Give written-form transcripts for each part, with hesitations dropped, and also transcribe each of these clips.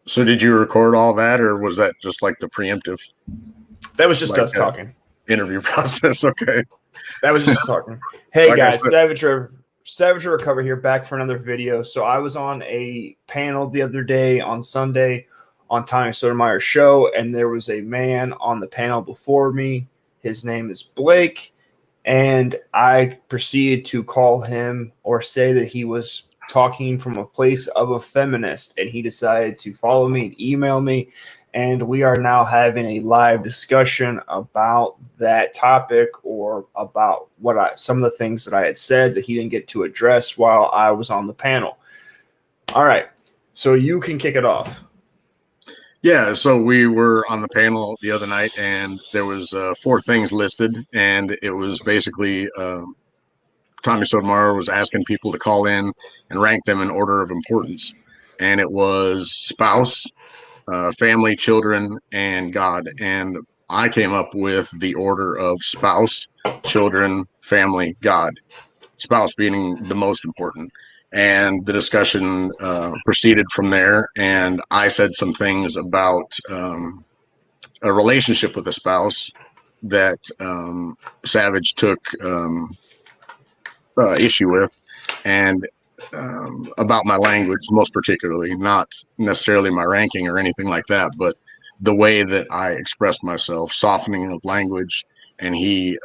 So did you record all that, or was that just like the preemptive, That was just like us talking. interview process? Okay. That was just us talking. Hey Like I guys, said, Savage Recover here, back for another video. So I was on a panel the other day on Sunday on Tommy Sotomayor's show, and there was a man on the panel before me. His name is Blake, and I proceeded to call him or say that he was talking from a place of a feminist, and he decided to follow me and email me, and we are now having a live discussion about that topic or about some of the things that I had said that he didn't get to address while I was on the panel. All right, so you can kick it off. yeah. So we were on the panel the other night, and there was 4 things listed, and it was basically Tommy Sotomayor was asking people to call in and rank them in order of importance, and it was spouse, family, children, and God. And I came up with the order of spouse, children, family, God. Spouse being the most important. And the discussion proceeded from there. And I said some things about a relationship with a spouse that Savage took issue with, and about my language, most particularly, not necessarily my ranking or anything like that, but the way that I expressed myself, softening of language, and he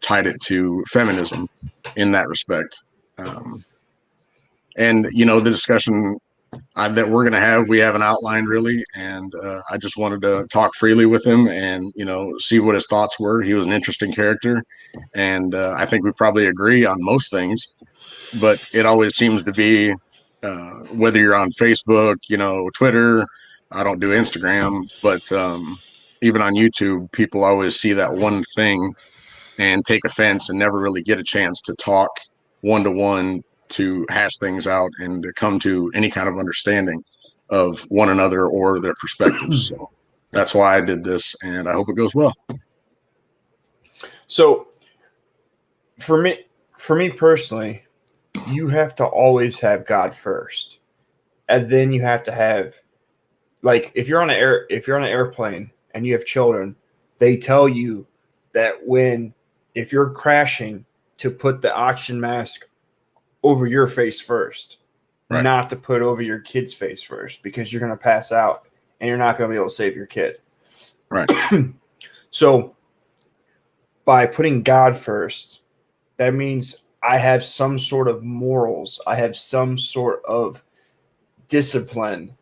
tied it to feminism in that respect. And the discussion that we're going to have, we have an outline really, and I just wanted to talk freely with him and see what his thoughts were. He was an interesting character, and I think we probably agree on most things, but it always seems to be whether you're on Facebook, Twitter. I don't do Instagram, but even on YouTube, people always see that one thing and take offense and never really get a chance to talk one to one, to hash things out and to come to any kind of understanding of one another or their perspectives. So that's why I did this, and I hope it goes well. So for me personally, you have to always have God first, and then you have to have, like, if you're on an airplane and you have children, they tell you that if you're crashing, to put the oxygen mask over your face first, Right. not to put over your kid's face first, because you're going to pass out and you're not going to be able to save your kid. Right. So by putting God first, that means I have some sort of morals. I have some sort of discipline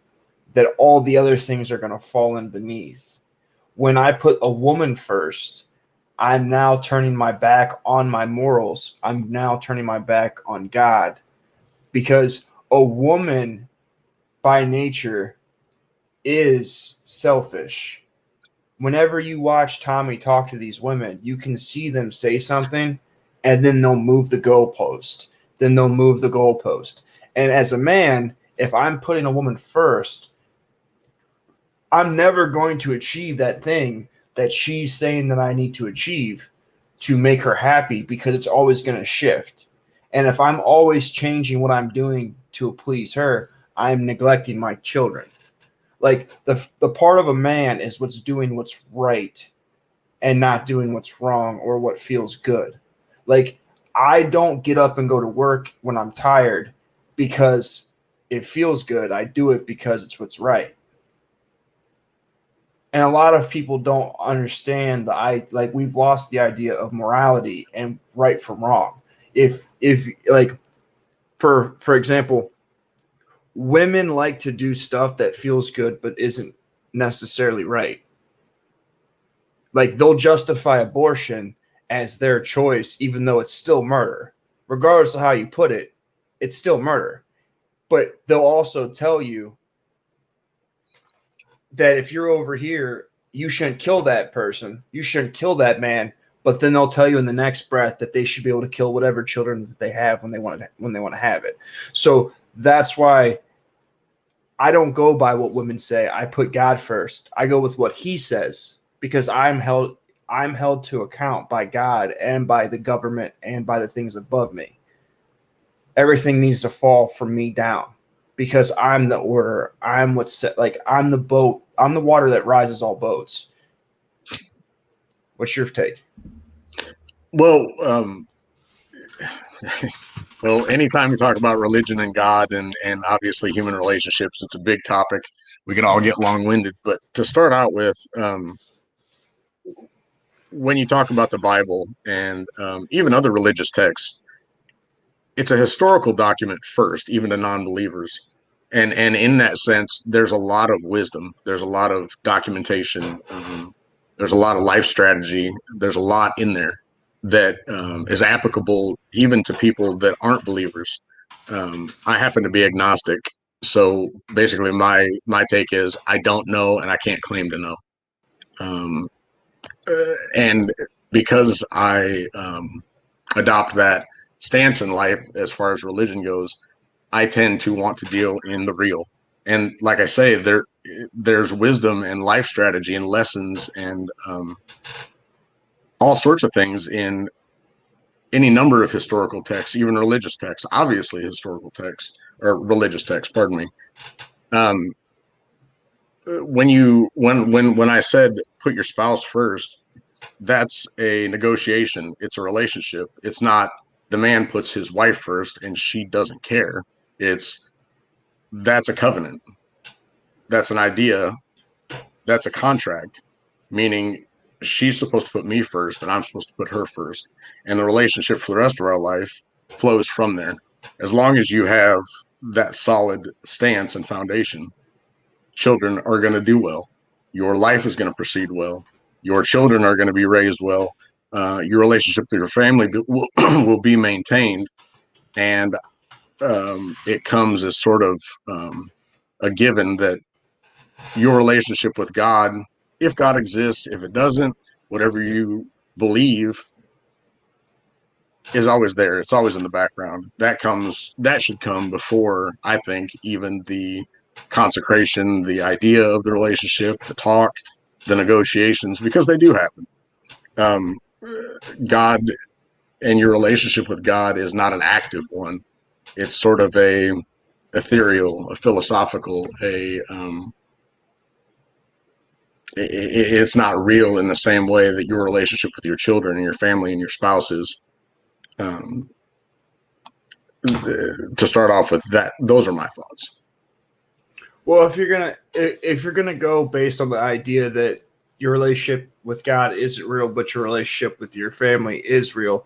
that all the other things are going to fall in beneath. When I put a woman first, I'm now turning my back on my morals. I'm now turning my back on God, because a woman by nature is selfish. Whenever you watch Tommy talk to these women, you can see them say something and then they'll move the goalpost. Then they'll move the goalpost. And as a man, if I'm putting a woman first, I'm never going to achieve that thing that she's saying that I need to achieve to make her happy, because it's always going to shift. And if I'm always changing what I'm doing to please her, I'm neglecting my children. Like, the part of a man is what's doing what's right and not doing what's wrong or what feels good. Like, I don't get up and go to work when I'm tired because it feels good. I do it because it's what's right. And a lot of people don't understand we've lost the idea of morality and right from wrong. If like, for example, women like to do stuff that feels good but isn't necessarily right. Like, they'll justify abortion as their choice, even though it's still murder. Regardless of how you put it, it's still murder. But they'll also tell you that if you're over here, you shouldn't kill that person. You shouldn't kill that man. But then they'll tell you in the next breath that they should be able to kill whatever children that they have when they want to have it. So that's why I don't go by what women say. I put God first. I go with what He says, because I'm held to account by God and by the government and by the things above me. Everything needs to fall from me down. because I'm the order. I'm what's set, like I'm the boat. I'm the water that rises all boats. What's your take? Well, well, anytime we talk about religion and God and obviously human relationships, it's a big topic. We could all get long-winded, but to start out with, when you talk about the Bible and even other religious texts, it's a historical document first, even to non-believers. And in that sense, there's a lot of wisdom. There's a lot of documentation. There's a lot of life strategy. There's a lot in there that is applicable even to people that aren't believers. I happen to be agnostic, so basically, my take is I don't know and I can't claim to know. Um, and because I adopt that stance in life as far as religion goes, I tend to want to deal in the real. And like I say, there's wisdom and life strategy and lessons and all sorts of things in any number of historical texts, even religious texts. Obviously, historical texts or religious texts. Pardon me. Um, when I said put your spouse first, that's a negotiation. It's a relationship. It's not the man puts his wife first and she doesn't care. That's a covenant. That's an idea. That's a contract, meaning she's supposed to put me first and I'm supposed to put her first. And the relationship for the rest of our life flows from there. As long as you have that solid stance and foundation, children are going to do well. Your life is going to proceed well. Your children are going to be raised well. Your relationship to your family will be maintained. And it comes as sort of a given that your relationship with God, if God exists, if it doesn't, whatever you believe is always there. It's always in the background. That should come before, I think, even the consecration, the idea of the relationship, the talk, the negotiations, because they do happen. Um, God and your relationship with God is not an active one. It's sort of a ethereal, a philosophical, it's not real in the same way that your relationship with your children and your family and your spouse is. Um, to start off with that, those are my thoughts. Well, if you're gonna go based on the idea that your relationship with God isn't real, but your relationship with your family is real,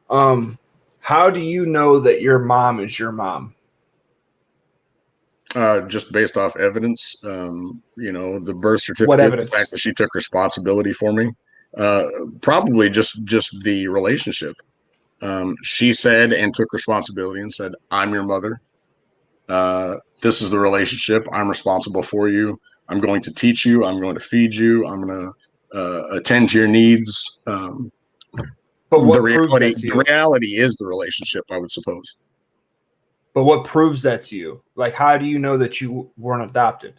how do you know that your mom is your mom? Just based off evidence, the birth What certificate, the evidence? fact that she took responsibility for me, probably just the relationship. She said and took responsibility and said, "I'm your mother. This is the relationship. I'm responsible for you. I'm going to teach you. I'm going to feed you. I'm going to attend to your needs." But what proves that to The you? reality is the relationship, I would suppose. But what proves that to you? Like, how do you know that you weren't adopted?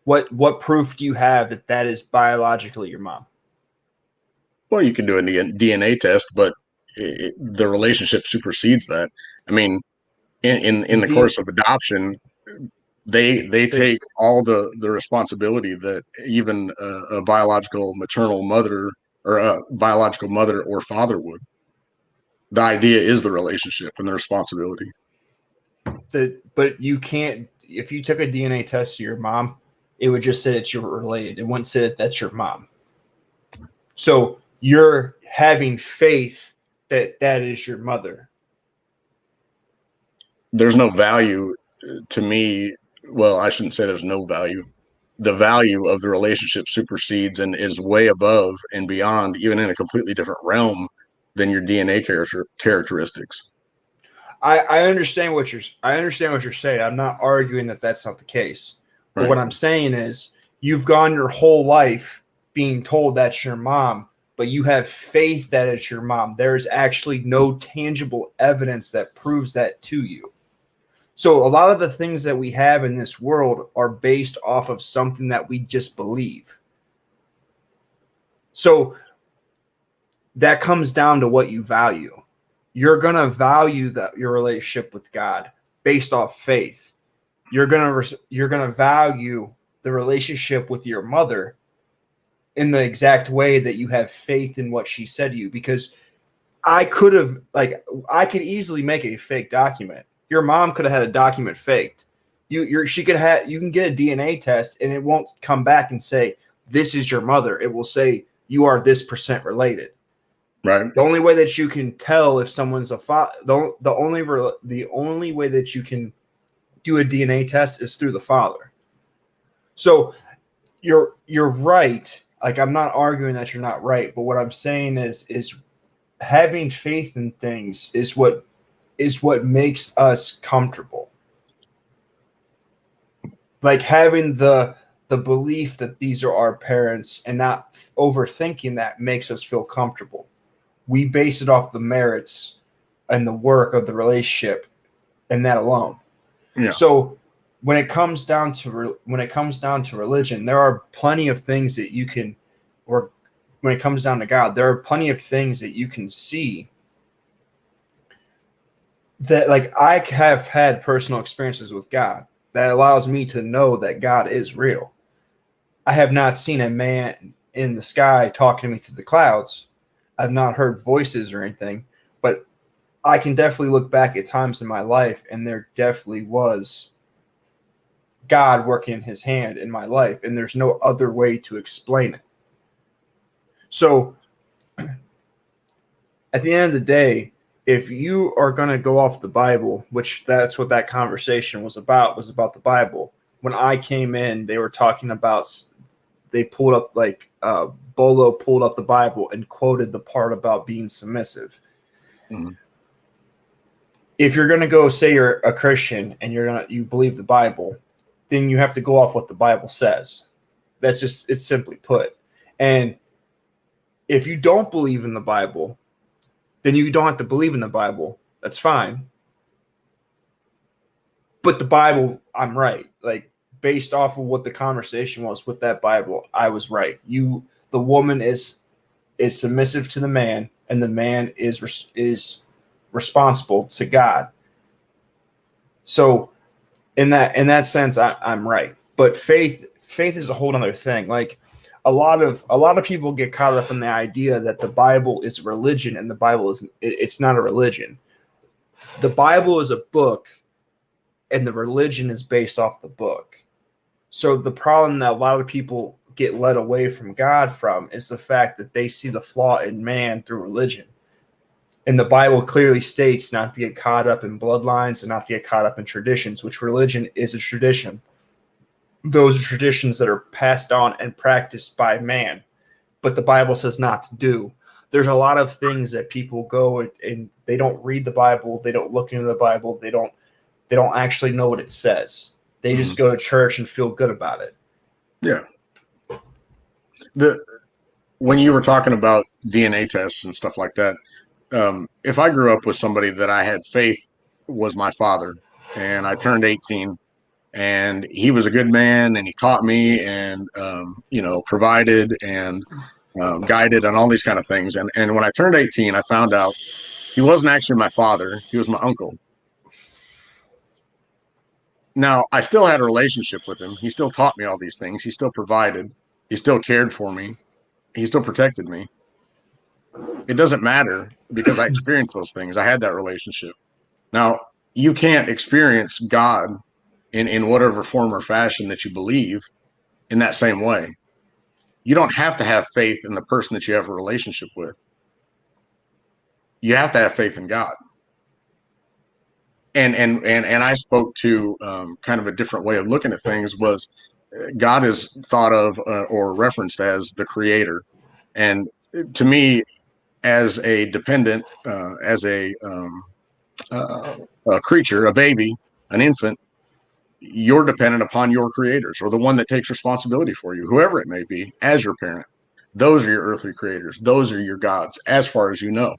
What proof do you have that that is biologically your mom? Well, you can do a DNA test, but the relationship supersedes that. I mean, in the course of adoption, they take all the responsibility that even a biological maternal mother or a biological mother or father would. The idea is the relationship and the responsibility. But you can't. If you took a DNA test to your mom, it would just say that you're related. It wouldn't say that that's your mom. So you're having faith that that is your mother. There's no value to me. Well, I shouldn't say there's no value. The value of the relationship supersedes and is way above and beyond, even in a completely different realm than your DNA characteristics. I understand what you're saying. I'm not arguing that that's not the case. But Right. what I'm saying is you've gone your whole life being told that's your mom, but you have faith that it's your mom. There is actually no tangible evidence that proves that to you. So a lot of the things that we have in this world are based off of something that we just believe. So that comes down to what you value. You're going to value your relationship with God based off faith. you're gonna value the relationship with your mother in the exact way that you have faith in what she said to you. Because I could easily make a fake document. Your mom could have had a document faked. She could have. You can get a DNA test, and it won't come back and say this is your mother. It will say you are this % related. Right. The only way that you can tell if someone's a father, the only way that you can do a DNA test is through the father. So you're right. Like, I'm not arguing that you're not right, but what I'm saying is having faith in things is what makes us comfortable. Like, having the belief that these are our parents and not overthinking that makes us feel comfortable. We base it off the merits and the work of the relationship and that alone. Yeah. So when it comes down to religion, there are plenty of things that you can, or when it comes down to God, there are plenty of things that you can see that, like, I have had personal experiences with God that allows me to know that God is real. I have not seen a man in the sky talking to me through the clouds. I've not heard voices or anything, but I can definitely look back at times in my life, and there definitely was God working his hand in my life, and there's no other way to explain it. So at the end of the day, if you are going to go off the Bible, which that's what that conversation was about the Bible. When I came in, they were talking about, they pulled up, like, Bolo pulled up the Bible and quoted the part about being submissive. Mm-hmm. If you're going to go say you're a Christian and you believe the Bible, then you have to go off what the Bible says. That's just, it's simply put. And if you don't believe in the Bible, then you don't have to believe in the Bible. That's fine. But the Bible, I'm right. Like, based off of what the conversation was with that Bible, I was right. The woman is submissive to the man, and the man is responsible to God. So in that sense, I'm right. But faith is a whole other thing. Like, a lot of people get caught up in the idea that the Bible is religion, and the Bible it's not a religion. The Bible is a book, and the religion is based off the book. So the problem that a lot of people get led away from God from is the fact that they see the flaw in man through religion. And the Bible clearly states not to get caught up in bloodlines and not to get caught up in traditions, which religion is a tradition. Those are traditions that are passed on and practiced by man, but the Bible says not to do. There's a lot of things that people go and they don't read the Bible. They don't look into the Bible. They don't actually know what it says. They just go to church and feel good about it. Yeah. When you were talking about DNA tests and stuff like that, if I grew up with somebody that I had faith was my father, and I turned 18, and he was a good man, and he taught me, and provided and guided and all these kind of things. And when I turned 18, I found out he wasn't actually my father; he was my uncle. Now, I still had a relationship with him. He still taught me all these things. He still provided. He still cared for me. He still protected me. It doesn't matter because I experienced those things. I had that relationship. Now, you can't experience God in whatever form or fashion that you believe in that same way. You don't have to have faith in the person that you have a relationship with. You have to have faith in God. And I spoke to kind of a different way of looking at things. Was God is thought of or referenced as the creator, and to me, as a dependent, as a creature, a baby, an infant, you're dependent upon your creators or the one that takes responsibility for you, whoever it may be, as your parent. Those are your earthly creators. Those are your gods, as far as you know.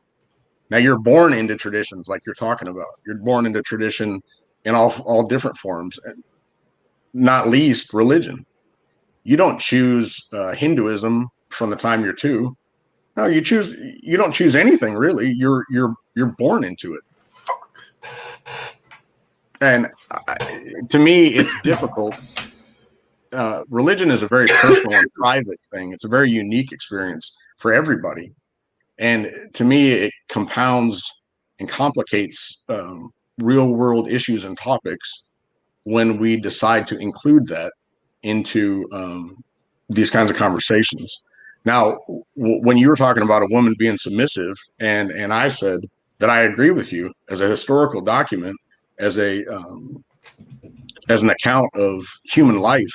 Now, you're born into traditions like you're talking about. You're born into tradition in all different forms, not least religion. You don't choose Hinduism from the time you're 2. No, you don't choose anything really. You're born into it. And to me, it's difficult. Religion is a very personal and private thing. It's a very unique experience for everybody. And to me, it compounds and complicates real world issues and topics when we decide to include that into these kinds of conversations. Now, when you were talking about a woman being submissive, and I said that I agree with you as a historical document, as an account of human life,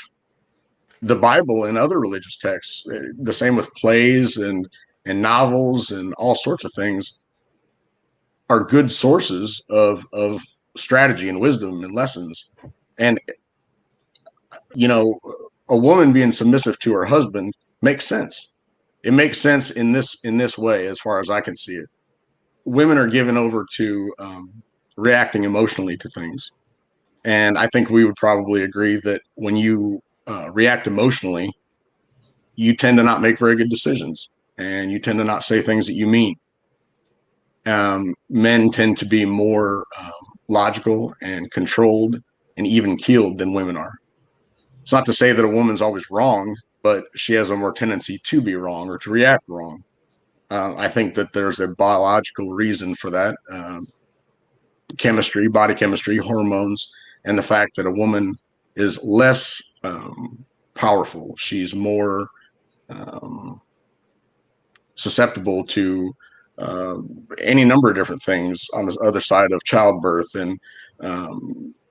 the Bible and other religious texts, the same with plays and novels and all sorts of things, are good sources of strategy and wisdom and lessons. And a woman being submissive to her husband makes sense. It makes sense in this way, as far as I can see it. Women are given over to reacting emotionally to things, and I think we would probably agree that when you react emotionally, you tend to not make very good decisions, and you tend to not say things that you mean. Men tend to be more logical and controlled and even keeled than women are. It's not to say that a woman's always wrong, but she has a more tendency to be wrong or to react wrong. I think that there's a biological reason for that. Chemistry, body chemistry, hormones, and the fact that a woman is less powerful. She's more susceptible to any number of different things on the other side of childbirth, and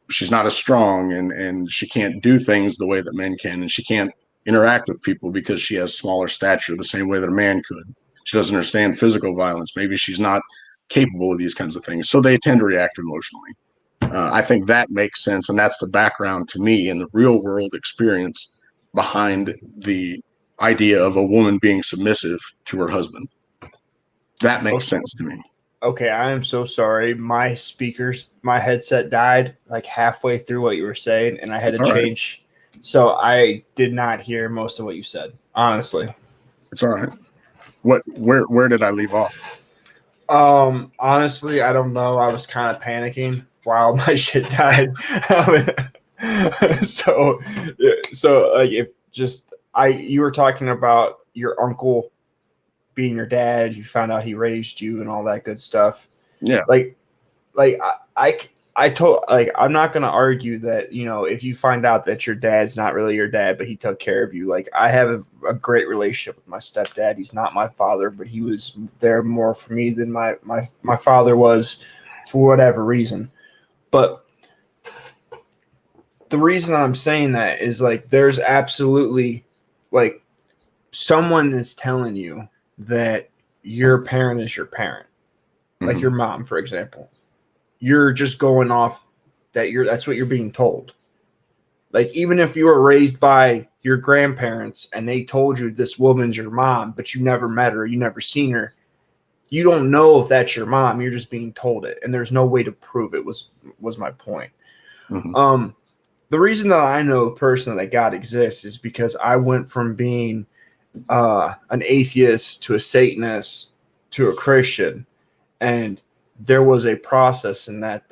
she's not as strong, and she can't do things the way that men can, and she can't interact with people because she has smaller stature the same way that a man could. She doesn't understand physical violence. Maybe she's not capable of these kinds of things, so they tend to react emotionally. I think that makes sense, and that's the background to me in the real world experience behind the idea of a woman being submissive to her husband. That makes sense to me. Okay, I am so sorry. My headset died like halfway through what you were saying, and I had to change. Right. So I did not hear most of what you said, honestly. It's all right. Where did I leave off? Honestly, I don't know. I was kind of panicking while my shit died. so like you were talking about your uncle being your dad, you found out he raised you and all that good stuff. Yeah. I'm not going to argue that, if you find out that your dad's not really your dad, but he took care of you. Like, I have a great relationship with my stepdad. He's not my father, but he was there more for me than my father was for whatever reason. But the reason I'm saying that is, like, there's absolutely, like, someone is telling you that your parent is your parent, like your mom, for example. You're just going off that's what you're being told. Like, even if you were raised by your grandparents and they told you this woman's your mom, but you never met her, you never seen her, you don't know if that's your mom. You're just being told it, and there's no way to prove it. Was my point. The reason that I know personally that God exists is because I went from being an atheist to a Satanist to a Christian, and there was a process in that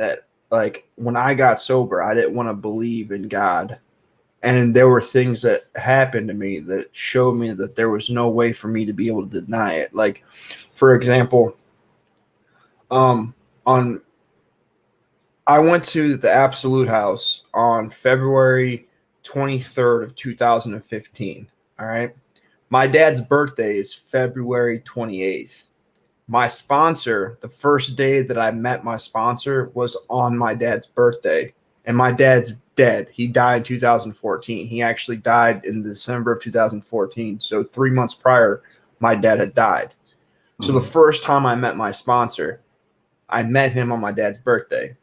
like, when I got sober, I didn't want to believe in God, and there were things that happened to me that showed me that there was no way for me to be able to deny it. Like, for example, I went to the Absolute House on February 23rd of 2015. All right. My dad's birthday is February 28th. My sponsor, the first day that I met my sponsor, was on my dad's birthday. And my dad's dead. He died in 2014. He actually died in December of 2014. So 3 months prior, my dad had died. So the first time I met my sponsor, I met him on my dad's birthday.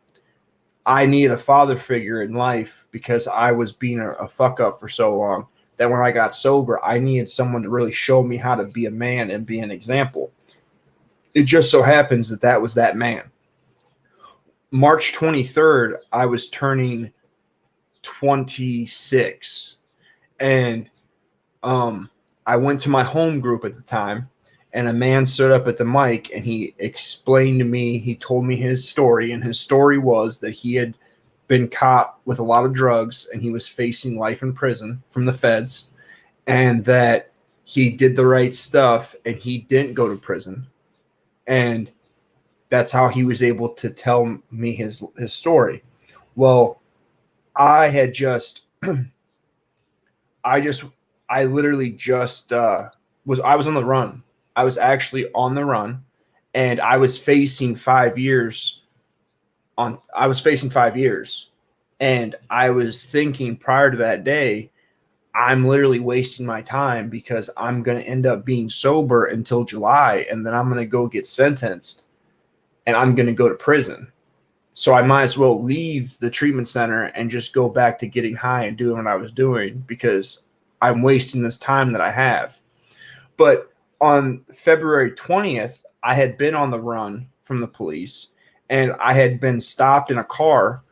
I needed a father figure in life because I was being a fuck up for so long that when I got sober, I needed someone to really show me how to be a man and be an example. It just so happens that was that man. March 23rd, I was turning 26. And I went to my home group at the time, and a man stood up at the mic and he explained to me, he told me his story, and his story was that he had been caught with a lot of drugs and he was facing life in prison from the feds, and that he did the right stuff and he didn't go to prison. And that's how he was able to tell me his story. Well, I had just, I literally just I was on the run. I was actually on the run, and I was facing 5 years. I was facing 5 years, and I was thinking prior to that day, I'm literally wasting my time because I'm going to end up being sober until July, and then I'm going to go get sentenced, and I'm going to go to prison. So I might as well leave the treatment center and just go back to getting high and doing what I was doing because I'm wasting this time that I have. But on February 20th, I had been on the run from the police, and I had been stopped in a car.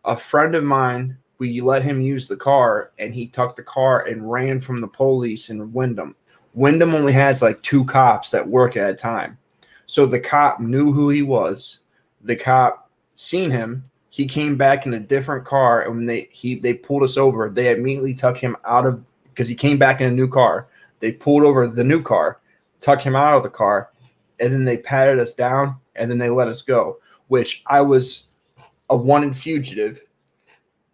A friend of mine, we let him use the car, and he took the car and ran from the police in Wyndham. Wyndham only has like 2 cops that work at a time. So the cop knew who he was. The cop seen him. He came back in a different car, and when they pulled us over, they immediately took him out of, because he came back in a new car. They pulled over the new car, took him out of the car, and then they patted us down, and then they let us go, which I was a wanted fugitive.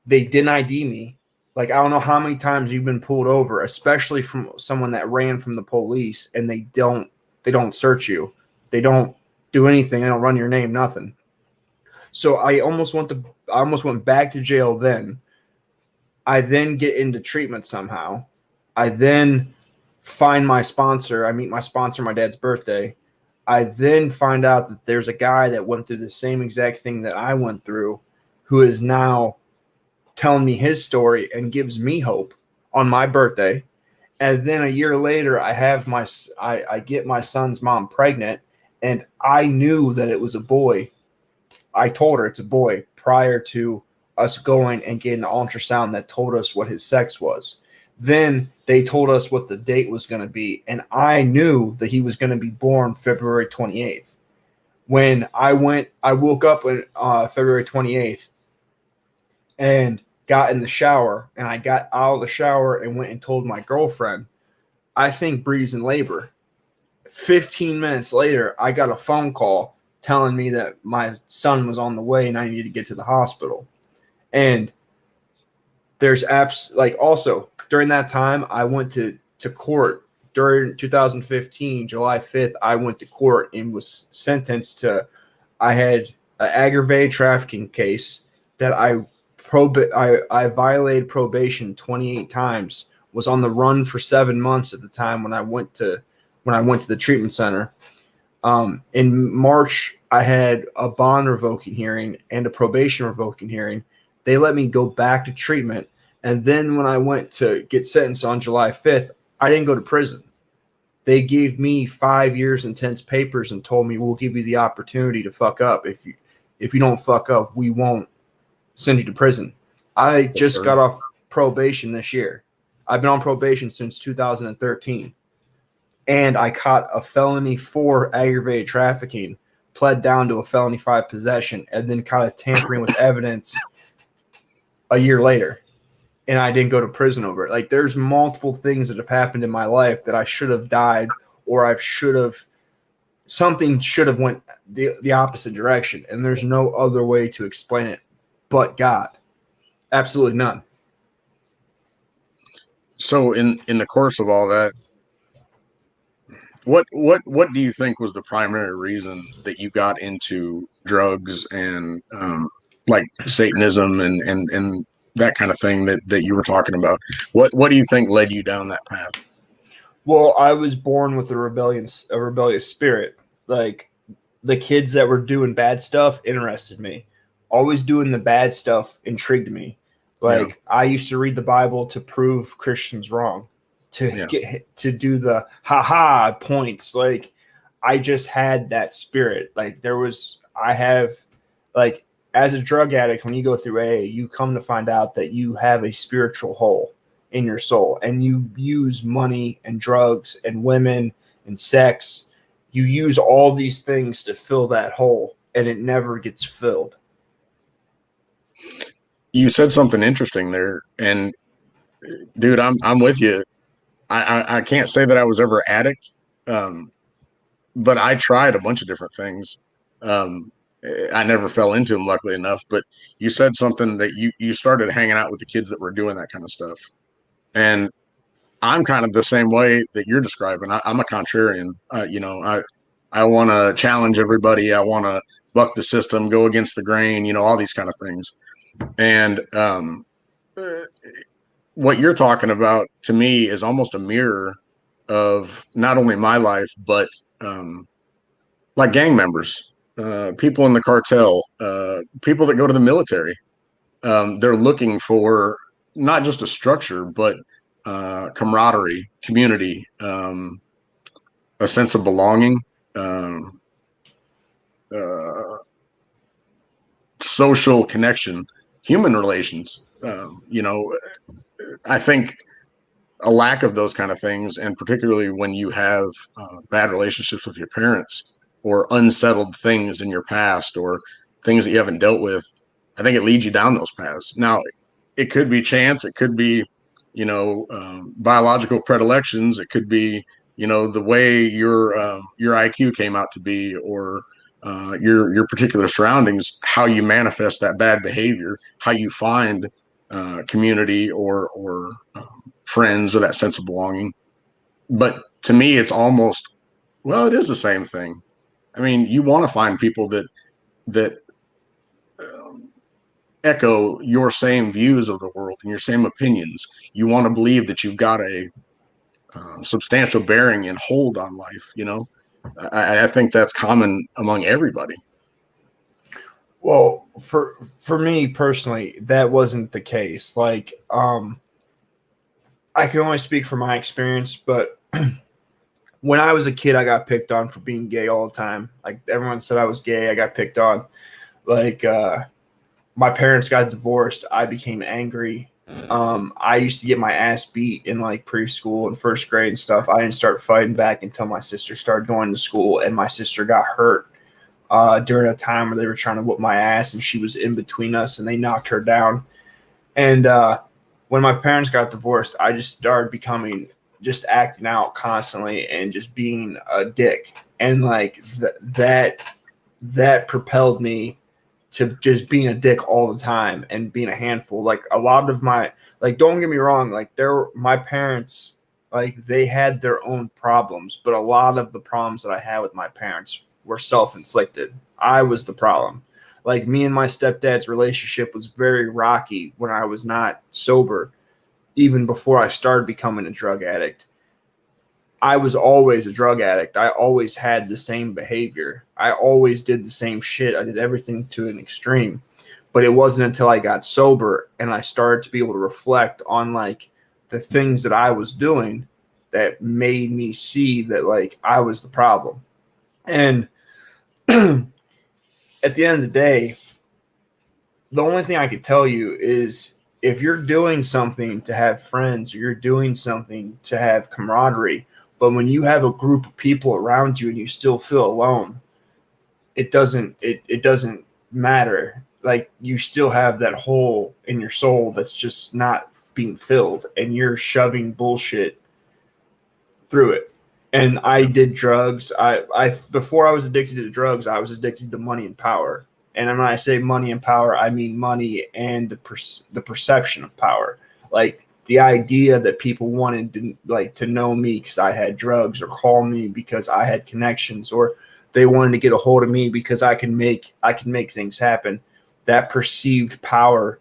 They didn't ID me. Like, I don't know how many times you've been pulled over, especially from someone that ran from the police, and they don't search you. They don't do anything. They don't run your name, nothing. So I almost went back to jail then. I then get into treatment somehow. I then find my sponsor. I meet my sponsor my dad's birthday. I then find out that there's a guy that went through the same exact thing that I went through, who is now telling me his story and gives me hope on my birthday. And then a year later, I get my son's mom pregnant, and I knew that it was a boy. I told her it's a boy prior to us going and getting an ultrasound that told us what his sex was. Then they told us what the date was going to be, and I knew that he was going to be born February 28th. When I woke up on February 28th and got in the shower, and I got out of the shower and went and told my girlfriend, I think Bree's in labor. 15 minutes later, I got a phone call telling me that my son was on the way and I needed to get to the hospital. And there's also during that time, I went to court during 2015, July 5th. I went to court and was sentenced to, I had an aggravated trafficking case that I violated probation 28 times, was on the run for 7 months at the time when I went to the treatment center. In March, I had a bond revoking hearing and a probation revoking hearing. They let me go back to treatment. And then when I went to get sentenced on July 5th, I didn't go to prison. They gave me 5 years intense papers and told me, we'll give you the opportunity to fuck up. If you don't fuck up, we won't send you to prison. I just got off probation this year. I've been on probation since 2013. And I caught a felony 4 aggravated trafficking, pled down to a felony 5 possession, and then caught a tampering with evidence a year later. And I didn't go to prison over it. Like, there's multiple things that have happened in my life that I should have died, or something should have went the opposite direction. And there's no other way to explain it but God. Absolutely none. So in the course of all that, what do you think was the primary reason that you got into drugs and like Satanism and that kind of thing that you were talking about? What do you think led you down that path? Well, I was born with a rebellious spirit. Like, the kids that were doing bad stuff interested me. Always doing the bad stuff intrigued me. Like, yeah. I used to read the Bible to prove Christians wrong, to do the ha-ha points. Like, I just had that spirit. Like, as a drug addict, when you go through AA, you come to find out that you have a spiritual hole in your soul, and you use money and drugs and women and sex. You use all these things to fill that hole, and it never gets filled. you said something interesting there, and dude, I'm with you. I can't say that I was ever addict, um, but I tried a bunch of different things. Um, I never fell into them, luckily enough. But you said something that you started hanging out with the kids that were doing that kind of stuff, and I'm kind of the same way that you're describing. I'm a contrarian. I want to challenge everybody. I want to buck the system, go against the grain. All these kind of things. And uh, what you're talking about to me is almost a mirror of not only my life, but um, like gang members, people in the cartel, people that go to the military. They're looking for not just a structure, but camaraderie, community, a sense of belonging, um, uh, social connection, human relations. I think a lack of those kind of things, and particularly when you have bad relationships with your parents or unsettled things in your past or things that you haven't dealt with, I think it leads you down those paths. Now, it could be chance, it could be, biological predilections, it could be, the way your IQ came out to be, or your particular surroundings, how you manifest that bad behavior, how you find community or friends or that sense of belonging. But to me, it's almost, well, it is the same thing. I mean, you want to find people that um, echo your same views of the world and your same opinions. You want to believe that you've got a substantial bearing and hold on life. I think that's common among everybody. Well, for me personally, that wasn't the case. Like, I can only speak from my experience, but when I was a kid, I got picked on for being gay all the time. Like everyone said I was gay, I got picked on. Like my parents got divorced, I became angry. I used to get my ass beat in like preschool and first grade and stuff. I didn't start fighting back until my sister started going to school, and my sister got hurt during a time where they were trying to whoop my ass, and she was in between us, and they knocked her down. And when my parents got divorced, I just started becoming just acting out constantly and just being a dick, and like that propelled me to just being a dick all the time and being a handful. Like a lot of my, like, don't get me wrong, like my parents, like they had their own problems, but a lot of the problems that I had with my parents were self-inflicted. I was the problem. Like me and my stepdad's relationship was very rocky when I was not sober, even before I started becoming a drug addict. I was always a drug addict. I always had the same behavior. I always did the same shit. I did everything to an extreme. But it wasn't until I got sober and I started to be able to reflect on like the things that I was doing that made me see that like I was the problem. And at the end of the day, the only thing I could tell you is if you're doing something to have friends or you're doing something to have camaraderie, but when you have a group of people around you and you still feel alone, it doesn't matter. Like you still have that hole in your soul that's just not being filled, and you're shoving bullshit through it. And I did drugs. I before I was addicted to drugs, I was addicted to money and power. And when I say money and power, I mean money and the perception of power. Like the idea that people wanted to know me because I had drugs, or call me because I had connections, or they wanted to get a hold of me because I can make things happen. That perceived power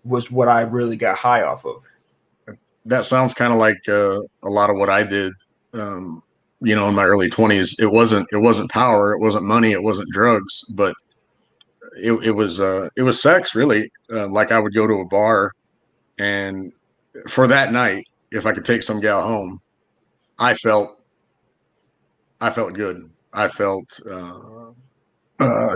was what I really got high off of. That sounds kind of like a lot of what I did. In my early 20s. It wasn't power, it wasn't money, it wasn't drugs, but it was sex, really. Like I would go to a bar, and for that night, if I could take some gal home, I felt I felt good. I felt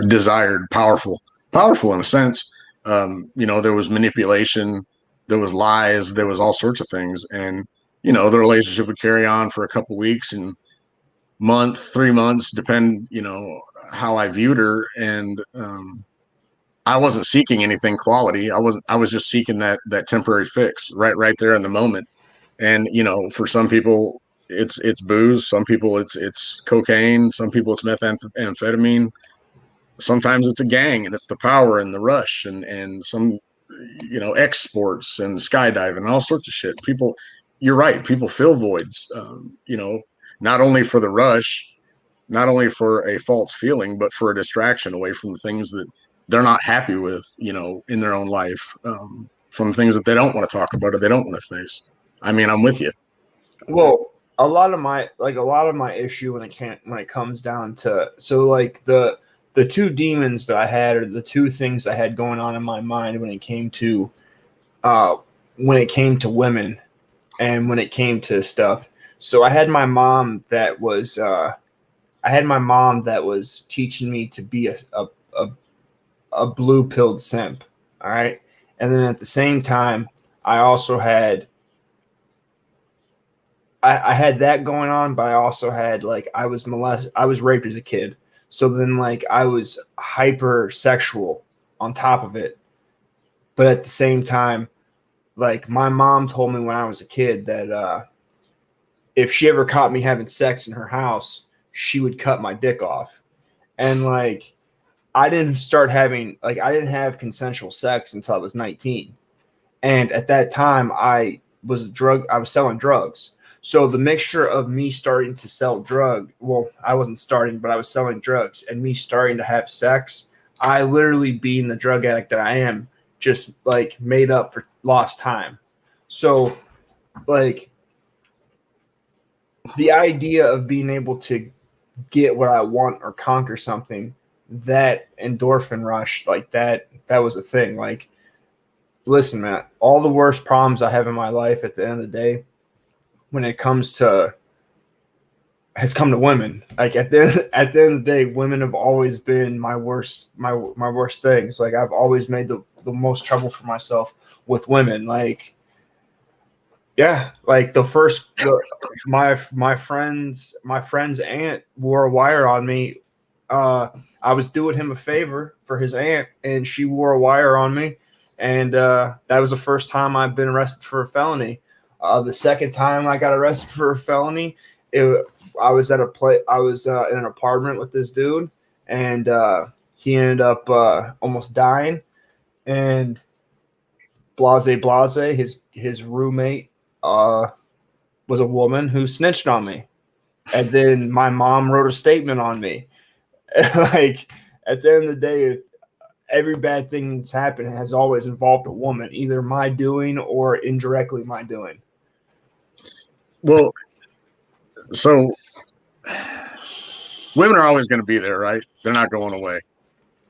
desired, powerful in a sense. There was manipulation, there was lies, there was all sorts of things, and the relationship would carry on for a couple weeks and month, 3 months, depend how I viewed her, and I wasn't seeking anything quality. I was just seeking that temporary fix right there in the moment. And for some people it's booze, some people it's cocaine, some people it's methamphetamine, sometimes it's a gang and it's the power and the rush and some X sports and skydiving and all sorts of shit. People, you're right, people fill voids, not only for the rush, not only for a false feeling, but for a distraction away from the things that they're not happy with, in their own life, from things that they don't want to talk about or they don't want to face. I mean, I'm with you. Well, a lot of my issue when it comes down to, so like the two demons that I had, or the two things I had going on in my mind when it came to women and when it came to stuff. So I had my mom that was teaching me to be a blue pilled simp. All right. And then at the same time, I also had I had that going on, but I also had, like, I was raped as a kid. So then, like, I was hypersexual on top of it. But at the same time, like, my mom told me when I was a kid that if she ever caught me having sex in her house, she would cut my dick off. And, like, I didn't have consensual sex until I was 19. And at that time, I was selling drugs. So the mixture of me starting to sell I wasn't starting, but I was selling drugs, and me starting to have sex, I literally, being the drug addict that I am, just, like, made up for lost time. So, like, the idea of being able to get what I want or conquer something, that endorphin rush, like, that was a thing. Like, listen, man, all the worst problems I have in my life at the end of the day, when it comes to, has come to women. Like, at the end of the day, women have always been my worst things. Like, I've always made the most trouble for myself with women. Like, yeah, like my friend's aunt wore a wire on me. I was doing him a favor for his aunt, and she wore a wire on me. And that was the first time I've been arrested for a felony. The second time I got arrested for a felony, I was in an apartment with this dude, and he ended up almost dying. And his roommate was a woman who snitched on me, and then my mom wrote a statement on me. Like, at the end of the day, every bad thing that's happened has always involved a woman, either my doing or indirectly my doing. Well, so women are always going to be there, right? They're not going away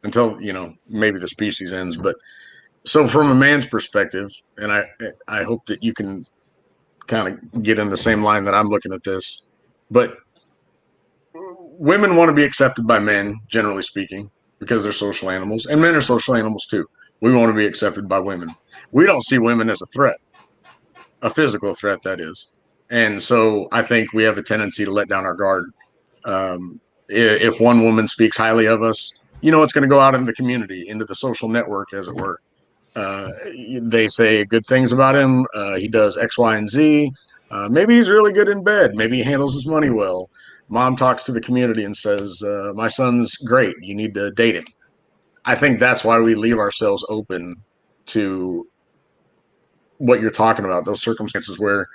until, maybe the species ends. But so from a man's perspective, and I hope that you can kind of get in the same line that I'm looking at this, but women want to be accepted by men, generally speaking, because they're social animals, and men are social animals too. We want to be accepted by women. We don't see women as a threat, a physical threat, that is. And so I think we have a tendency to let down our guard. If one woman speaks highly of us, it's going to go out in the community, into the social network, as it were. They say good things about him. He does X, Y, and Z. Maybe he's really good in bed. Maybe he handles his money well. Mom talks to the community and says, my son's great. You need to date him. I think that's why we leave ourselves open to what you're talking about, those circumstances where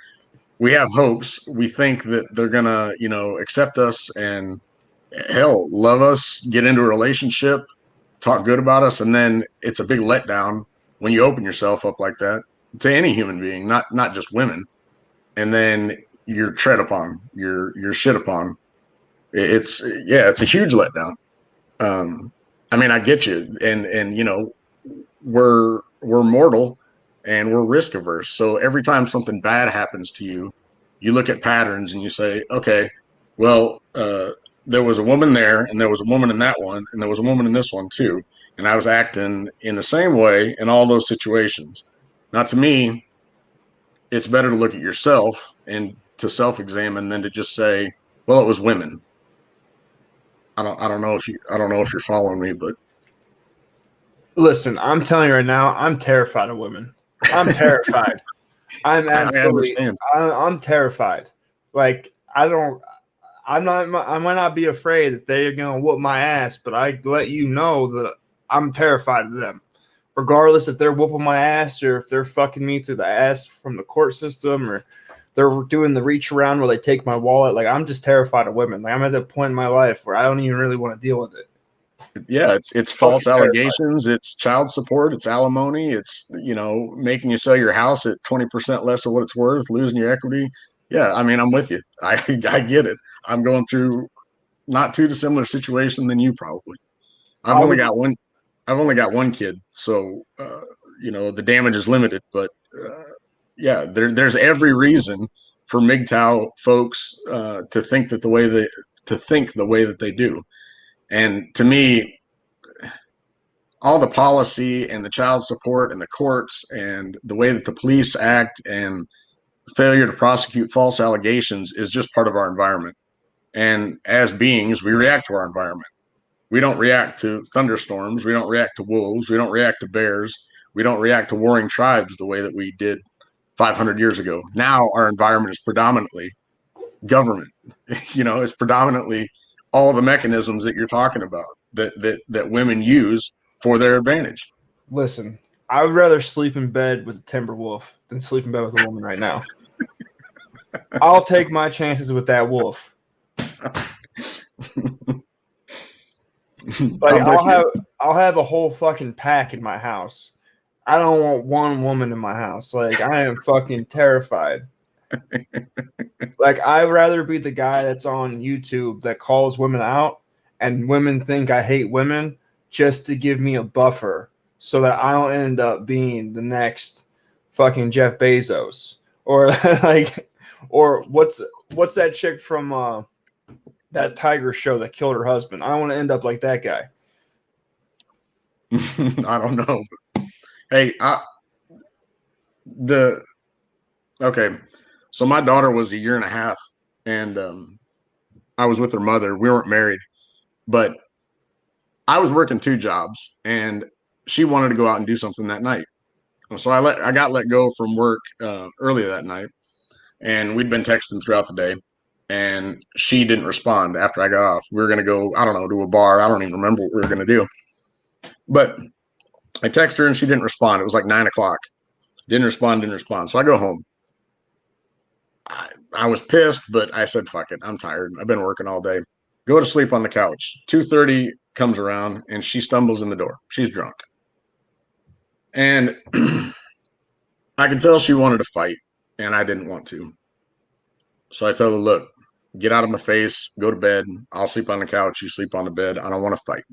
we have hopes. We think that they're going to, accept us and, hell, love us, get into a relationship, talk good about us. And then it's a big letdown when you open yourself up like that to any human being, not just women. And then you're tread upon, you're shit upon. It's a huge letdown. I mean, I get you. And we're mortal and we're risk averse. So every time something bad happens to you, you look at patterns and you say, okay, well, there was a woman there, and there was a woman in that one, and there was a woman in this one too. And I was acting in the same way in all those situations. Now, to me, it's better to look at yourself and to self-examine than to just say, well, it was women. I don't know if you're following me, but Listen, I'm telling you right now, I'm terrified of women. I'm terrified. I'm I absolutely, understand. I'm terrified. Like, I don't, I'm not, I might not be afraid that they're going to whoop my ass, but I let you know that I'm terrified of them. Regardless if they're whooping my ass or if they're fucking me through the ass from the court system or they're doing the reach around where they take my wallet. Like, I'm just terrified of women. Like, I'm at that point in my life where I don't even really want to deal with it. Yeah, it's false Fucking terrified. allegations, it's child support, it's alimony, it's making you sell your house at 20% less of what it's worth, losing your equity. Yeah, I mean, I'm with you. I get it. I'm going through not too dissimilar situation than you probably. I've I only would, got one. I've only got one kid, so the damage is limited. But yeah, there's every reason for MGTOW folks to think that the way that they do. And to me, all the policy and the child support and the courts and the way that the police act and failure to prosecute false allegations is just part of our environment. And as beings, we react to our environment. We don't react to thunderstorms. We don't react to wolves. We don't react to bears. We don't react to warring tribes the way that we did 500 years ago. Now our environment is predominantly government. It's predominantly all the mechanisms that you're talking about that women use for their advantage. listen, I would rather sleep in bed with a timber wolf than sleep in bed with a woman right now. I'll take my chances with that wolf. Like, I'm with you. I'll have a whole fucking pack in my house. I don't want one woman in my house. Like, I am fucking terrified. Like, I'd rather be the guy that's on YouTube that calls women out and women think I hate women just to give me a buffer so that I don't end up being the next fucking Jeff Bezos or like, or what's that chick from that Tiger show that killed her husband? I don't want to end up like that guy. I don't know. Hey, the okay. So my daughter was a year and a half, and I was with her mother. We weren't married, but I was working two jobs, and she wanted to go out and do something that night. So I got let go from work earlier that night, and we'd been texting throughout the day, and she didn't respond after I got off. We were gonna go, I don't know, to a bar. I don't even remember what we were gonna do, but I texted her and she didn't respond. It was like 9 o'clock. Didn't respond. So I go home. I was pissed, but I said, fuck it. I'm tired. I've been working all day. Go to sleep on the couch. 2:30 comes around and she stumbles in the door. She's drunk. And I could tell she wanted to fight and I didn't want to. So I tell her, look, get out of my face, go to bed. I'll sleep on the couch. You sleep on the bed. I don't want to fight.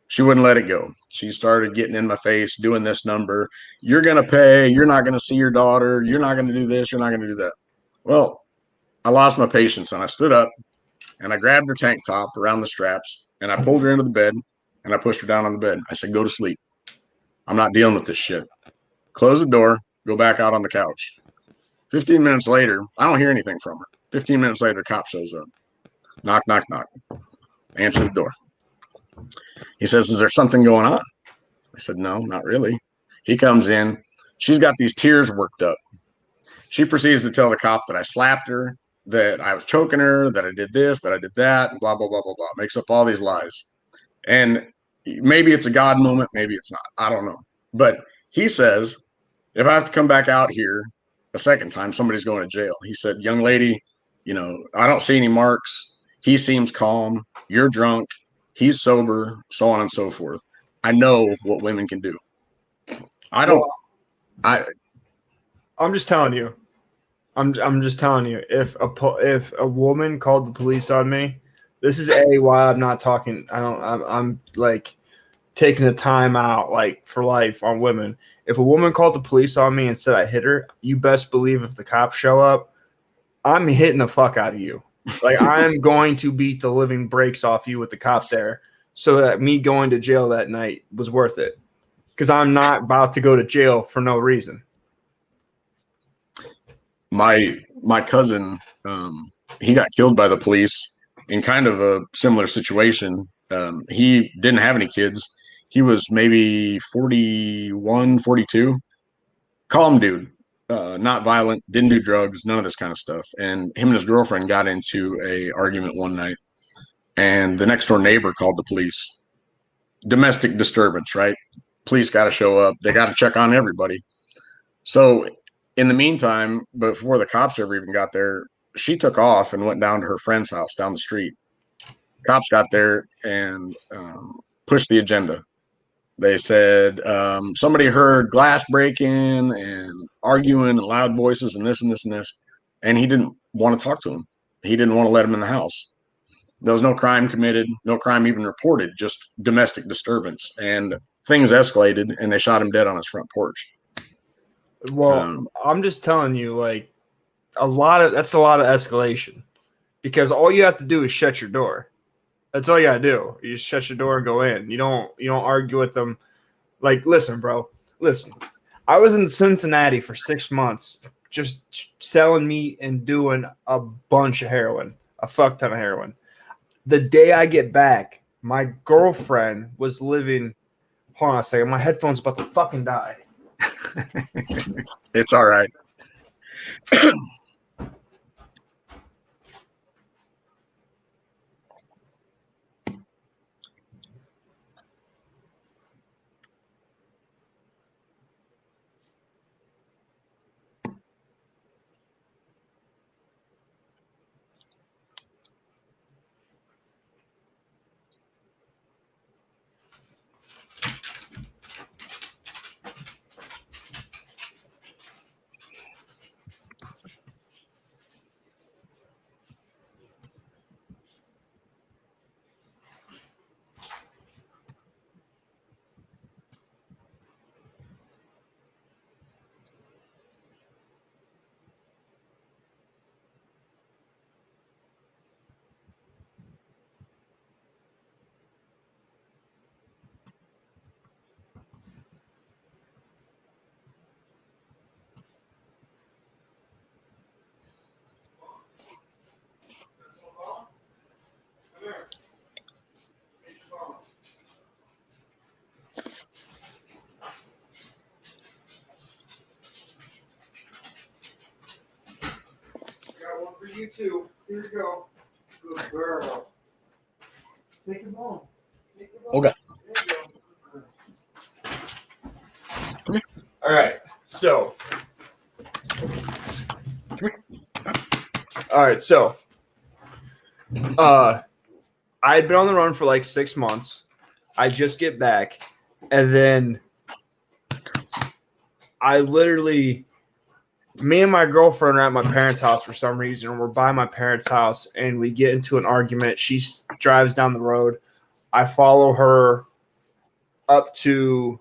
She wouldn't let it go. She started getting in my face, doing this number. You're going to pay. You're not going to see your daughter. You're not going to do this. You're not going to do that. Well, I lost my patience and I stood up and I grabbed her tank top around the straps and I pulled her into the bed and I pushed her down on the bed. I said, go to sleep. I'm not dealing with this shit. Close the door, go back out on the couch. 15 minutes later, I don't hear anything from her. 15 minutes later, cop shows up. Knock, knock, knock. Answer the door. He says, is there something going on? I said, no, not really. He comes in. She's got these tears worked up. She proceeds to tell the cop that I slapped her, that I was choking her, that I did this, that I did that, and blah, blah, blah, blah, blah. Makes up all these lies. And maybe it's a God moment, maybe it's not. I don't know. But he says, if I have to come back out here a second time, somebody's going to jail. He said, young lady, I don't see any marks. He seems calm. You're drunk. He's sober, so on and so forth. I know what women can do. Well, I'm just telling you. I'm just telling you. If a woman called the police on me, this is why I'm not talking. I'm like taking the time out like for life on women. If a woman called the police on me and said I hit her, you best believe if the cops show up, I'm hitting the fuck out of you. Like, I'm going to beat the living brakes off you with the cop there so that me going to jail that night was worth it. Because I'm not about to go to jail for no reason. My cousin, he got killed by the police in kind of a similar situation. He didn't have any kids. He was maybe 41, 42. Calm dude, not violent, didn't do drugs, none of this kind of stuff. And him and his girlfriend got into a argument one night, and the next door neighbor called the police. Domestic disturbance, right? Police got to show up. They got to check on everybody. So in the meantime, before the cops ever even got there, she took off and went down to her friend's house down the street. Cops got there and pushed the agenda. They said somebody heard glass breaking and arguing and loud voices and this and this and this, and he didn't want to talk to him. He didn't want to let him in the house. There was no crime committed, no crime even reported, just domestic disturbance. And things escalated, and they shot him dead on his front porch. Well, I'm just telling you, like, that's a lot of escalation, because all you have to do is shut your door. That's all you gotta do. You just shut your door and go in. You don't argue with them. Like, listen, bro. Listen. I was in Cincinnati for 6 months just selling meat and doing a bunch of heroin. A fuck ton of heroin. The day I get back, my girlfriend was living. Hold on a second. My headphone's about to fucking die. It's all right. You too. Here you go. Good girl. Take him home. Okay. All right. So. I had been on the run for like 6 months. I just get back, and then me and my girlfriend are at my parents' house for some reason. We're by my parents' house, and we get into an argument. She drives down the road. I follow her up to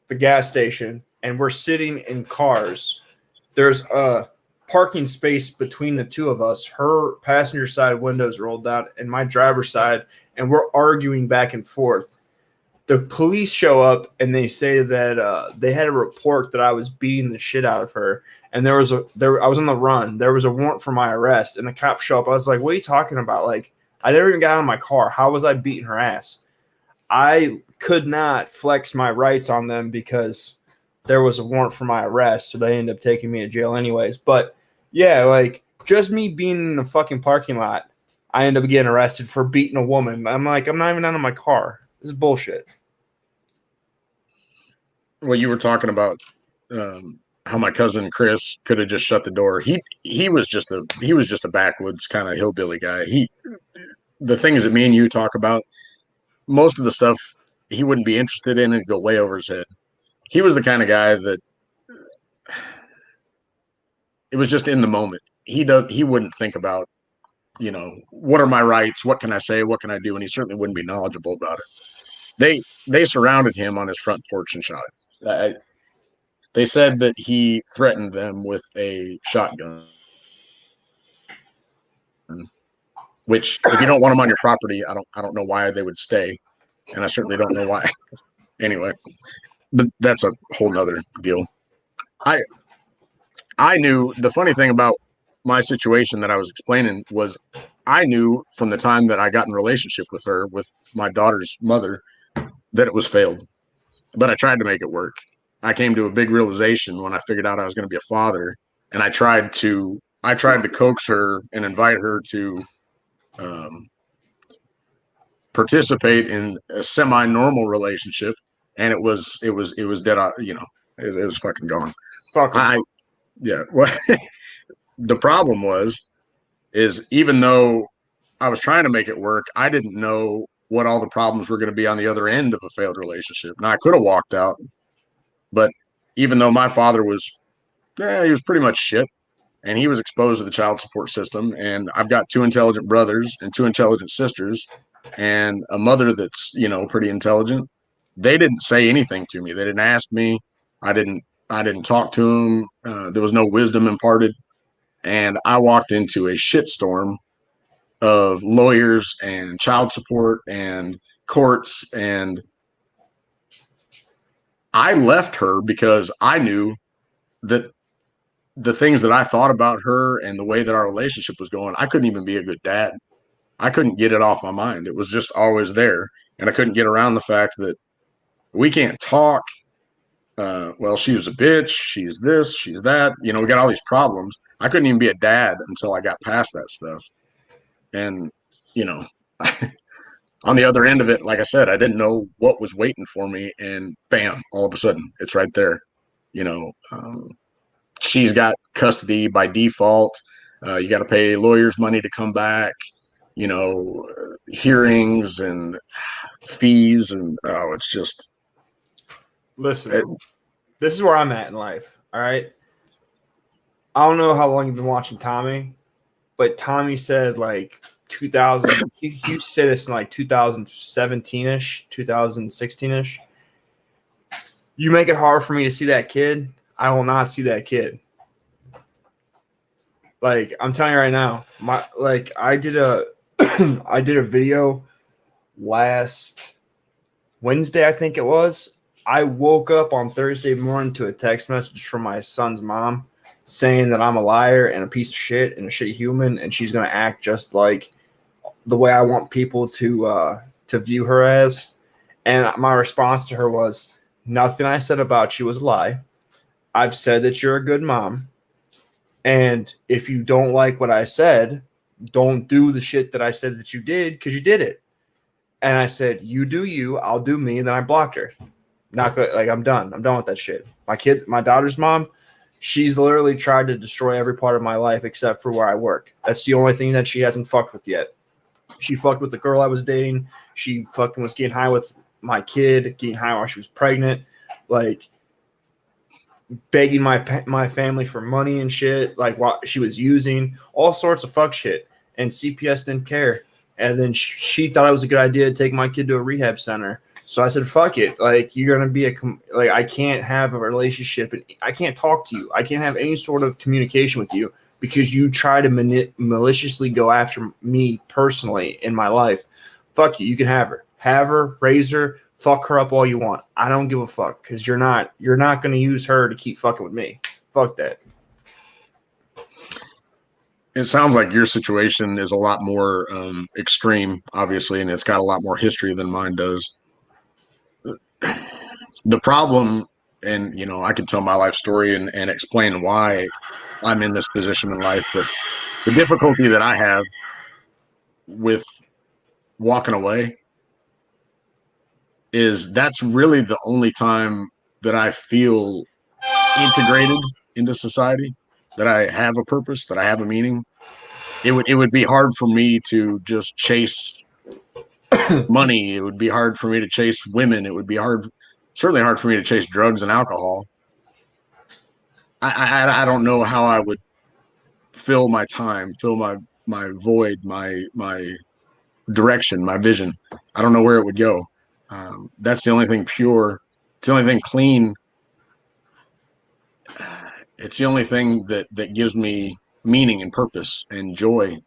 the gas station, and we're sitting in cars. There's a parking space between the two of us. Her passenger side windows rolled down, and my driver's side, and we're arguing back and forth. The police show up, and they say that they had a report that I was beating the shit out of her. And I was on the run. There was a warrant for my arrest, and the cops show up. I was like, what are you talking about? Like, I never even got out of my car. How was I beating her ass? I could not flex my rights on them because there was a warrant for my arrest, so they ended up taking me to jail anyways. But, yeah, like, just me being in a fucking parking lot, I ended up getting arrested for beating a woman. I'm like, I'm not even out of my car. This is bullshit. Well, you were talking about how my cousin Chris could have just shut the door. He was just a backwoods kind of hillbilly guy. The things that me and you talk about, most of the stuff he wouldn't be interested in and go way over his head. He was the kind of guy that it was just in the moment. He wouldn't think about, what are my rights? What can I say? What can I do? And he certainly wouldn't be knowledgeable about it. They surrounded him on his front porch and shot him. They said that he threatened them with a shotgun, which if you don't want them on your property, I don't know why they would stay. And I certainly don't know why. Anyway, but that's a whole nother deal. I knew the funny thing about my situation that I was explaining was I knew from the time that I got in a relationship with her, with my daughter's mother, that it was failed, but I tried to make it work. I came to a big realization when I figured out I was going to be a father, and I tried to coax her and invite her to um, participate in a semi-normal relationship, and it was dead. It was fucking gone. Fuck 'em. I Yeah. Well, the problem is even though I was trying to make it work, I didn't know what all the problems were going to be on the other end of a failed relationship. Now I could have walked out, but even though my father he was pretty much shit, and he was exposed to the child support system, and I've got two intelligent brothers and two intelligent sisters, and a mother that's pretty intelligent. They didn't say anything to me. They didn't ask me. I didn't. I didn't talk to them. There was no wisdom imparted, and I walked into a shitstorm of lawyers and child support and courts, and I left her because I knew that the things that I thought about her and the way that our relationship was going, I couldn't even be a good dad. I couldn't get it off my mind. It was just always there. And I couldn't get around the fact that we can't talk. Well, she was a bitch. She's this, she's that. We got all these problems. I couldn't even be a dad until I got past that stuff. And, you know, on the other end of it, like I said, I didn't know what was waiting for me. And bam, all of a sudden, it's right there. You know, she's got custody by default. You got to pay lawyers money to come back, hearings and fees. And it's just. Listen, this is where I'm at in life. All right. I don't know how long you've been watching Tommy, but Tommy said like 2000. He said this in like 2017-ish, 2016-ish. You make it hard for me to see that kid. I will not see that kid. Like, I'm telling you right now, I did a video last Wednesday, I think it was. I woke up on Thursday morning to a text message from my son's mom saying that I'm a liar and a piece of shit and a shitty human, and she's going to act just like the way I want people to view her as. And my response to her was, nothing I said about you was a lie. I've said that you're a good mom. And if you don't like what I said, don't do the shit that I said that you did, because you did it. And I said, you do you, I'll do me. And then I blocked her. Not good. Like, I'm done. I'm done with that shit. My daughter's mom, she's literally tried to destroy every part of my life except for where I work. That's the only thing that she hasn't fucked with yet. She fucked with the girl I was dating. She fucking was getting high with my kid, getting high while she was pregnant, like begging my family for money and shit, like what she was using, all sorts of fuck shit. And CPS didn't care. And then she thought it was a good idea to take my kid to a rehab center. So I said, fuck it. Like, you're going to be I can't have a relationship. And I can't talk to you. I can't have any sort of communication with you because you try to maliciously go after me personally in my life. Fuck you. You can have her, raise her, fuck her up all you want. I don't give a fuck because you're not going to use her to keep fucking with me. Fuck that. It sounds like your situation is a lot more extreme, obviously, and it's got a lot more history than mine does. The problem, and I can tell my life story and explain why I'm in this position in life, but the difficulty that I have with walking away is that's really the only time that I feel integrated into society, that I have a purpose, that I have a meaning. It would be hard for me to just chase money. It would be hard for me to chase women. It would be certainly hard for me to chase drugs and alcohol. I don't know how I would fill my time, fill my void, my direction, my vision. I don't know where it would go. That's the only thing pure. It's the only thing clean. It's the only thing that gives me meaning and purpose and joy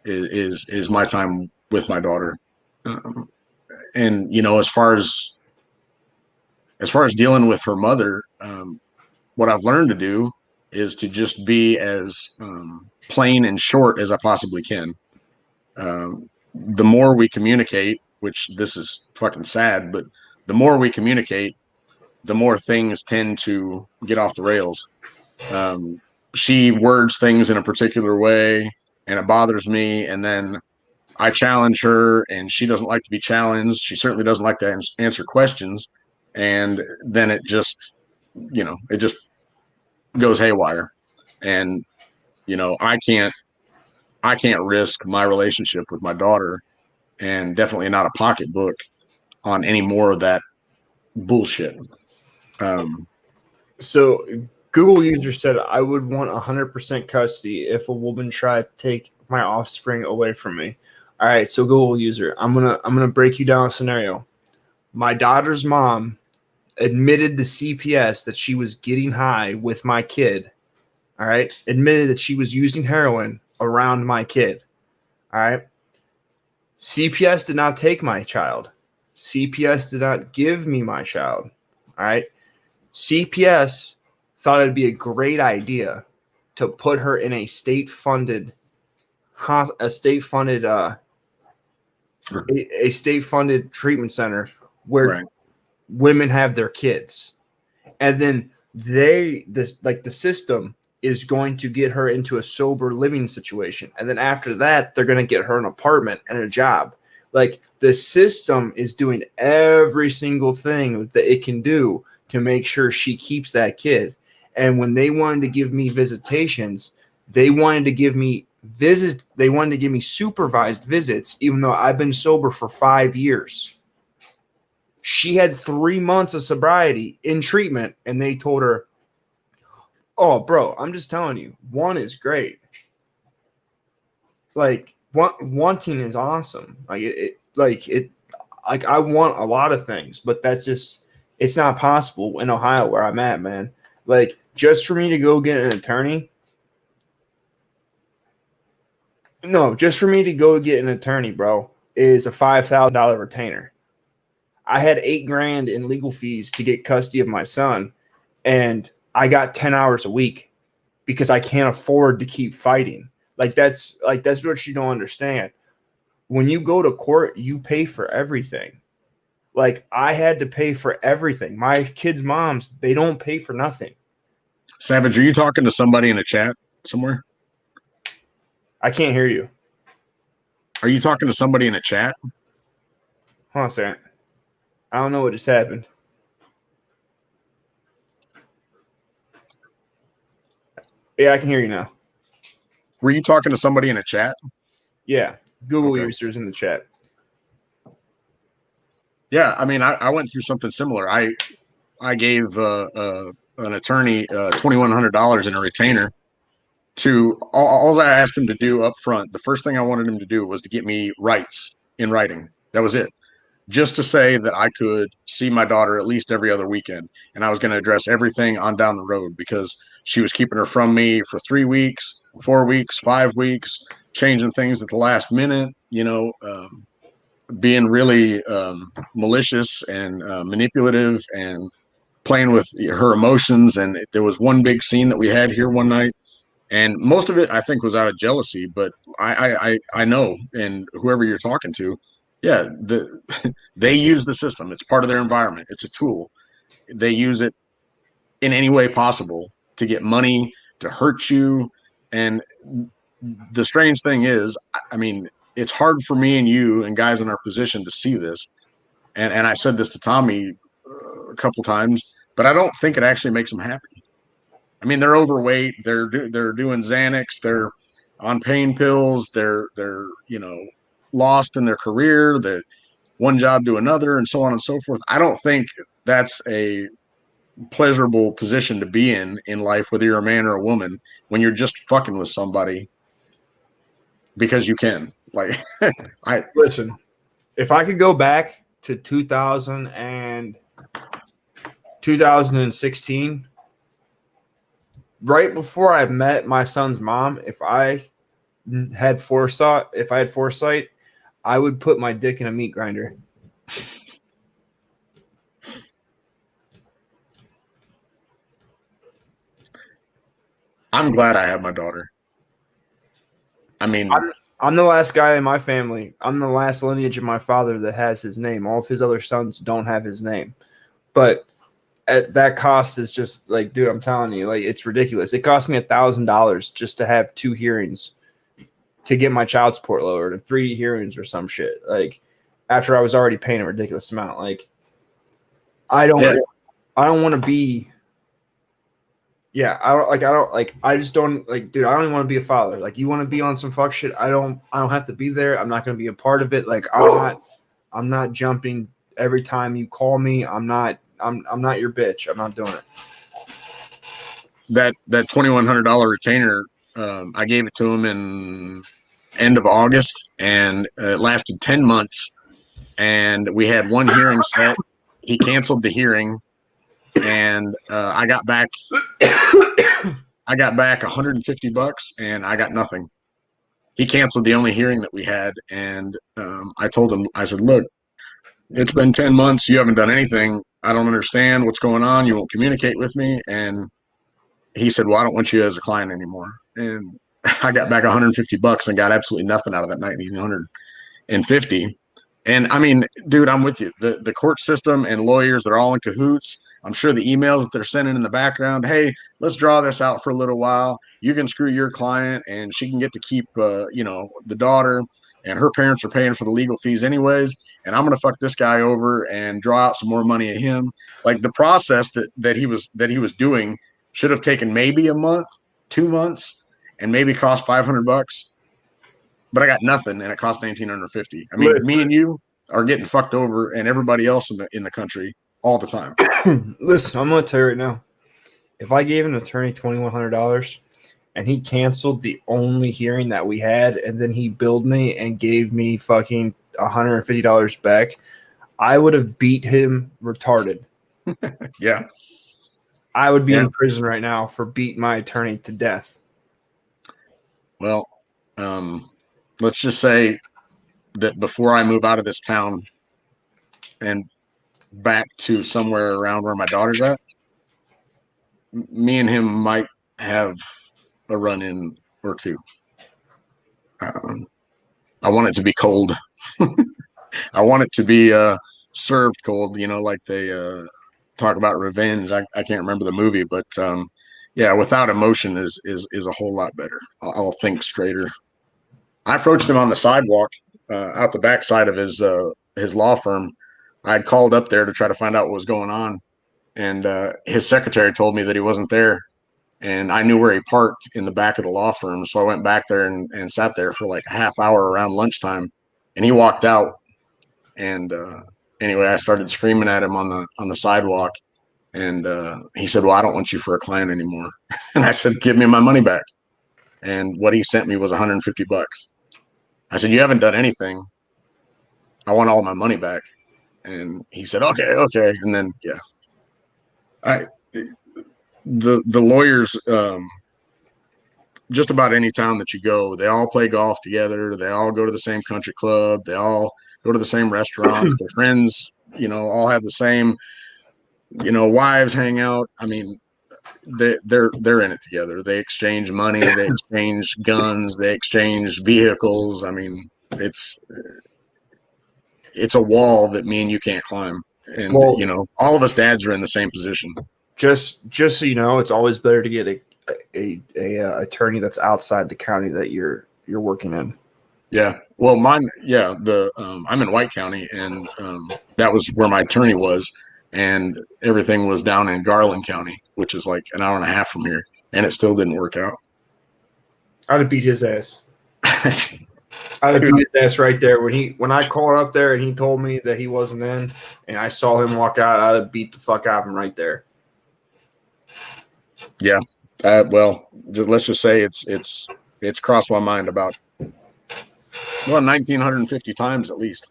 is my time with my daughter. And as far as dealing with her mother, what I've learned to do is to just be as plain and short as I possibly can. The more we communicate, which this is fucking sad, but the more we communicate, the more things tend to get off the rails. She words things in a particular way, and it bothers me. And then I challenge her, and she doesn't like to be challenged. She certainly doesn't like to answer questions. And then it just, it just goes haywire. And I can't risk my relationship with my daughter, and definitely not a pocketbook, on any more of that bullshit. So Google user said I would want 100% custody if a woman tried to take my offspring away from me. All right, so Google user, I'm gonna break you down a scenario. My daughter's mom admitted to CPS that she was getting high with my kid. All right, admitted that she was using heroin around my kid. All right, CPS did not take my child. CPS did not give me my child. All right, CPS thought it'd be a great idea to put her in a state-funded treatment center where Right. women have their kids, and then the system is going to get her into a sober living situation, and then after that they're going to get her an apartment and a job. Like, the system is doing every single thing that it can do to make sure she keeps that kid. And when they wanted to give me visitations, they wanted to give me supervised visits, even though I've been sober for 5 years. She had 3 months of sobriety in treatment, and they told her, "Oh, bro, I'm just telling you, one is great. Like, wanting is awesome. I want a lot of things, but it's not possible in Ohio where I'm at, man. Like, just for me to go get an attorney." No, just for me to go get an attorney, bro, is a $5,000 retainer. I had $8,000 in legal fees to get custody of my son, and I got 10 hours a week because I can't afford to keep fighting. That's what you don't understand. When you go to court, you pay for everything. Like, I had to pay for everything. My kids' moms, they don't pay for nothing. Savage, are you talking to somebody in a chat somewhere? I can't hear you. Are you talking to somebody in a chat? Hold on a second. I don't know what just happened. Yeah, I can hear you now. Were you talking to somebody in a chat? Yeah, Google Okay. users in the chat. Yeah, I mean, I went through something similar. I gave an attorney $2,100 in a retainer. All I asked him to do up front, the first thing I wanted him to do was to get me rights in writing. That was it. Just to say that I could see my daughter at least every other weekend. And I was going to address everything on down the road, because she was keeping her from me for 3 weeks, 4 weeks, 5 weeks, changing things at the last minute, being really malicious and manipulative, and playing with her emotions. And there was one big scene that we had here one night, and most of it I think was out of jealousy. But I know, and whoever you're talking to, yeah, they use the system. It's part of their environment. It's a tool. They use it in any way possible to get money, to hurt you. And the strange thing is, I mean, it's hard for me and you and guys in our position to see this. And I said this to Tommy a couple times, but I don't think it actually makes them happy. I mean, they're overweight. They're doing Xanax. They're on pain pills. They're lost in their career. That one job to another, and so on and so forth. I don't think that's a pleasurable position to be in life, whether you're a man or a woman, when you're just fucking with somebody because you can. Like, Listen, if I could go back to 2016, right before I met my son's mom, if I had foresight, I would put my dick in a meat grinder. I'm glad I have my daughter. I mean, I'm the last guy in my family. I'm the last lineage of my father that has his name. All of his other sons don't have his name. But at that cost is just like, dude, I'm telling you, like, it's ridiculous. It cost me $1,000 just to have 2 hearings to get my child support lowered, and 3 hearings or some shit. Like, after I was already paying a ridiculous amount. Like, I don't want to be. Yeah, I just don't like, dude, I don't even want to be a father. Like, you want to be on some fuck shit, I don't have to be there. I'm not going to be a part of it. Like, I'm not jumping every time you call me. I'm not your bitch. I'm not doing it. That $2,100 retainer, I gave it to him in end of August, and it lasted 10 months. And we had 1 hearing set. He canceled the hearing, and I got back $150, and I got nothing. He canceled the only hearing that we had, and I told him, I said, look, it's been 10 months. You haven't done anything. I don't understand what's going on. You won't communicate with me. And he said, well, I don't want you as a client anymore. And I got back $150 and got absolutely nothing out of that $1,950. And I mean, dude, I'm with you. The court system and lawyers, they're all in cahoots. I'm sure the emails that they're sending in the background, hey, let's draw this out for a little while. You can screw your client, and she can get to keep, the daughter, and her parents are paying for the legal fees anyways. And I'm gonna fuck this guy over and draw out some more money of him. Like, the process that he was doing should have taken maybe a month, 2 months, and maybe cost $500. But I got nothing, and it cost $1,950. I mean, me and you are getting fucked over, and everybody else in the country all the time. Listen, I'm gonna tell you right now. If I gave an attorney $2,100 and he canceled the only hearing that we had, and then he billed me and gave me fucking $150 back, I would have beat him retarded. Yeah. I would be in prison right now for beating my attorney to death. Well, let's just say that before I move out of this town and back to somewhere around where my daughter's at, me and him might have a run-in or two. I want it to be cold. I want it to be served cold, like they talk about revenge. I can't remember the movie, but yeah, without emotion is a whole lot better. I'll think straighter. I approached him on the sidewalk out the backside of his law firm. I had called up there to try to find out what was going on, and his secretary told me that he wasn't there, and I knew where he parked in the back of the law firm. So I went back there and sat there for like a half hour around lunchtime, and he walked out. And anyway, I started screaming at him on the sidewalk, and he said, well, I don't want you for a client anymore. And I said, give me my money back. And what he sent me was $150. I said, you haven't done anything. I want all my money back. And he said, okay. And then, yeah, the lawyers, just about any town that you go, they all play golf together. They all go to the same country club. They all go to the same restaurants. Their friends, all have the same, wives hang out. I mean, they're in it together. They exchange money. They exchange guns. They exchange vehicles. I mean, it's a wall that me and you can't climb. And all of us dads are in the same position. Just so you know, it's always better to get a attorney that's outside the county that you're working in. Yeah. Well, mine. Yeah. I'm in White County, and that was where my attorney was, and everything was down in Garland County, which is like an hour and a half from here, and it still didn't work out. I'd have beat his ass. I'd have beat his ass right there when I called up there and he told me that he wasn't in, and I saw him walk out. I'd have beat the fuck out of him right there. Yeah. Well, let's just say it's crossed my mind about 1,950 times at least.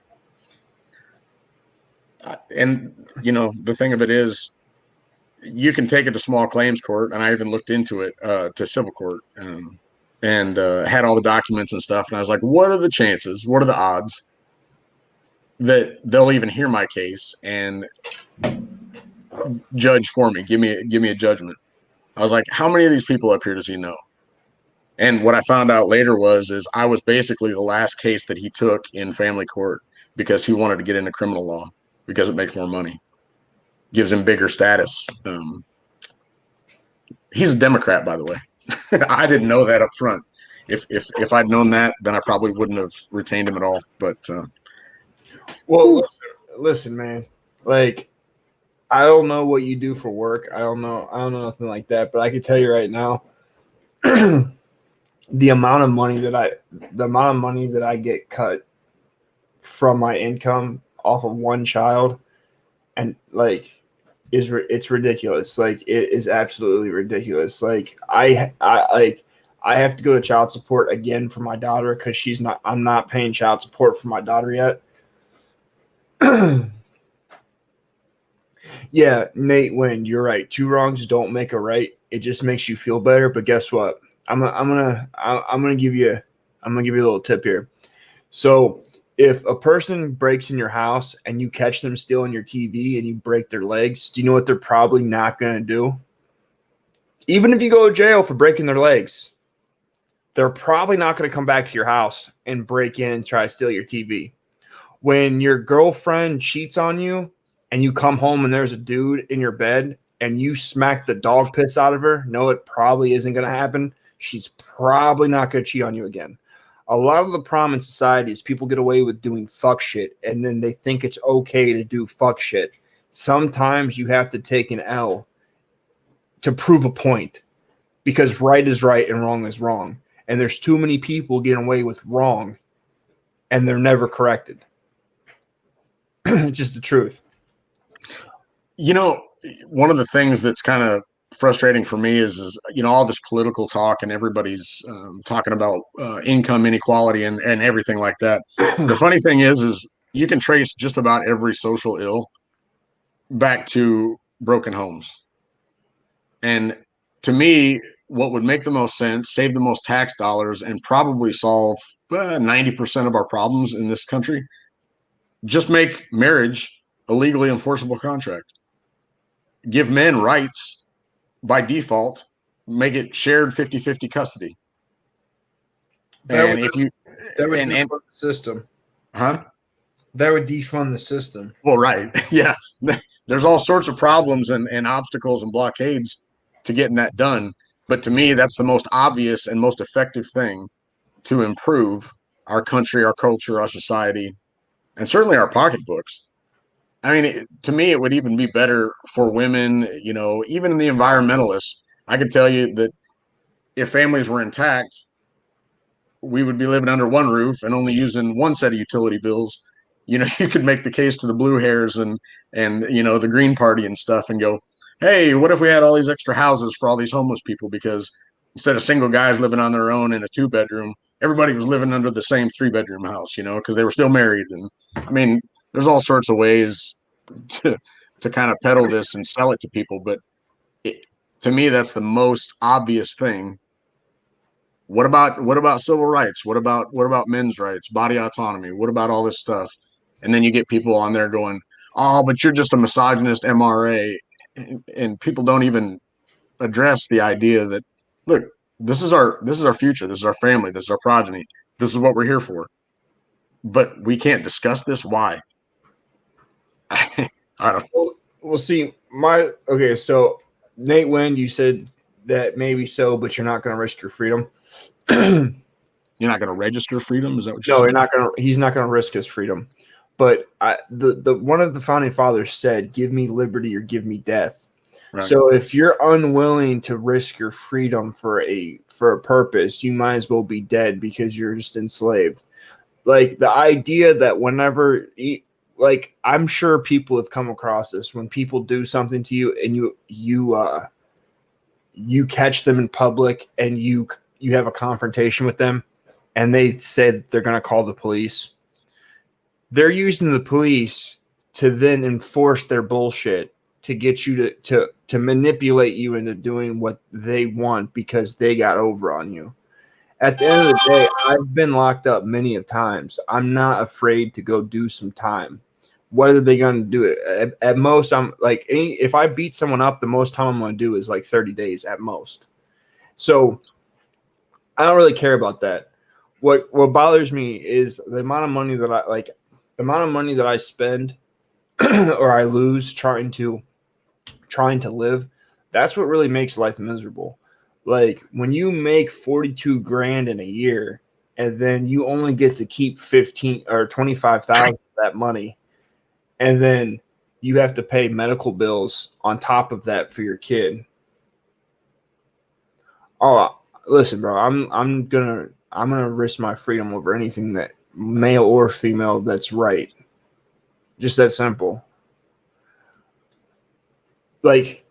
And the thing of it is, you can take it to small claims court, and I even looked into it to civil court, and had all the documents and stuff. And I was like, what are the chances? What are the odds that they'll even hear my case and judge for me? Give me a judgment. I was like, how many of these people up here does he know? And what I found out later is I was basically the last case that he took in family court because he wanted to get into criminal law because it makes more money, gives him bigger status. He's a Democrat, by the way. I didn't know that up front. If I'd known that, then I probably wouldn't have retained him at all. But well, listen, man. Like, I don't know what you do for work. I don't know nothing like that. But I can tell you right now, the amount of money that I get cut from my income off of one child, and like, it's ridiculous. Like, it is absolutely ridiculous. Like, I have to go to child support again for my daughter because I'm not paying child support for my daughter yet. Yeah, Nate, Wynn, you're right. Two wrongs don't make a right. It just makes you feel better. But guess what? I'm gonna give you a little tip here. So if a person breaks in your house and you catch them stealing your TV and you break their legs, do you know what they're probably not gonna do? Even if you go to jail for breaking their legs, they're probably not going to come back to your house and break in and try to steal your TV. When your girlfriend cheats on you and you come home and there's a dude in your bed and you smack the dog piss out of her, no, it probably isn't going to happen. She's probably not going to cheat on you again. A lot of the problem in society is people get away with doing fuck shit and then they think it's okay to do fuck shit. Sometimes you have to take an L to prove a point because right is right and wrong is wrong. And there's too many people getting away with wrong and they're never corrected. It's just the truth. You know, one of the things that's kind of frustrating for me is all this political talk and everybody's talking about income inequality and everything like that. The funny thing is you can trace just about every social ill back to broken homes. And to me, what would make the most sense, save the most tax dollars, and probably solve 90% of our problems in this country, just make marriage a legally enforceable contract. Give men rights by default, make it shared 50-50 custody. That would defund the system. Huh? That would defund the system. Well, right. Yeah. There's all sorts of problems and obstacles and blockades to getting that done. But to me, that's the most obvious and most effective thing to improve our country, our culture, our society, and certainly our pocketbooks. I mean, to me, it would even be better for women, even the environmentalists. I could tell you that if families were intact, we would be living under one roof and only using one set of utility bills. You could make the case to the blue hairs and the Green Party and stuff and go, hey, what if we had all these extra houses for all these homeless people? Because instead of single guys living on their own in a 2-bedroom, everybody was living under the same 3-bedroom house, because they were still married. And I mean, there's all sorts of ways to kind of peddle this and sell it to people. But to me, that's the most obvious thing. What about civil rights? What about men's rights, body autonomy? What about all this stuff? And then you get people on there going, oh, but you're just a misogynist MRA. And people don't even address the idea that, look, this is our future. This is our family. This is our progeny. This is what we're here for. But we can't discuss this. Why? I don't know. We'll see. So Nate Wynn, you said that maybe so, but you're not going to risk your freedom. You're not going to register freedom? Is that what you're saying? No, he's not going to risk his freedom. But the one of the founding fathers said, give me liberty or give me death. Right. So if you're unwilling to risk your freedom for a purpose, you might as well be dead because you're just enslaved. Like the idea that whenever I'm sure people have come across this, when people do something to you and you catch them in public and you have a confrontation with them and they said they're going to call the police. They're using the police to then enforce their bullshit to get you to manipulate you into doing what they want because they got over on you. At the end of the day, I've been locked up many of times. I'm not afraid to go do some time. What are they going to do it? At most, I'm like, if I beat someone up, the most time I'm going to do is like 30 days at most. So I don't really care about that. What bothers me is the amount of money that I spend or I lose trying to live. That's what really makes life miserable. Like when you make 42 grand in a year and then you only get to keep 15 or 25,000 of that money, and then you have to pay medical bills on top of that for your kid. Oh, listen, bro, I'm gonna risk my freedom over anything, that male or female, that's right. Just that simple. Like,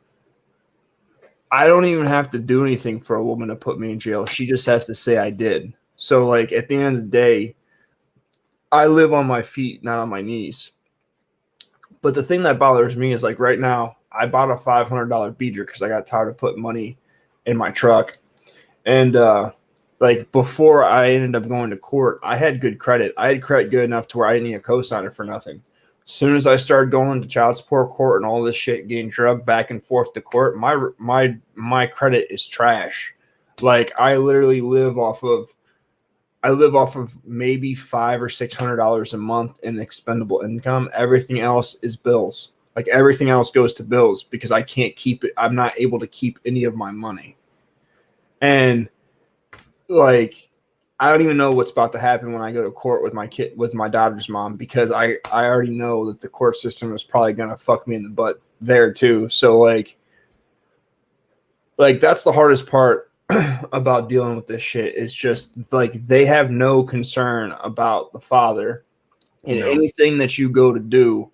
I don't even have to do anything for a woman to put me in jail. She just has to say I did. So, like, at the end of the day, I live on my feet, not on my knees. But the thing that bothers me is, like, right now, I bought a $500 beater because I got tired of putting money in my truck. And, like, before I ended up going to court, I had good credit. I had credit good enough to where I didn't need a co-signer for nothing. As soon as I started going to child support court and all this shit getting drugged back and forth to court, my credit is trash. Like, I literally live off of maybe $500 or $600 a month in expendable income. Everything else is bills. Like, everything else goes to bills because I can't keep it. I'm not able to keep any of my money. And, like, I don't even know what's about to happen when I go to court with my daughter's mom, because I already know that the court system is probably gonna fuck me in the butt there too. So like that's the hardest part about dealing with this shit, is just like they have no concern about the father, and anything that you go to do,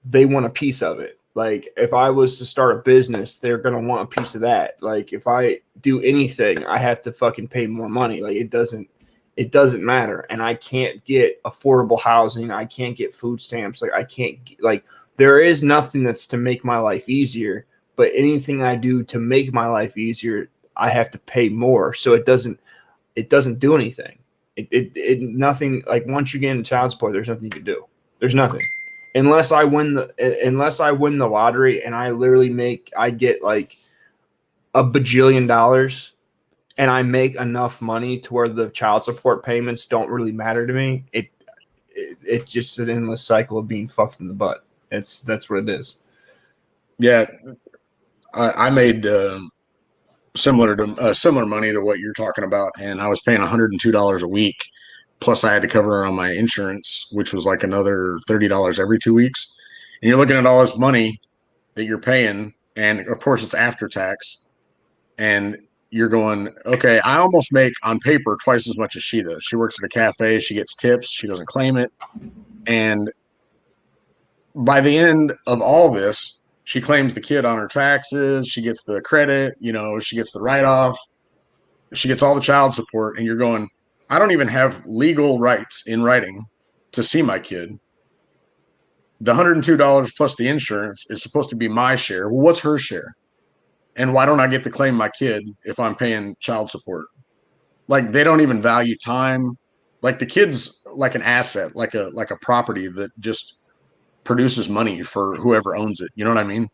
they want a piece of it. Like, if I was to start a business, they're going to want a piece of that. Like, if I do anything, I have to fucking pay more money. Like, it doesn't matter. And I can't get affordable housing. I can't get food stamps. Like, I can't, like, there is nothing that's to make my life easier, but anything I do to make my life easier, I have to pay more. So it doesn't do anything. Nothing. Like, once you get into child support, there's nothing you can do. There's nothing. Unless I win the lottery and I get like $1 bajillion and I make enough money to where the child support payments don't really matter to me, it's just an endless cycle of being fucked in the butt. That's what it is. Yeah, I made similar money to what you're talking about, and I was paying $102 a week. Plus, I had to cover on my insurance, which was like another $30 every 2 weeks. And you're looking at all this money that you're paying, and of course, it's after tax. And you're going, okay, I almost make on paper twice as much as she does. She works at a cafe, she gets tips, she doesn't claim it. And by the end of all this, she claims the kid on her taxes, she gets the credit, she gets the write-off, she gets all the child support, and you're going, I don't even have legal rights in writing to see my kid. The $102 plus the insurance is supposed to be my share. Well, what's her share? And why don't I get to claim my kid if I'm paying child support? Like, they don't even value time. Like, the kid's like an asset, like a property that just produces money for whoever owns it. You know what I mean?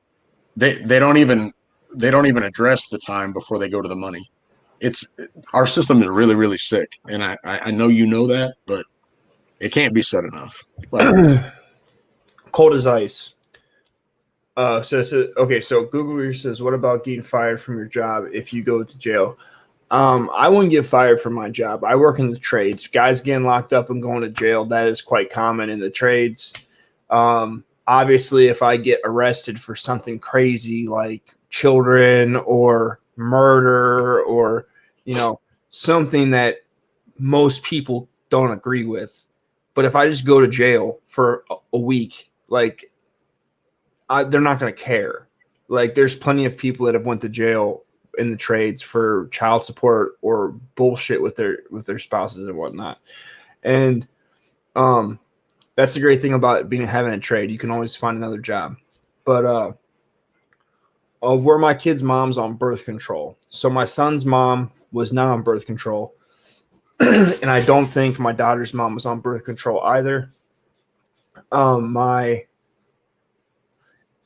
They don't even address the time before they go to the money. Our system is really, really sick, and I know you know that, but it can't be said enough. Like, cold as ice. So Google says, what about getting fired from your job if you go to jail? I wouldn't get fired from my job. I work in the trades. Guys getting locked up and going to jail, that is quite common in the trades. Obviously, if I get arrested for something crazy like children or murder or, something that most people don't agree with. But if I just go to jail for a week, like, they're not going to care. Like, there's plenty of people that have went to jail in the trades for child support or bullshit with their spouses and whatnot. And that's the great thing about having a trade. You can always find another job. But where my kid's mom's on birth control. So my son's mom was not on birth control. And I don't think my daughter's mom was on birth control either. My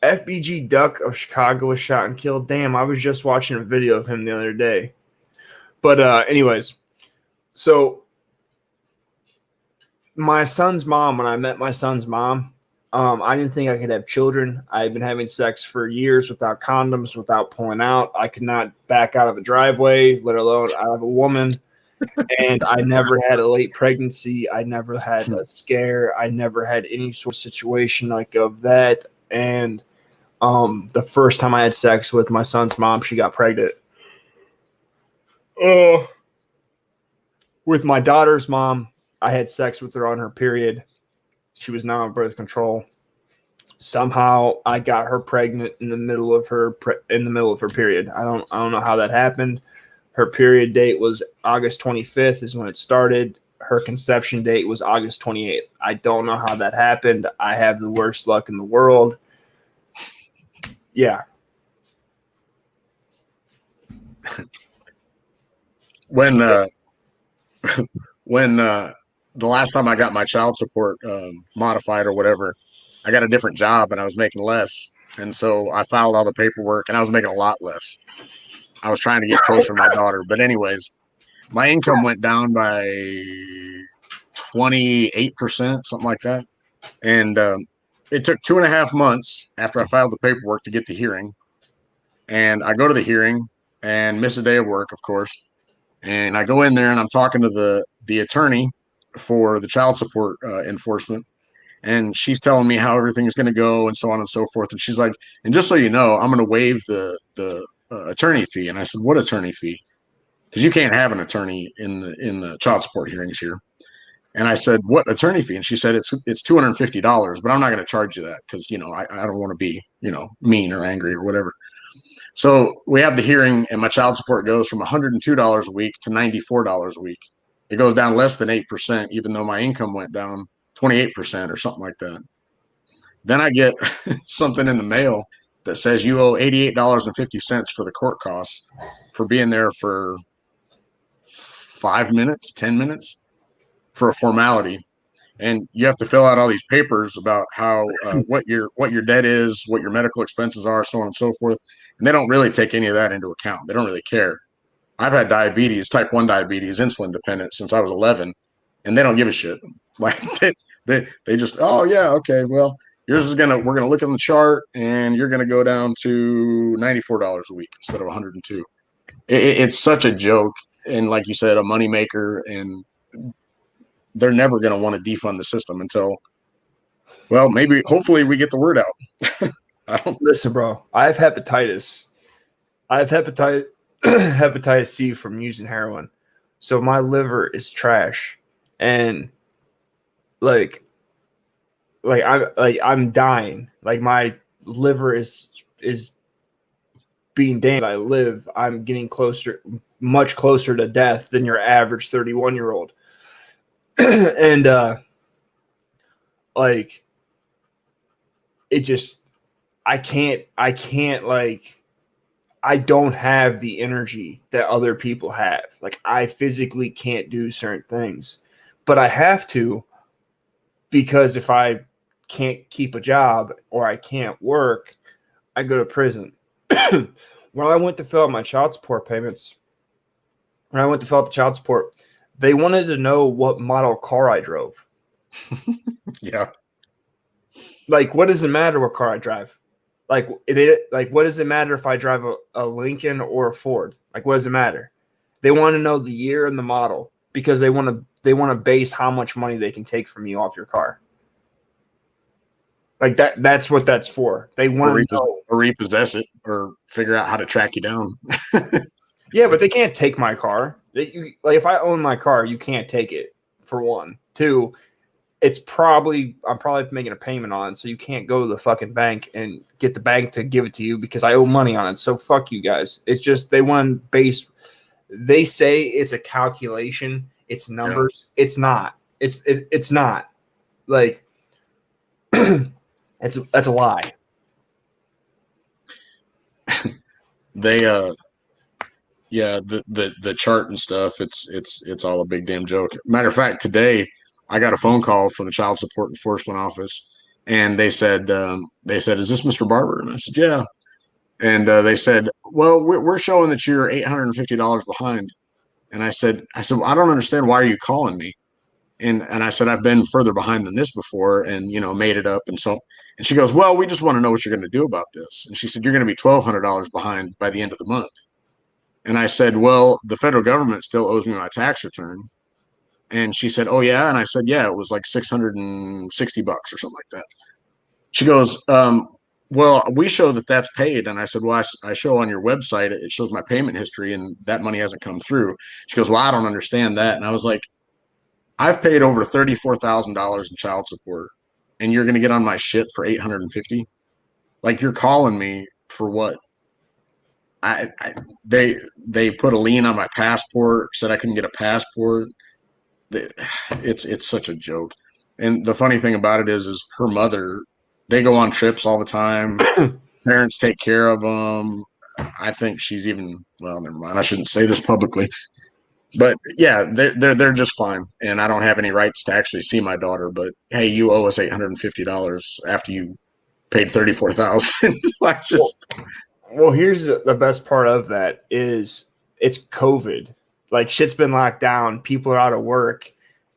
FBG Duck of Chicago was shot and killed. Damn, I was just watching a video of him the other day. But anyways, so my son's mom, when I met my son's mom, I didn't think I could have children. I had been having sex for years without condoms, without pulling out. I could not back out of a driveway, let alone out of a woman. And I never had a late pregnancy. I never had a scare. I never had any sort of situation like of that. And the first time I had sex with my son's mom, she got pregnant. With my daughter's mom, I had sex with her on her period. She was now on birth control. Somehow I got her pregnant in the middle of her period. I don't know how that happened. Her period date was August 25th is when it started. Her conception date was August 28th. I don't know how that happened. I have the worst luck in the world. Yeah. When the last time I got my child support modified or whatever, I got a different job and I was making less. And so I filed all the paperwork and I was making a lot less. I was trying to get closer to my daughter. But anyways, my income went down by 28%, something like that. And it took 2.5 months after I filed the paperwork to get the hearing. And I go to the hearing and miss a day of work, of course. And I go in there and I'm talking to the attorney for the child support enforcement. And she's telling me how everything's going to go and so on and so forth. And she's like, and just so you know, I'm going to waive the attorney fee. And I said, what attorney fee? Because you can't have an attorney in the child support hearings here. And I said, what attorney fee? And she said, it's $250, but I'm not going to charge you that because, you know, I don't want to be, you know, mean or angry or whatever. So we have the hearing and my child support goes from $102 a week to $94 a week. It goes down less than 8%, even though my income went down 28% or something like that. Then I get something in the mail that says you owe $88.50 for the court costs for being there for 5 minutes, 10 minutes for a formality. And you have to fill out all these papers about how what your debt is, what your medical expenses are, so on and so forth. And they don't really take any of that into account. They don't really care. I've had diabetes, type 1 diabetes, insulin dependent since I was 11, and they don't give a shit. Like they just, oh yeah, okay, well, yours is we're gonna look in the chart, and you're gonna go down to $94 a week instead of 102. It's such a joke, and like you said, a moneymaker, and they're never gonna want to defund the system until, well, maybe, hopefully, we get the word out. Listen, bro, I have hepatitis. I have hepatitis C from using heroin. So my liver is trash. And I'm dying. Like my liver is being damaged. I live. I'm getting much closer to death than your average 31-year-old. And it just, I don't have the energy that other people have. Like I physically can't do certain things, but I have to, because if I can't keep a job or I can't work, I go to prison. When I went to fill out my child support payments, when I went to fill out the child support, they wanted to know what model car I drove. Yeah. Like, what does it matter what car I drive? Like, what does it matter if I drive a Lincoln or a Ford? Like, what does it matter? They want to know the year and the model because they want to base how much money they can take from you off your car. Like that's what that's for. They want to know, or repossess it or figure out how to track you down. Yeah, but they can't take my car. Like if I own my car, you can't take it, for one. Two, I'm probably making a payment on it, so you can't go to the fucking bank and get the bank to give it to you because I owe money on it. So fuck you guys. It's just they want base. They say it's a calculation. It's numbers. Yeah. It's not. It's not. Like that's a lie. They yeah, the chart and stuff, it's all a big damn joke. Matter of fact, today I got a phone call from the Child Support Enforcement Office, and they said, "Is this Mr. Barber?" And I said, "Yeah." And they said, "Well, we're showing that you're $850 behind." And well, I don't understand. Why are you calling me? And I said, I've been further behind than this before and, made it up. And she goes, well, we just want to know what you're going to do about this. And she said, you're going to be $1,200 behind by the end of the month. And I said, well, the federal government still owes me my tax return. And she said, oh, yeah. And I said, yeah, it was like $660 or something like that. She goes, well, we show that that's paid. And I said, well, I show on your website, it shows my payment history and that money hasn't come through. She goes, well, I don't understand that. And I was like, I've paid over $34,000 in child support and you're going to get on my shit for 850. Like, you're calling me for what? They put a lien on my passport, said I couldn't get a passport. It's such a joke. And the funny thing about it is her mother, they go on trips all the time. Parents take care of them. I think she's even, well, never mind. I shouldn't say this publicly, but yeah, they're just fine. And I don't have any rights to actually see my daughter, but hey, you owe us $850 after you paid 34,000. Well, here's the best part of that is it's COVID. Like, shit's been locked down. People are out of work,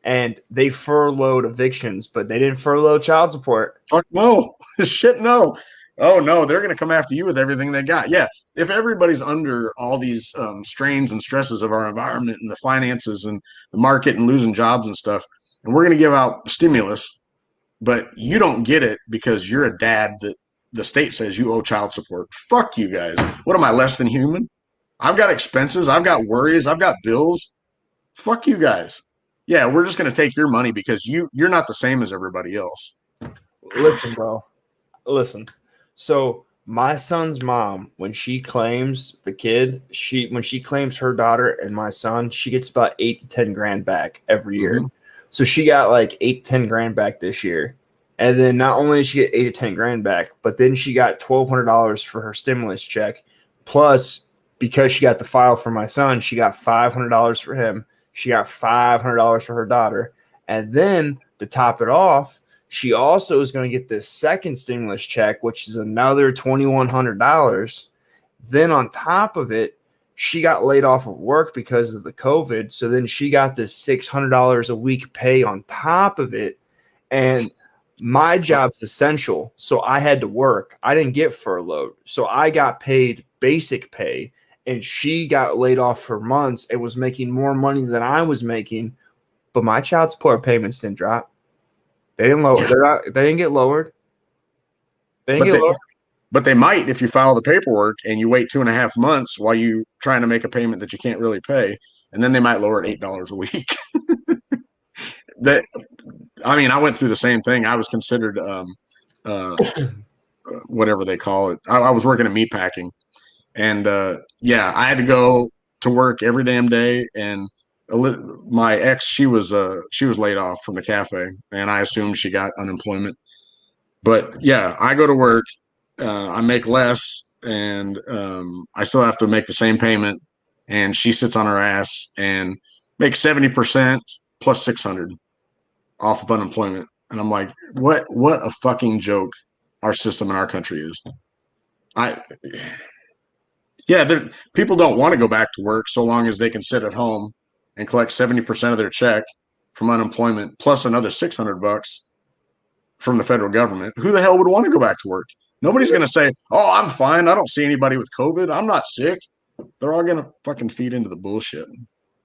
and they furloughed evictions, but they didn't furlough child support. Fuck no. Shit no. Oh no, they're going to come after you with everything they got. Yeah, if everybody's under all these strains and stresses of our environment and the finances and the market and losing jobs and stuff, and we're going to give out stimulus, but you don't get it because you're a dad that the state says you owe child support. Fuck you guys. What am I, less than human? I've got expenses. I've got worries. I've got bills. Fuck you guys. Yeah, we're just going to take your money because you're not the same as everybody else. Listen, bro. Listen. So my son's mom, when she claims the kid, when she claims her daughter and my son, she gets about 8 to 10 grand back every year. Mm-hmm. So she got like 8 to 10 grand back this year. And then not only did she get 8 to 10 grand back, but then she got $1,200 for her stimulus check. Plus, because she got the file for my son, she got $500 for him. She got $500 for her daughter. And then to top it off, she also is going to get this second stimulus check, which is another $2,100. Then on top of it, she got laid off of work because of the COVID. So then she got this $600 a week pay on top of it. And my job's essential, so I had to work. I didn't get furloughed. So I got paid basic pay, and she got laid off for months and was making more money than I was making. But my child support payments didn't drop. They didn't lower. They didn't get lowered. But they might if you file the paperwork and you wait 2.5 months while you trying to make a payment that you can't really pay, and then they might lower it $8 a week. I went through the same thing. I was considered whatever they call it. I was working at meatpacking, and I had to go to work every damn day. And my ex, she was laid off from the cafe, and I assumed she got unemployment. But yeah, I go to work, I make less, and I still have to make the same payment. And she sits on her ass and makes 70% plus 600 off of unemployment. And I'm like, what a fucking joke our system in our country is. People don't want to go back to work so long as they can sit at home and collect 70% of their check from unemployment plus another $600 from the federal government. Who the hell would want to go back to work? Nobody's going to say, oh, I'm fine. I don't see anybody with COVID. I'm not sick. They're all going to fucking feed into the bullshit.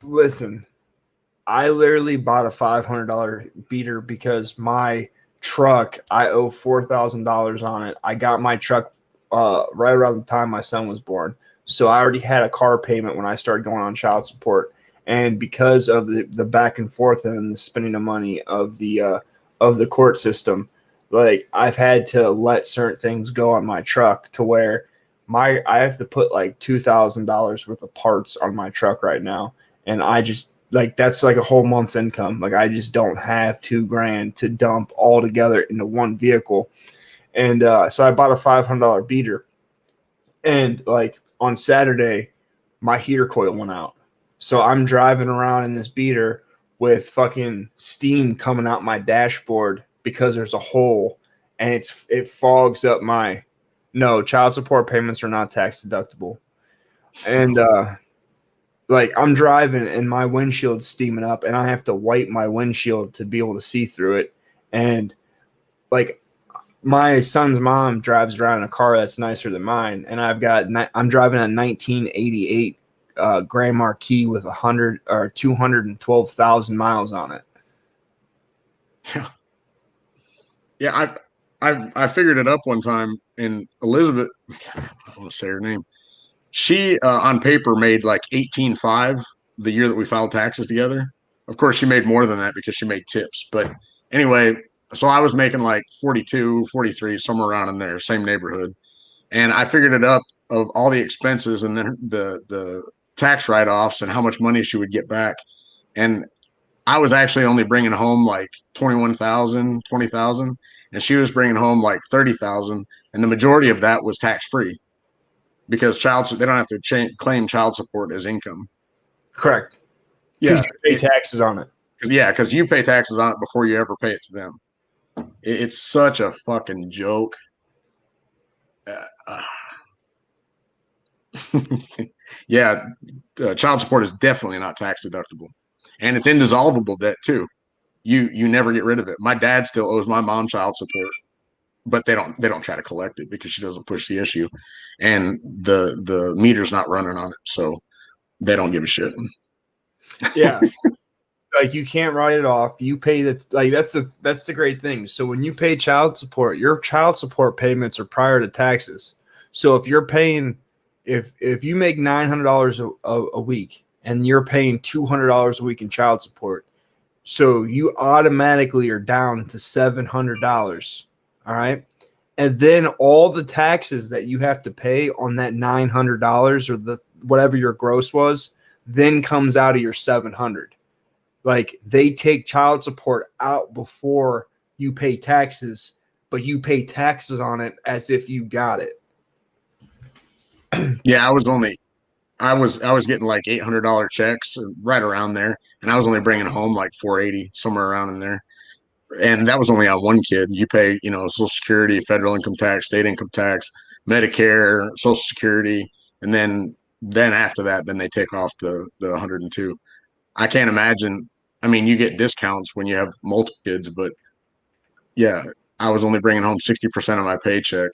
Listen, I literally bought a $500 beater because my truck, I owe $4,000 on it. I got my truck right around the time my son was born. So I already had a car payment when I started going on child support. And because of the back and forth and the spending of money of the court system, like, I've had to let certain things go on my truck to where I have to put like $2,000 worth of parts on my truck right now. And I just, like, that's like a whole month's income. Like, I just don't have $2,000 to dump all together into one vehicle. And so I bought a $500 beater. And like on Saturday, my heater coil went out. So I'm driving around in this beater with fucking steam coming out my dashboard because there's a hole, and it fogs up child support payments are not tax deductible. And like I'm driving and my windshield's steaming up and I have to wipe my windshield to be able to see through it. And like my son's mom drives around in a car that's nicer than mine, and I'm driving a 1988 Grand Marquis with 100 or 212,000 miles on it. Yeah, yeah. I figured it up one time, and Elizabeth, I want to say her name. She on paper made like 18.5 the year that we filed taxes together. Of course, she made more than that because she made tips. But anyway, so I was making like 42, 43, somewhere around in there, same neighborhood. And I figured it up of all the expenses and then the tax write-offs and how much money she would get back. And I was actually only bringing home like 21,000, 20,000, and she was bringing home like 30,000, and the majority of that was tax-free because they don't have to claim child support as income. Correct. Yeah, you pay taxes on it. Yeah, because you pay taxes on it before you ever pay it to them. It's such a fucking joke. Yeah, child support is definitely not tax deductible, and it's indissolvable debt too. You never get rid of it. My dad still owes my mom child support, but they don't try to collect it because she doesn't push the issue, and the meter's not running on it, so they don't give a shit. Yeah. Like you can't write it off. You pay that's the great thing. So when you pay child support, your child support payments are prior to taxes. So if you're paying, if you make $900 a week and you're paying $200 a week in child support, so you automatically are down to $700. All right. And then all the taxes that you have to pay on that $900 or the whatever your gross was, then comes out of your $700. Like they take child support out before you pay taxes, but you pay taxes on it as if you got it. Yeah, I was getting like $800 checks right around there, and I was only bringing home like 480 somewhere around in there. And that was only on one kid. You pay, Social Security, federal income tax, state income tax, Medicare, Social Security, and then after that, then they take off the 102. I can't imagine. I mean, you get discounts when you have multiple kids, but yeah, I was only bringing home 60% of my paycheck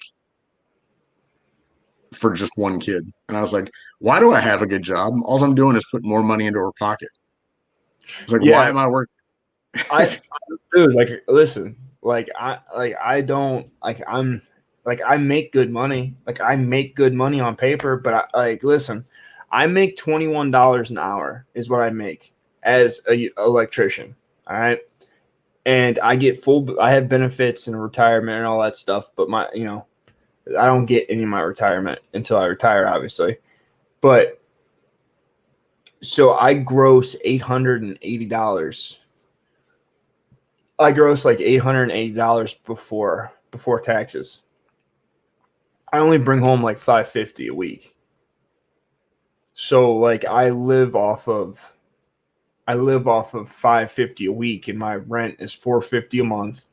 for just one kid. And I was like, why do I have a good job? All I'm doing is putting more money into her pocket. It's like, why am I working? Dude, like, listen, I don't like, I make good money. Like I make good money on paper, but listen, I make $21 an hour is what I make as a electrician. All right. And I get I have benefits and retirement and all that stuff, but I don't get any of my retirement until I retire, obviously. But so I gross $880. I gross like $880 before taxes. I only bring home like $550 a week. So like I live off of $550 a week, and my rent is $450 a month.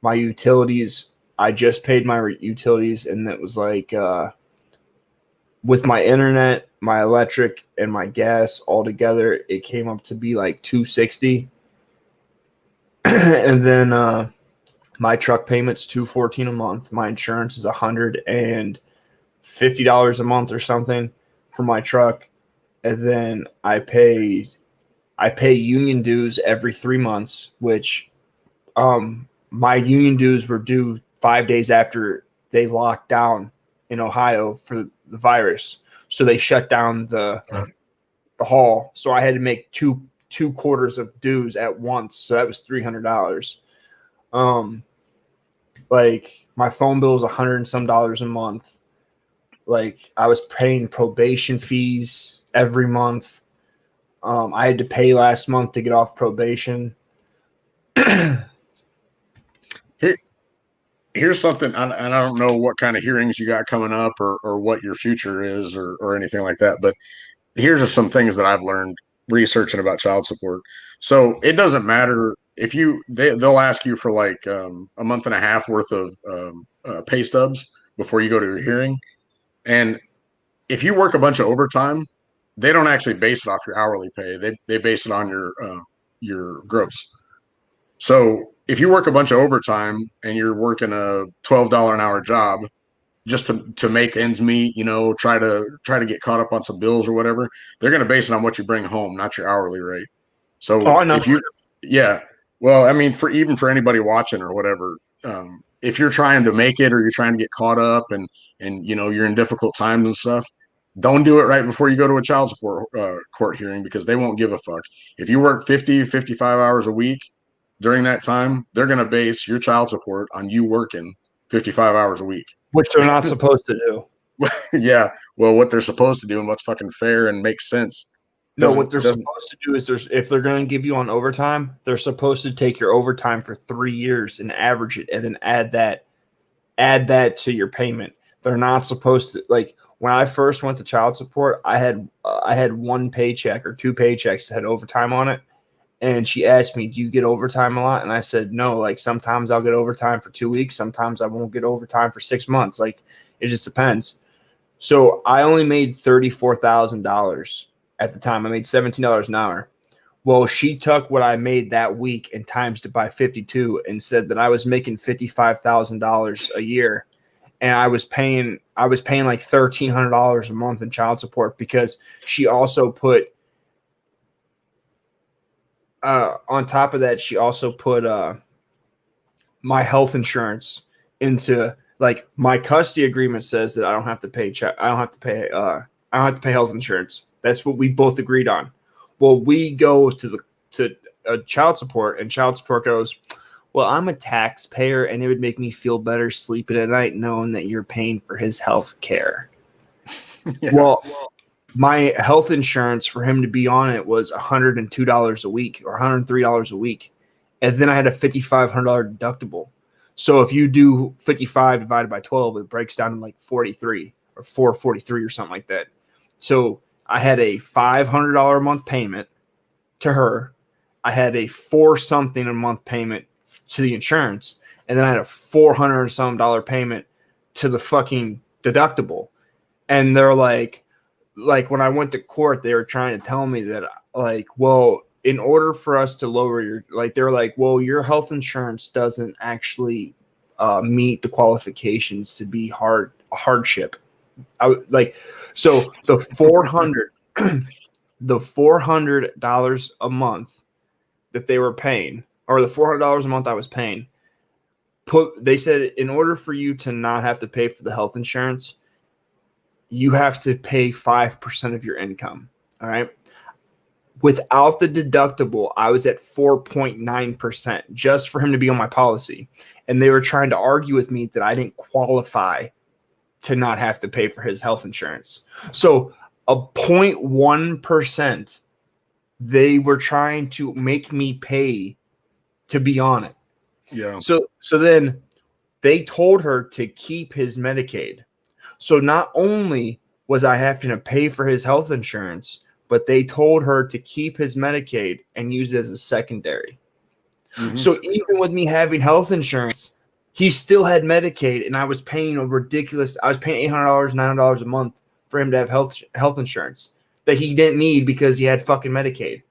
My utilities, I just paid my utilities, and that was like with my internet, my electric, and my gas all together, it came up to be like $260. And then my truck payment's $214 a month. My insurance is $150 a month or something for my truck, and then I pay union dues every 3 months, which my union dues were due 5 days after they locked down in Ohio for the virus. So they shut down the hall. So I had to make two quarters of dues at once. So that was $300. Like my phone bill is $100 and some a month. Like I was paying probation fees every month. I had to pay last month to get off probation. Here's something, and I don't know what kind of hearings you got coming up or what your future is or anything like that, but here's just some things that I've learned researching about child support. So it doesn't matter if they'll ask you for like a month and a half worth of pay stubs before you go to your hearing. And if you work a bunch of overtime, they don't actually base it off your hourly pay. They base it on your gross. So if you work a bunch of overtime and you're working a $12 an hour job just to make ends meet, try to get caught up on some bills or whatever, they're going to base it on what you bring home, not your hourly rate. Oh, So I know. yeah, well, I mean, for anybody watching or whatever, if you're trying to make it or you're trying to get caught up and you're in difficult times and stuff, don't do it right before you go to a child support court hearing, because they won't give a fuck. If you work 50, 55 hours a week during that time, they're going to base your child support on you working 55 hours a week. Which they're not supposed to do. Yeah, well, what they're supposed to do and what's fucking fair and makes sense. No, what they're supposed to do is if they're going to give you on overtime, they're supposed to take your overtime for 3 years and average it, and then add that to your payment. They're not supposed to, like, when I first went to child support, I had one paycheck or two paychecks that had overtime on it, and she asked me, "Do you get overtime a lot?" And I said, "No. Like, sometimes I'll get overtime for 2 weeks, sometimes I won't get overtime for 6 months. Like, it just depends." So I only made $34,000 at the time. I made $17 an hour. Well, she took what I made that week and times it by 52 and said that I was making $55,000 a year, and I was paying like $1,300 a month in child support, because she also put on top of that, she also put my health insurance into, like, my custody agreement says that I don't have to pay health insurance. That's what we both agreed on. Well, we go to child support, and child support goes, "Well, I'm a taxpayer, and it would make me feel better sleeping at night knowing that you're paying for his health care." Yeah. Well, my health insurance for him to be on it was $102 a week or $103 a week, and then I had a $5,500 deductible. So if you do 55 divided by 12, it breaks down to like 43 or 443 or something like that. So I had a $500 a month payment to her. I had a $4 something a month payment to the insurance, and then I had a $400 some dollar payment to the fucking deductible. And they're like when I went to court, they were trying to tell me that, like, well, in order for us to lower your, like, they're like, well, your health insurance doesn't actually meet the qualifications to be hardship. So the $400 a month that they were paying, or the $400 a month I was paying, they said in order for you to not have to pay for the health insurance, you have to pay 5% of your income. All right. Without the deductible, I was at 4.9% just for him to be on my policy. And they were trying to argue with me that I didn't qualify to not have to pay for his health insurance. So a 0.1%, they were trying to make me pay to be on it. Yeah. So then they told her to keep his Medicaid. So not only was I having to pay for his health insurance, but they told her to keep his Medicaid and use it as a secondary. Mm-hmm. So even with me having health insurance, he still had Medicaid, and I was paying I was paying $800, $900 a month for him to have health insurance that he didn't need because he had fucking Medicaid.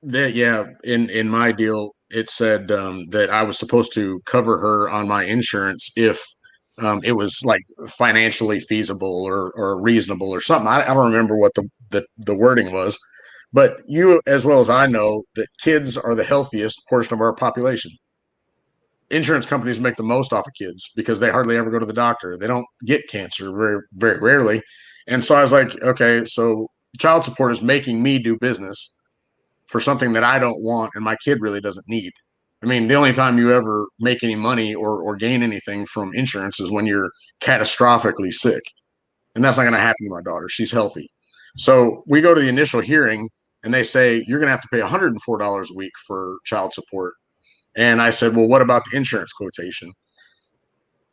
Yeah, in my deal, it said that I was supposed to cover her on my insurance if it was like financially feasible or reasonable or something. I don't remember what the wording was, but you, as well as I know, that kids are the healthiest portion of our population. Insurance companies make the most off of kids because they hardly ever go to the doctor. They don't get cancer very, very rarely. And so I was like, okay, so child support is making me do business for something that I don't want and my kid really doesn't need. I mean, the only time you ever make any money or gain anything from insurance is when you're catastrophically sick. And that's not going to happen to my daughter. She's healthy. So we go to the initial hearing and they say, you're going to have to pay $104 a week for child support. And I said, well, what about the insurance quotation?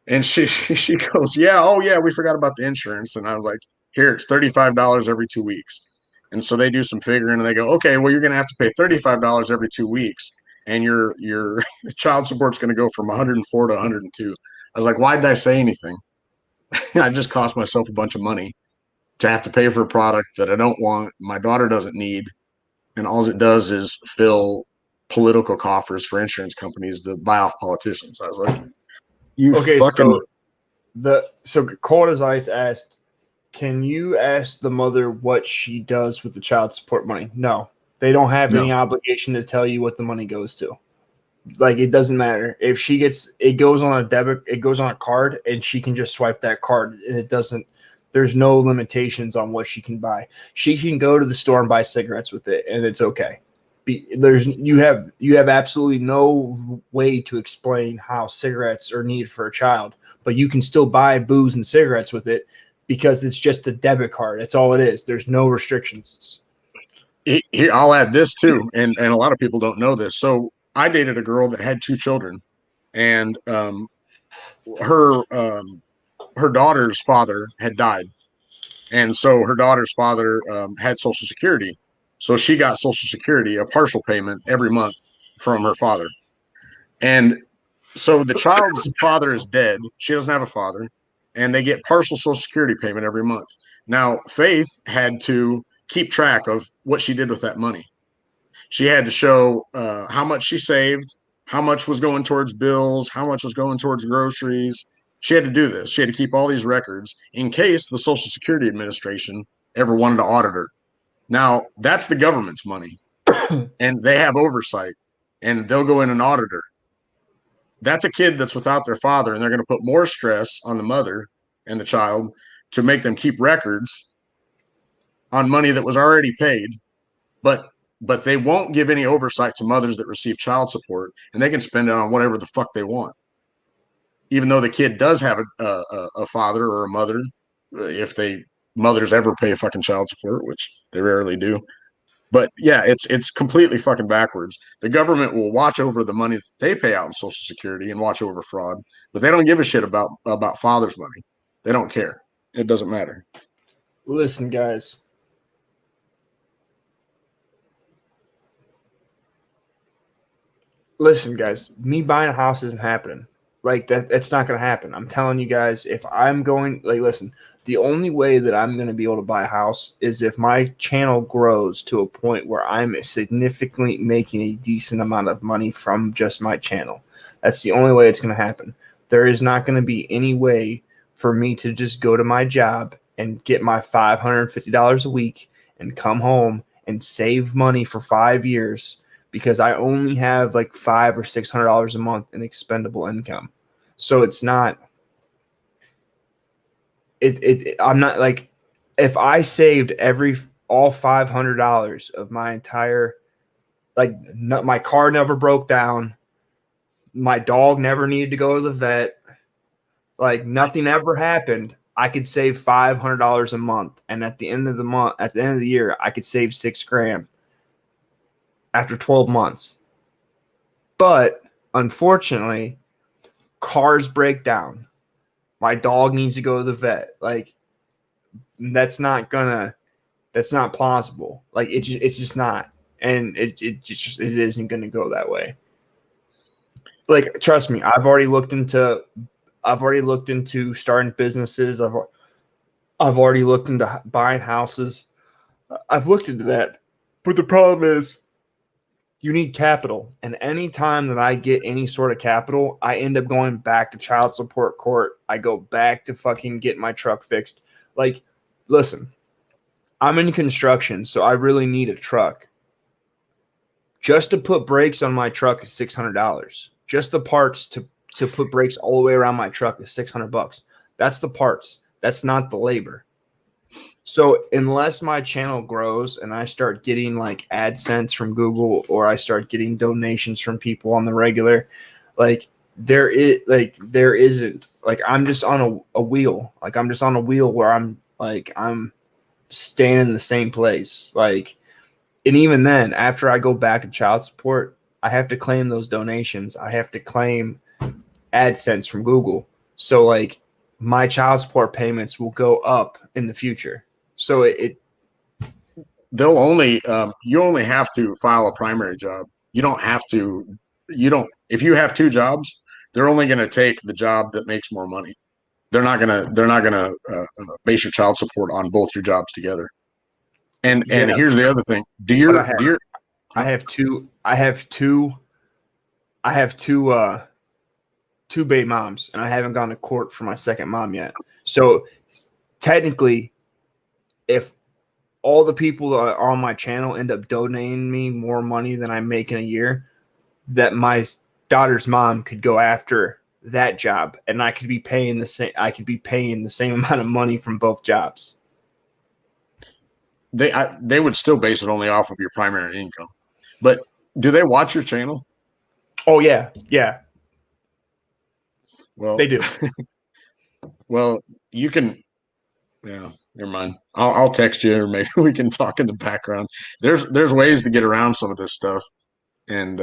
And she goes, yeah, oh yeah, we forgot about the insurance. And I was like, here, it's $35 every 2 weeks. And so they do some figuring and they go, okay, well, you're going to have to pay $35 every 2 weeks. And your child support's going to go from 104 to 102. I was like, why did I say anything? I just cost myself a bunch of money. to have to pay for a product that I don't want, my daughter doesn't need, and all it does is fill political coffers for insurance companies to buy off politicians. I was like, you Okay, fucking. so Cold as Ice asked, can you ask the mother what she does with the child support money? No, they don't have any obligation to tell you what the money goes to. Like, it doesn't matter if she gets it goes on a debit, it goes on a card, and she can just swipe that card, and it doesn't. There's no limitations on what she can buy. She can go to the store and buy cigarettes with it, and it's okay. You have absolutely no way to explain how cigarettes are needed for a child, but you can still buy booze and cigarettes with it because it's just a debit card. That's all it is. There's no restrictions. Here, I'll add this too, and a lot of people don't know this. So I dated a girl that had 2 children, and her her daughter's father had died, and so her daughter's father had Social Security, so she got Social Security, a partial payment every month from her father, and so the child's father is dead. She doesn't have a father, and they get partial Social Security payment every month. Now, Faith had to keep track of what she did with that money. She had to show how much she saved, how much was going towards bills, how much was going towards groceries. She had to do this. She had to keep all these records in case the Social Security Administration ever wanted to audit her. Now, that's the government's money, and they have oversight, and they'll go in and audit her. That's a kid that's without their father, and they're going to put more stress on the mother and the child to make them keep records on money that was already paid, but they won't give any oversight to mothers that receive child support, and they can spend it on whatever the fuck they want, even though the kid does have a father or a mother, if they mothers ever pay fucking child support, which they rarely do. But yeah, it's completely fucking backwards. The government will watch over the money that they pay out in Social Security and watch over fraud, but they don't give a shit about father's money. They don't care. It doesn't matter. Listen, guys. Me buying a house isn't happening. Like, that's not going to happen. I'm telling you guys, if I'm going, like, listen, the only way that I'm going to be able to buy a house is if my channel grows to a point where I'm significantly making a decent amount of money from just my channel. That's the only way it's going to happen. There is not going to be any way for me to just go to my job and get my $550 a week and come home and save money for 5 years because I only have like $500 or $600 a month in expendable income. So it's not. I'm not like, if I saved all $500 of my entire, like, my car never broke down, my dog never needed to go to the vet, like nothing ever happened, I could save $500 a month, and at the end of the year, I could save $6,000 after 12 months. But unfortunately, cars break down. My dog needs to go to the vet. Like, that's not plausible. Like, it's just not. And it isn't going to go that way. Like, trust me, I've already looked into starting businesses. I've already looked into buying houses. I've looked into that. But the problem is, you need capital. And any time that I get any sort of capital, I end up going back to child support court. I go back to fucking get my truck fixed. Like, listen, I'm in construction, so I really need a truck. Just to put brakes on my truck is $600. Just the parts to put brakes all the way around my truck is $600. That's the parts. That's not the labor. So unless my channel grows and I start getting like AdSense from Google, or I start getting donations from people on the regular, there isn't, like, I'm just on a wheel. Like, I'm just on a wheel where I'm staying in the same place. Like, and even then, after I go back to child support, I have to claim those donations. I have to claim AdSense from Google. So, like, my child support payments will go up in the future. So they'll only you only have to file a primary job. You don't if you have 2 jobs, they're only going to take the job that makes more money. they're not gonna base your child support on both your jobs together. And Yeah, here's the other thing. but I Huh? have two baby moms, and I haven't gone to court for my second mom yet. So technically, if all the people that are on my channel end up donating me more money than I make in a year, that my daughter's mom could go after that job, and I could be paying the same. I could be paying the same amount of money from both jobs. They would still base it only off of your primary income. But do they watch your channel? Oh yeah, Well, they do. well, you can. Yeah, never mind. I'll text you, or maybe we can talk in the background. There's ways to get around some of this stuff, and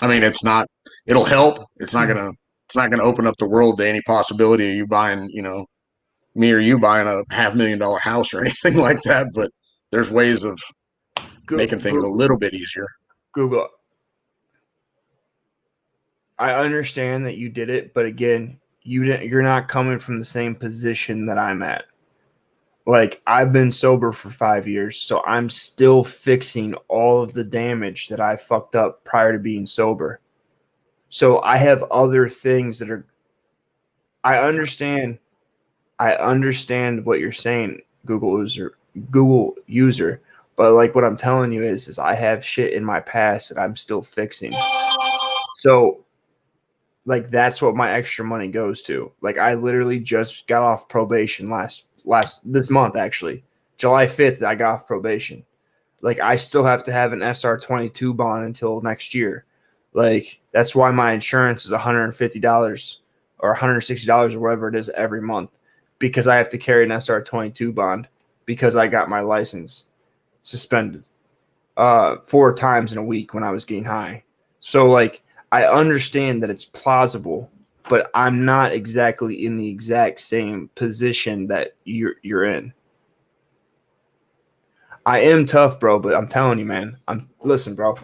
I mean, it'll help. It's not gonna open up the world to any possibility of you buying, me or you buying a $500,000 house or anything like that. But there's ways of making things a little bit easier. Google. I understand that you did it, but again, you're not coming from the same position that I'm at. Like, I've been sober for 5 years, so I'm still fixing all of the damage that I fucked up prior to being sober. So I have other things that are. I understand what you're saying, Google user, but like what I'm telling you is I have shit in my past that I'm still fixing. So like that's what my extra money goes to. Like I literally just got off probation this month, actually. July 5th I got off probation. Like I still have to have an SR22 bond until next year. Like that's why my insurance is $150 or $160 or whatever it is every month, because I have to carry an SR22 bond because I got my license suspended 4 times in a week when I was getting high. So like I understand that it's plausible, but I'm not exactly in the exact same position that you're in. I am tough, bro, but I'm telling you, man. Listen, bro.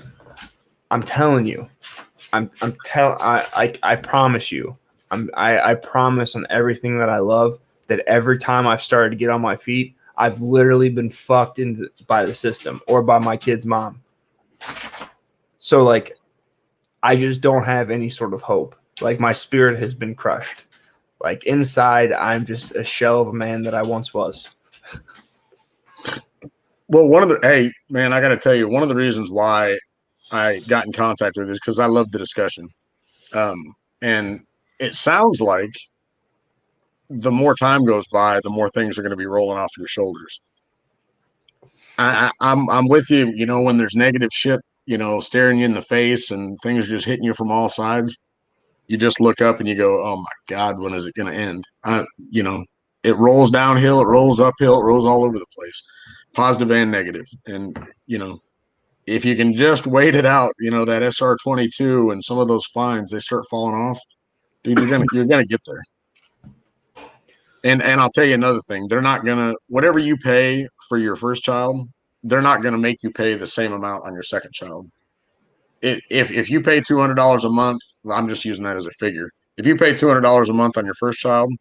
I'm telling you. I promise you. I promise on everything that I love that every time I've started to get on my feet, I've literally been fucked by the system or by my kid's mom. So like I just don't have any sort of hope. Like my spirit has been crushed. Like inside, I'm just a shell of a man that I once was. Well, hey man, I got to tell you, one of the reasons why I got in contact with this because I love the discussion, and it sounds like the more time goes by, the more things are going to be rolling off your shoulders. I'm with you. You know, when there's negative shit, staring you in the face and things just hitting you from all sides, you just look up and you go, "Oh my God, when is it going to end?" It rolls downhill, it rolls uphill, it rolls all over the place, positive and negative. And if you can just wait it out, that SR22 and some of those fines, they start falling off, dude. You're gonna get there. And I'll tell you another thing. They're not gonna whatever you pay for your first child, they're not gonna make you pay the same amount on your second child. If you pay $200 a month, I'm just using that as a figure. If you pay $200 a month on your first child,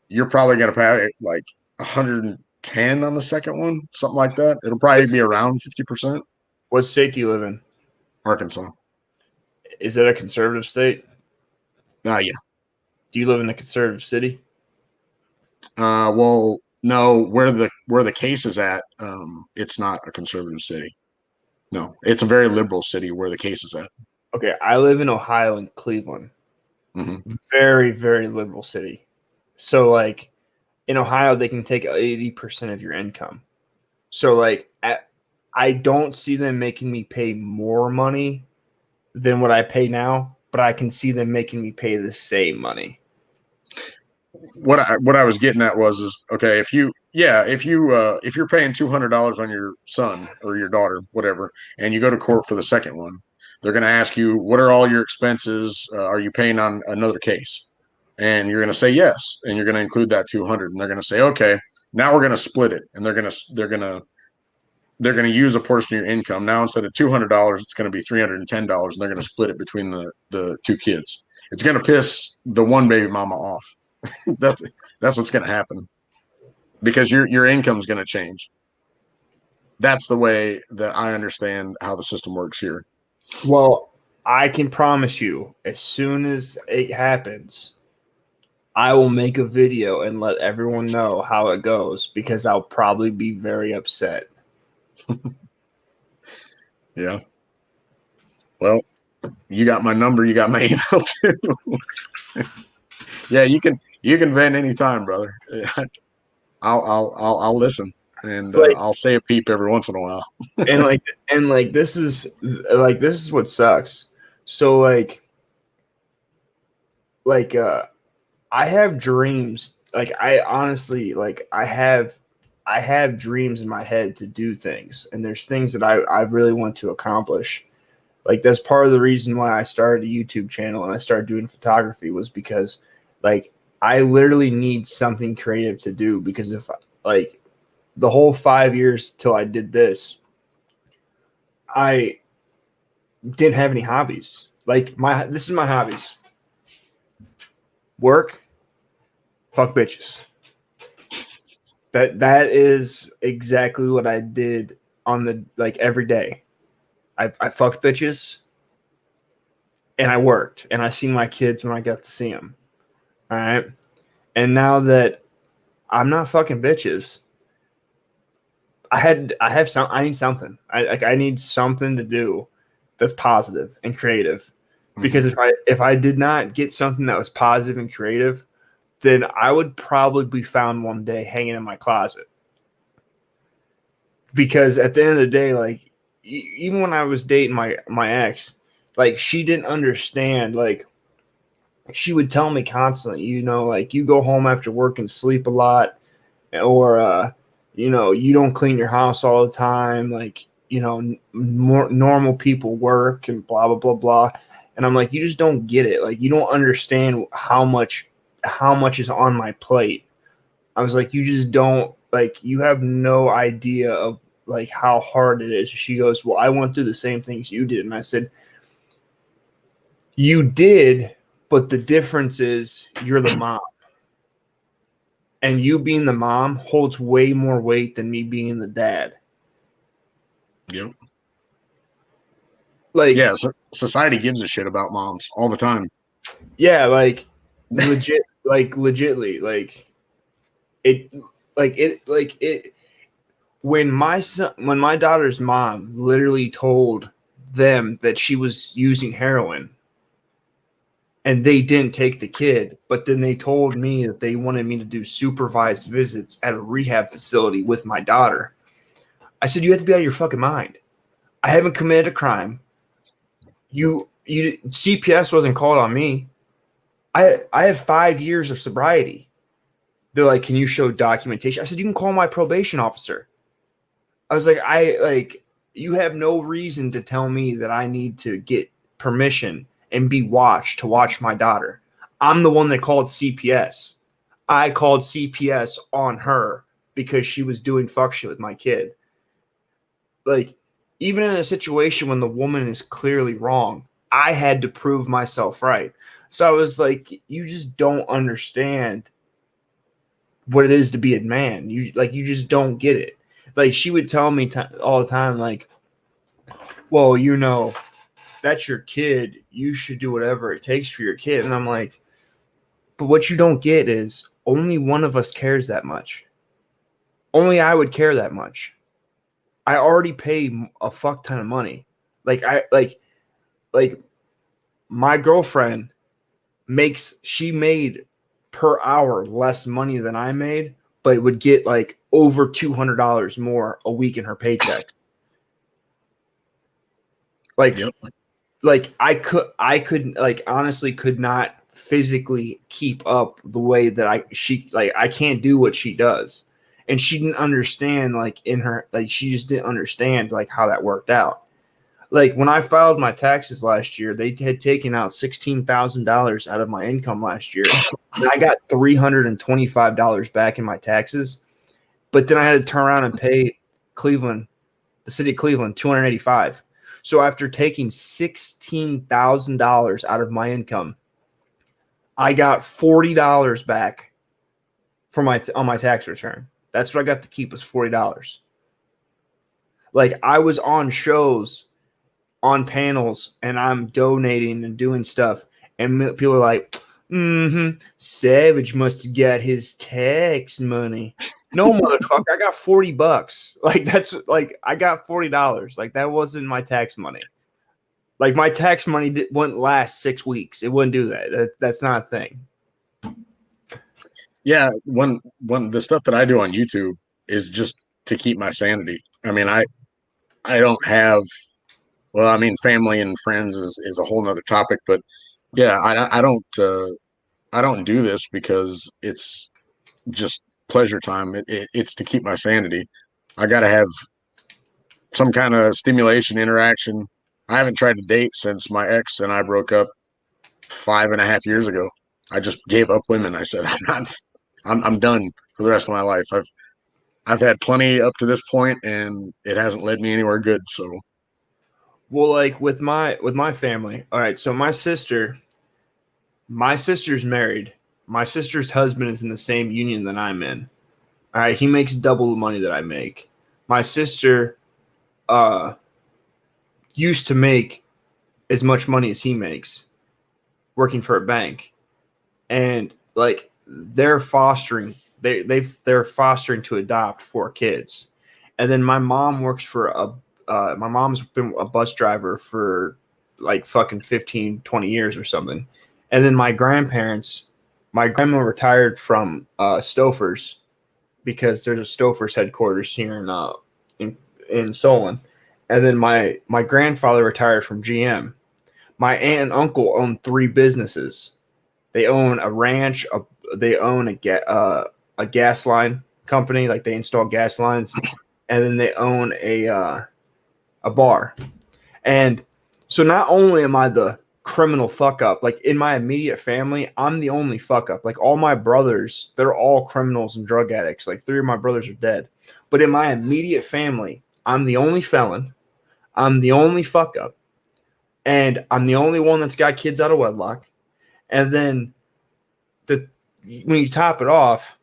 you're probably gonna pay like 110 on the second one, something like that. It'll probably be around 50%. What state do you live in? Arkansas. Is it a conservative state? Yeah. Do you live in a conservative city? Well, no, where the case is at, it's not a conservative city. No, it's a very liberal city where the case is at. Okay, I live in Ohio in Cleveland. Mm-hmm. Very, very liberal city. So like in Ohio, they can take 80% of your income. So like I don't see them making me pay more money than what I pay now, but I can see them making me pay the same money. What I was getting at is okay, if you're paying $200 on your son or your daughter, whatever, and you go to court for the second one, they're going to ask you, what are all your expenses? Are you paying on another case? And you're going to say yes, and you're going to include that 200, and they're going to say, okay, now we're going to split it, and they're going to use a portion of your income. Now instead of $200, it's going to be $310, and they're going to split it between the two kids. It's going to piss the one baby mama off. That's that's what's going to happen because your income's going to change. That's the way that I understand how the system works here. Well, I can promise you, as soon as it happens, I will make a video and let everyone know how it goes because I'll probably be very upset. Yeah. Well, you got my number. You got my email too. Yeah, you can vent anytime, brother. I'll listen and Like I'll say a peep every once in a while. and this is what sucks. So I have dreams. Like I honestly I have dreams in my head to do things, and there's things that I really want to accomplish. Like that's part of the reason why I started a YouTube channel and I started doing photography was because like I literally need something creative to do because if like the whole 5 years till I did this, I didn't have any hobbies. Like this is my hobbies. Work, fuck bitches. That is exactly what I did on the like every day. I fucked bitches and I worked and I seen my kids when I got to see them. All right. And now that I'm not fucking bitches, I need something. I need something to do that's positive and creative. Because if I did not get something that was positive and creative, then I would probably be found one day hanging in my closet. Because at the end of the day, like even when I was dating my ex, like she didn't understand. Like she would tell me constantly, you know, like you go home after work and sleep a lot, or you know, you don't clean your house all the time. Like you know, more normal people work and blah blah blah blah. And I'm like, you just don't get it. Like you don't understand how much is on my plate. I was like, you just don't like you have no idea of like how hard it is. She goes, well, I went through the same things you did. And I said, you did, but the difference is you're the mom. And you being the mom holds way more weight than me being the dad. Yep. Like, yeah, so society gives a shit about moms all the time. yeah, like legit, like legitly, it when my daughter's mom literally told them that she was using heroin and they didn't take the kid, but then they told me that they wanted me to do supervised visits at a rehab facility with my daughter. I said, you have to be out of your fucking mind. I haven't committed a crime. You CPS wasn't called on me. I have 5 years of sobriety. They're like, can you show documentation? I said, you can call my probation officer. I was like, you have no reason to tell me that I need to get permission and be watched to watch my daughter. I'm the one that called CPS. I called CPS on her because she was doing fuck shit with my kid. Like, even in a situation when the woman is clearly wrong, I had to prove myself right. So I was like, you just don't understand what it is to be a man. You just don't get it. Like she would tell me all the time, like, well, you know, that's your kid. You should do whatever it takes for your kid. And I'm like, but what you don't get is only one of us cares that much. Only I would care that much. I already pay a fuck ton of money. Like my girlfriend she made per hour less money than I made, but would get like over $200 more a week in her paycheck. Like, Yep. like I could like honestly could not physically keep up the way that I can't do what she does. And she didn't understand like in her, like she just didn't understand like how that worked out. Like when I filed my taxes last year, they had taken out $16,000 out of my income last year. And I got $325 back in my taxes. But then I had to turn around and pay Cleveland, the city of Cleveland, $285. So after taking $16,000 out of my income, I got $40 back for on my tax return. That's what I got to keep was $40. Like I was on shows, on panels, and I'm donating and doing stuff, and people are like, Savage must have got his tax money. No, motherfucker, I got $40. Like that's like I got $40. Like that wasn't my tax money. Like my tax money wouldn't last 6 weeks. It wouldn't do that. That's not a thing. Yeah, one the stuff that I do on YouTube is just to keep my sanity. I mean, I don't have, well, I mean, family and friends is a whole nother topic, but yeah, I don't do this because it's just pleasure time. It's to keep my sanity. I got to have some kind of stimulation, interaction. I haven't tried to date since my ex and I broke up 5.5 years ago. I just gave up women. I said, I'm done for the rest of my life. I've had plenty up to this point, and it hasn't led me anywhere good. So, well, like with my family. All right, so my sister's married. My sister's husband is in the same union that I'm in. All right, he makes double the money that I make. My sister used to make as much money as he makes working for a bank. And like they're fostering to adopt 4 kids. And then my mom works for my mom's been a bus driver for like fucking 15-20 years or something. And then my grandma retired from Stouffer's because there's a Stouffer's headquarters here in Solon. And then my grandfather retired from GM. My aunt and uncle own 3 businesses. They own a ranch. They own a gas line company, like they install gas lines, and then they own a bar. And so not only am I the criminal fuck up, like in my immediate family, I'm the only fuck up. Like all my brothers, they're all criminals and drug addicts. Like 3 of my brothers are dead. But in my immediate family, I'm the only felon. I'm the only fuck up. And I'm the only one that's got kids out of wedlock. And then when you top it off,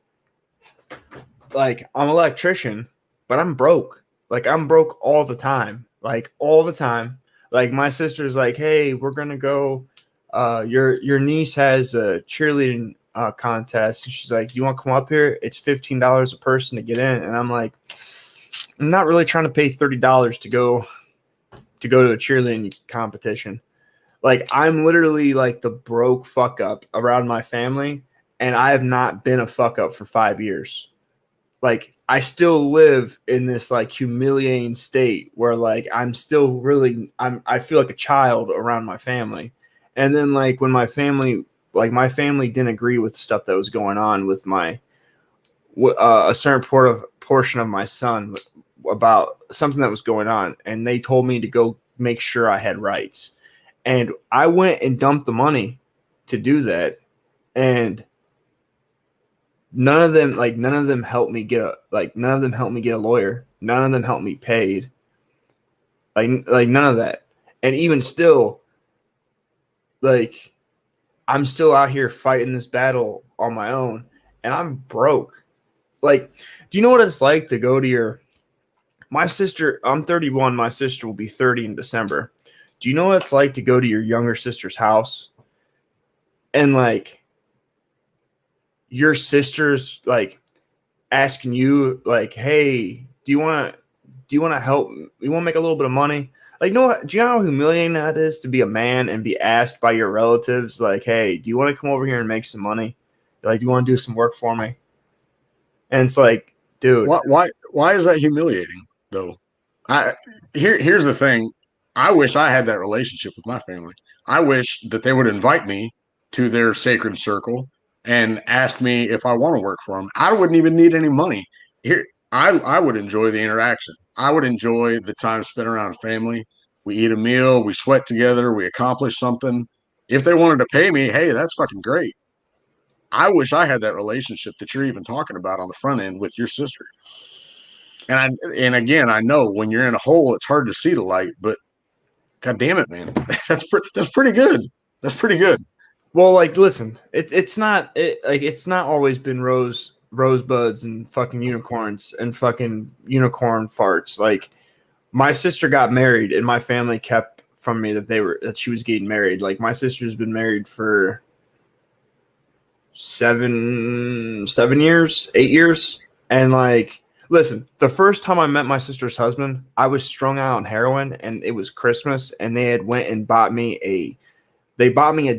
like I'm an electrician, but I'm broke. Like I'm broke all the time. Like all the time. Like my sister's like, hey, we're gonna go. Your niece has a cheerleading contest. And she's like, you want to come up here? It's $15 a person to get in. And I'm like, I'm not really trying to pay $30 to go to a cheerleading competition. Like I'm literally like the broke fuck up around my family, and I have not been a fuck up for 5 years. Like I still live in this like humiliating state where like I feel like a child around my family. And then like when my family didn't agree with stuff that was going on with a certain portion of my son about something that was going on, and they told me to go make sure I had rights. And I went and dumped the money to do that, and none of them helped me get a lawyer. None of them helped me paid. Like none of that. And even still, like I'm still out here fighting this battle on my own, and I'm broke. Like, do you know what it's like to go to my sister? I'm 31. My sister will be 30 in December. Do you know what it's like to go to your younger sister's house and like your sister's like asking you like, hey, do you want to help? You want to make a little bit of money? Like, no, do you know how humiliating that is to be a man and be asked by your relatives like, hey, do you want to come over here and make some money? Like, do you want to do some work for me? And it's like, dude, why is that humiliating though? Here's the thing. I wish I had that relationship with my family. I wish that they would invite me to their sacred circle and ask me if I want to work for them. I wouldn't even need any money. I would enjoy the interaction. I would enjoy the time spent around family. We eat a meal, we sweat together, we accomplish something. If they wanted to pay me, hey, that's fucking great. I wish I had that relationship that you're even talking about on the front end with your sister. And again, I know when you're in a hole, it's hard to see the light, but God damn it, man, that's pretty good. That's pretty good. Well, like, listen, it's not it's not always been rosebuds and fucking unicorns and fucking unicorn farts. Like, my sister got married, and my family kept from me that she was getting married. Like, my sister's been married for 7 years, 8 years, and like, listen, the first time I met my sister's husband, I was strung out on heroin, and it was Christmas, and they had went and bought me a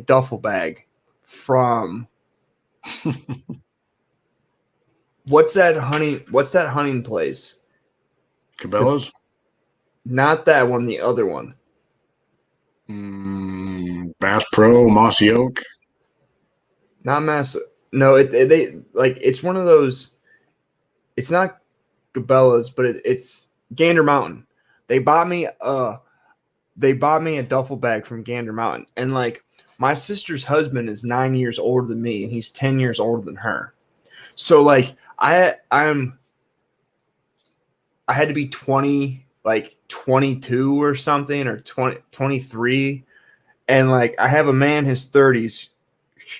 duffel bag from what's that hunting place? Cabela's? Not that one, the other one. Bass Pro, Mossy Oak. Not Mass. No, they like it's one of those. It's not Cabela's, but it's Gander Mountain. They bought me a duffel bag from Gander Mountain, and like, my sister's husband is 9 years older than me, and he's 10 years older than her. So like, I had to be 20, like 22 or something, or 20, 23. And like, I have a man in his 30s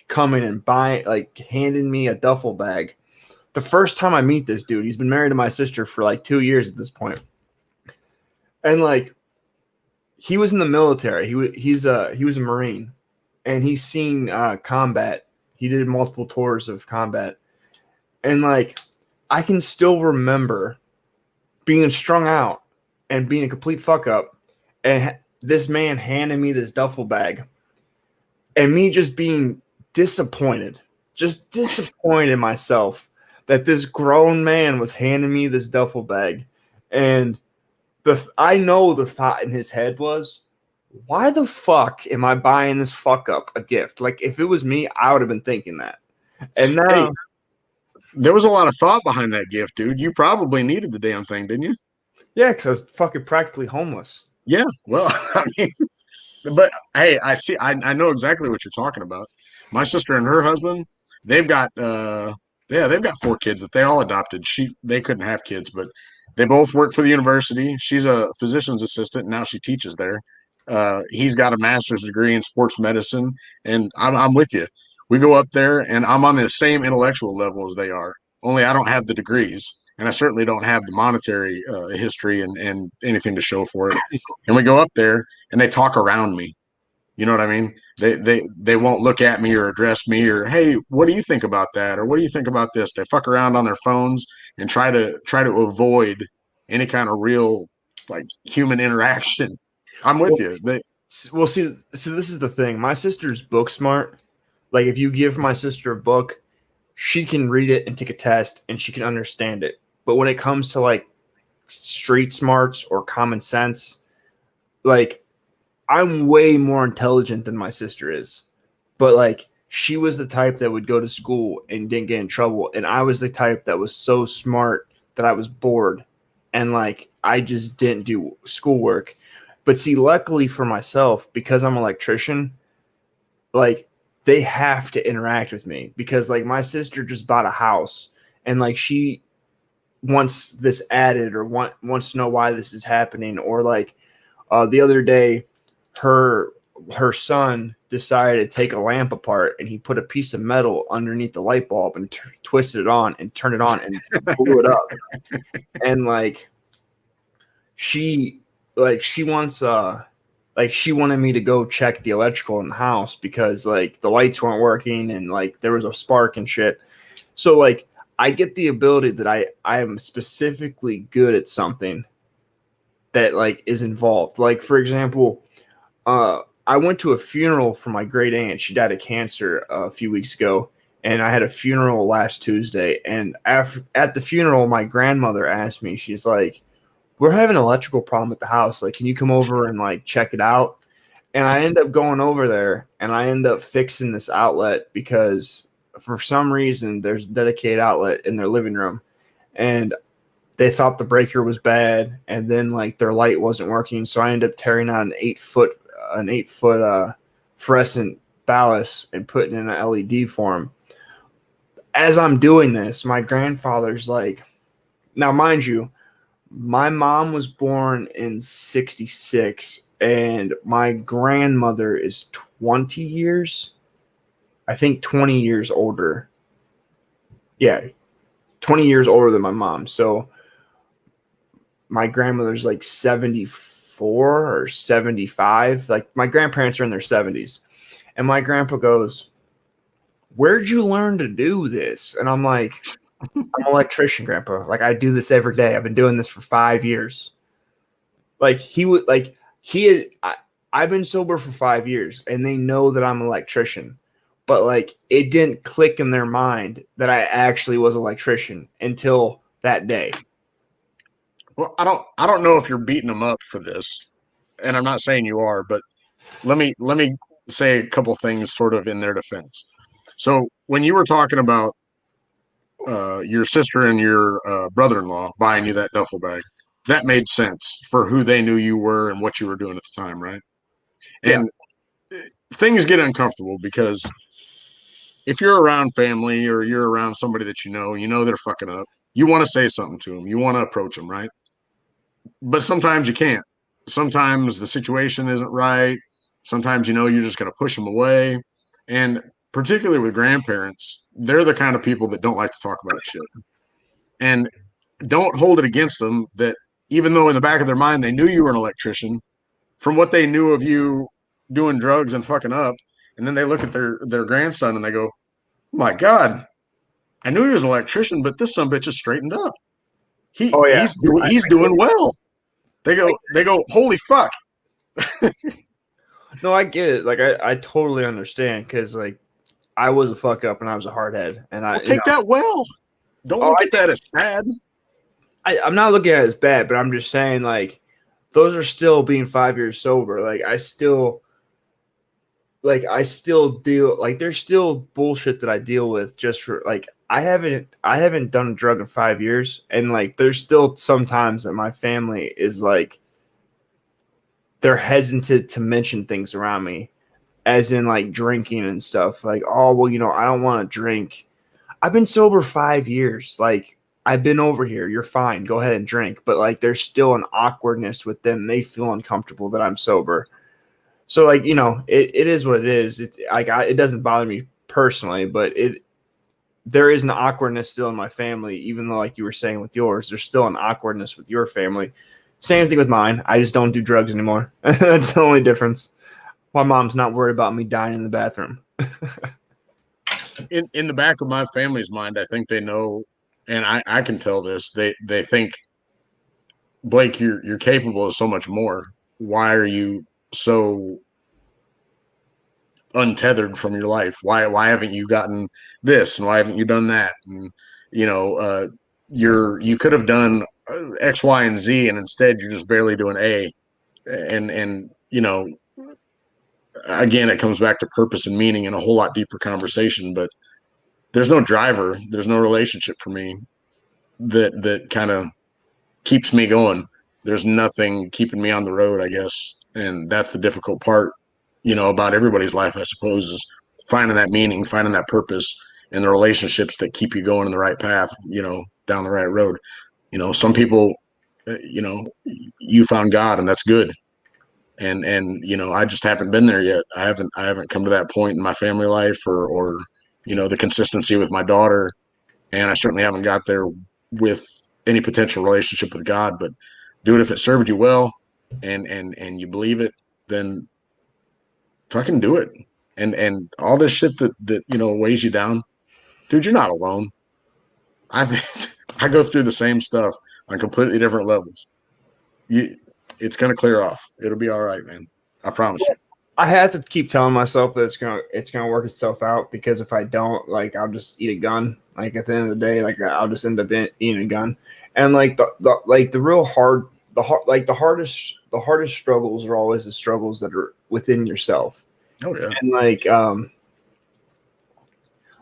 coming and buying, like, handing me a duffel bag. The first time I meet this dude, he's been married to my sister for like 2 years at this point. And like, he was in the military. He was a Marine, and he's seen combat. He did multiple tours of combat. And like, I can still remember being strung out and being a complete fuck up, and this man handing me this duffel bag, and me just being disappointed in myself that this grown man was handing me this duffel bag. And I know the thought in his head was, why the fuck am I buying this fuck up a gift? Like, if it was me, I would have been thinking that. And now, Hey, there was a lot of thought behind that gift, dude. You probably needed the damn thing, didn't you? yeah, because I was fucking practically homeless. Yeah. Well, I mean, but hey, I know exactly what you're talking about. My sister and her husband, they've got yeah, they've got 4 kids that they all adopted. They couldn't have kids, but they both work for the university. She's a physician's assistant, and now she teaches there. He's got a master's degree in sports medicine, and I'm with you. We go up there, and I'm on the same intellectual level as they are. Only I don't have the degrees, and I certainly don't have the monetary history and anything to show for it. And we go up there, and they talk around me. You know what I mean? They won't look at me or address me or, hey, what do you think about that, or what do you think about this? They fuck around on their phones and try to avoid any kind of real, like, human interaction. I'm with you. Well, see, this is the thing. My sister's book smart. Like, if you give my sister a book, she can read it and take a test, and she can understand it. But when it comes to like street smarts or common sense, like, I'm way more intelligent than my sister is. But like, she was the type that would go to school and didn't get in trouble, and I was the type that was so smart that I was bored, and like, I just didn't do schoolwork. But see, luckily for myself, because I'm an electrician, like, they have to interact with me, because like, my sister just bought a house, and like, she wants this added, or wants to know why this is happening. Or like, the other day, her son decided to take a lamp apart, and he put a piece of metal underneath the light bulb and twisted it on and turned it on and blew it up. And like, she wants like, she wanted me to go check the electrical in the house, because like, the lights weren't working, and like, there was a spark and shit. So like, I get the ability that I am specifically good at something that like is involved. Like, for example, I went to a funeral for my great aunt. She died of cancer a few weeks ago, and I had a funeral last Tuesday. And at the funeral, my grandmother asked me, she's like, we're having an electrical problem at the house. Like, can you come over and like check it out? And I end up going over there, and I end up fixing this outlet, because for some reason there's a dedicated outlet in their living room, and they thought the breaker was bad, and then like, their light wasn't working. So I ended up tearing out an 8-foot fluorescent ballast and putting in an LED for them. As I'm doing this, my grandfather's like, now mind you, my mom was born in 1966, and my grandmother is 20 years I think 20 years older. Yeah, 20 years older than my mom. So my grandmother's like 74 or 75. Like my grandparents are in their 70s. And my grandpa goes, "Where'd you learn to do this?" And I'm like, "I'm an electrician, Grandpa. Like I do this every day. I've been doing this for 5 years." Like he would like he had I've been sober for 5 years and they know that I'm an electrician. But like it didn't click in their mind that I actually was an electrician until that day. Well, I don't know if you're beating them up for this, and I'm not saying you are, but let me say a couple things sort of in their defense. So when you were talking about your sister and your brother-in-law buying you that duffel bag, that made sense for who they knew you were and what you were doing at the time, right? Yeah. And things get uncomfortable because if you're around family or you're around somebody that you know they're fucking up, you want to say something to them, you want to approach them, right? But sometimes you can't. Sometimes the situation isn't right. Sometimes you're just going to push them away. And particularly with grandparents, they're the kind of people that don't like to talk about shit. And don't hold it against them that even though in the back of their mind they knew you were an electrician, from what they knew of you doing drugs and fucking up, and then they look at their grandson and they go, "Oh my God, I knew he was an electrician, but this son of a bitch is straightened up. He Oh yeah. he's he's doing well." They go, "Holy fuck." No, I get it. Like I totally understand because like I was a fuck up and I was a hardhead and Well, take that well. Don't oh look at that as sad. I'm not looking at it as bad, but I'm just saying like those are still being 5 years sober. I still deal like there's still bullshit that I deal with just for like I haven't done a drug in 5 years and like there's still sometimes that my family is like they're hesitant to mention things around me as in like drinking and stuff like oh well I don't want to drink. I've been sober 5 years. Like I've been over here. You're fine. Go ahead and drink. But like there's still an awkwardness with them. They feel uncomfortable that I'm sober. So like it is what it is. It like it doesn't bother me personally, but there is an awkwardness still in my family. Even though like you were saying with yours, there's still an awkwardness with your family. Same thing with mine. I just don't do drugs anymore. That's the only difference. My mom's not worried about me dying in the bathroom. In the back of my family's mind, I think they know, and I can tell this. They think, Blake, you're capable of so much more. Why are you so untethered from your life? Why haven't you gotten this and why haven't you done that? And you know, you could have done X, Y, and Z, and instead you're just barely doing A. And again, it comes back to purpose and meaning and a whole lot deeper conversation. But there's no driver, there's no relationship for me that kind of keeps me going. There's nothing keeping me on the road, I guess, and that's the difficult part, about everybody's life, I suppose, is finding that meaning, finding that purpose, and the relationships that keep you going in the right path, down the right road. Some people, you found God, and that's good. And I just haven't been there yet. I haven't come to that point in my family life, or the consistency with my daughter, and I certainly haven't got there with any potential relationship with God. But dude, if it served you well, and you believe it, then fucking do it. And all this shit that weighs you down, dude, you're not alone. I think I go through the same stuff on completely different levels. It's gonna clear off. It'll be all right, man. I promise you. I have to keep telling myself that it's gonna work itself out because if I don't, like, I'll just eat a gun. Like at the end of the day, like I'll just end up eating a gun. And like the real hard the hardest struggles are always the struggles that are within yourself. Oh yeah. And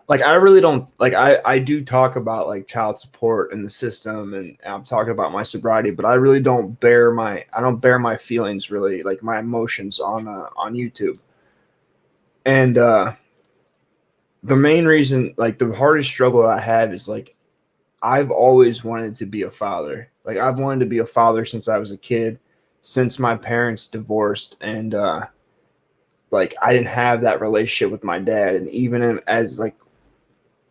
like I really don't like I do talk about like child support and the system and I'm talking about my sobriety, but I really don't bear my feelings really like my emotions on YouTube. And the main reason like the hardest struggle I have is like I've always wanted to be a father. Like I've wanted to be a father since I was a kid, since my parents divorced and like I didn't have that relationship with my dad, and even as like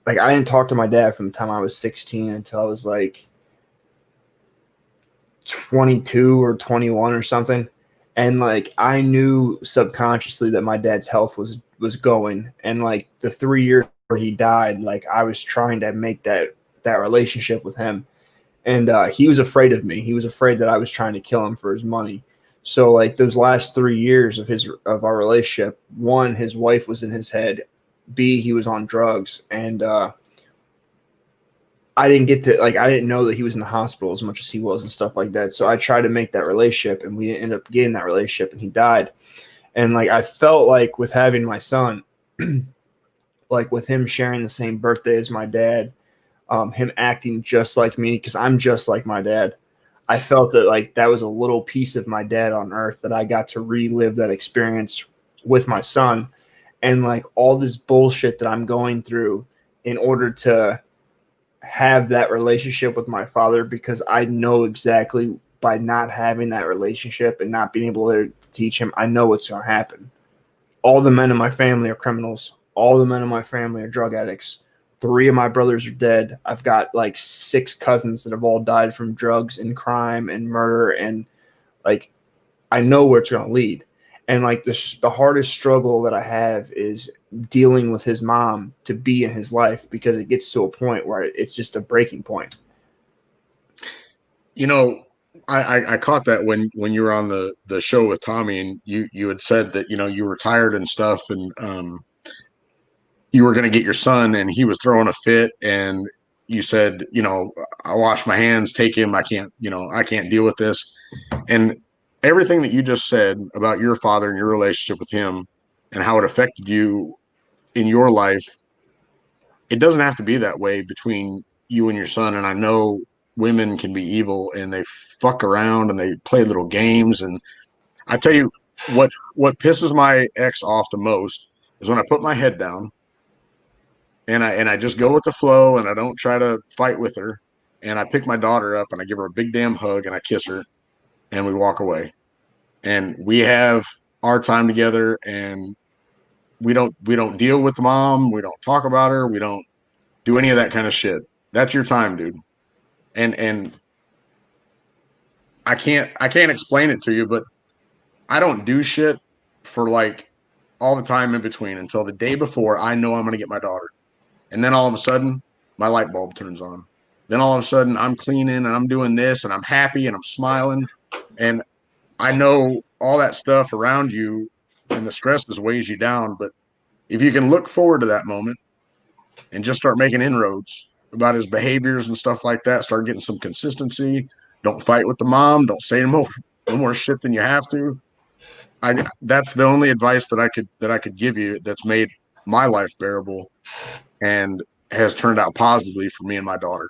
I didn't talk to my dad from the time I was 16 until I was like 22 or 21 or something. And like I knew subconsciously that my dad's health was going, and like the 3 years where he died, like I was trying to make that relationship with him, and he was afraid of me. He was afraid that I was trying to kill him for his money. So like those last 3 years of our relationship, one, his wife was in his head, B, he was on drugs, and I didn't know that he was in the hospital as much as he was and stuff like that. So I tried to make that relationship, and we didn't end up getting that relationship, and he died. And like I felt like with having my son, like with him sharing the same birthday as my dad, him acting just like me because I'm just like my dad. I felt that like that was a little piece of my dad on earth that I got to relive that experience with my son, and like all this bullshit that I'm going through in order to have that relationship with my father, because I know exactly by not having that relationship and not being able to teach him, I know what's going to happen. All the men in my family are criminals. All the men in my family are drug addicts. 3 of my brothers are dead. I've got like 6 cousins that have all died from drugs and crime and murder. And like, I know where it's going to lead. And like the hardest struggle that I have is dealing with his mom to be in his life, because it gets to a point where it's just a breaking point. You know, I caught that when you were on the show with Tommy, and you had said that, you know, you were tired and stuff, and you were going to get your son, and he was throwing a fit, and you said, you know, I wash my hands, take him. I can't, you know, I can't deal with this. And everything that you just said about your father and your relationship with him and how it affected you in your life, it doesn't have to be that way between you and your son. And I know women can be evil and they fuck around and they play little games. And I tell you what pisses my ex off the most is when I put my head down and I just go with the flow and I don't try to fight with her. And I pick my daughter up and I give her a big damn hug and I kiss her and we walk away. And we have our time together, and we don't deal with the mom, we don't talk about her, we don't do any of that kind of shit. That's your time, dude. And I can't explain it to you, but I don't do shit for like all the time in between until the day before I know I'm gonna get my daughter. And then all of a sudden, my light bulb turns on. Then all of a sudden I'm cleaning and I'm doing this and I'm happy and I'm smiling. And I know all that stuff around you and the stress just weighs you down. But if you can look forward to that moment and just start making inroads about his behaviors and stuff like that, start getting some consistency. Don't fight with the mom. Don't say no more shit than you have to. That's the only advice that I could give you that's made my life bearable and has turned out positively for me and my daughter.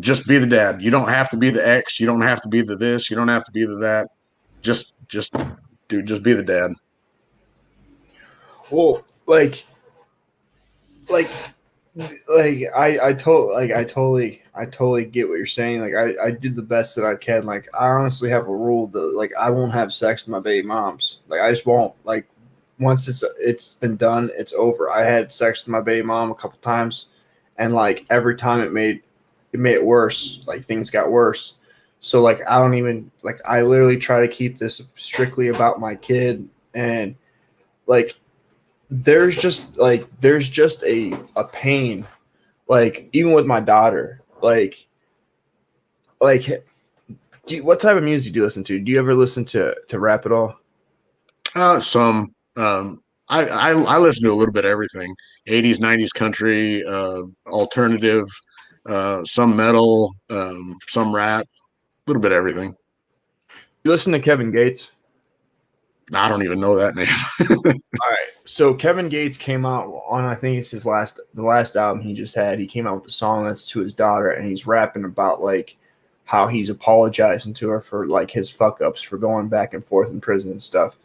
Just be the dad. You don't have to be the ex. You don't have to be the this. You don't have to be the that. Just dude, just be the dad. Well, like I totally get what you're saying. Like I do the best that I can. Like I honestly have a rule that like I won't have sex with my baby moms. Like I just won't. Like once it's been done, it's over. I had sex with my baby mom a couple times, and like every time it worse. Like things got worse. So like I don't even like I literally try to keep this strictly about my kid. And like there's just a pain, like even with my daughter, like what type of music do you listen to? Do you ever listen to rap at all? Some I listen to a little bit of everything. 80s, 90s country, alternative, some metal, some rap, a little bit of everything. You listen to Kevin Gates? I don't even know that name. All right. So Kevin Gates came out on, I think it's the last album he just had. He came out with a song that's to his daughter, and he's rapping about like how he's apologizing to her for like his fuck ups for going back and forth in prison and stuff.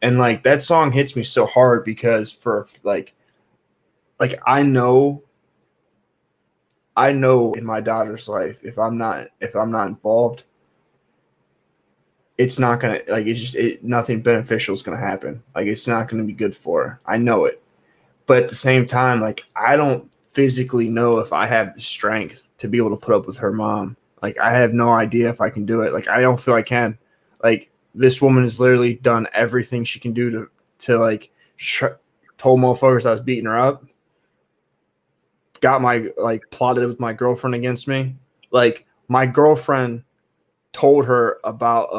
And like that song hits me so hard because for like I know in my daughter's life, if I'm not involved, it's not gonna like nothing beneficial is gonna happen. Like it's not gonna be good for her. I know it. But at the same time, like I don't physically know if I have the strength to be able to put up with her mom. Like I have no idea if I can do it. Like I don't feel I can. Like this woman has literally done everything she can do to like told motherfuckers I was beating her up. Got my like plotted with my girlfriend against me. Like my girlfriend told her about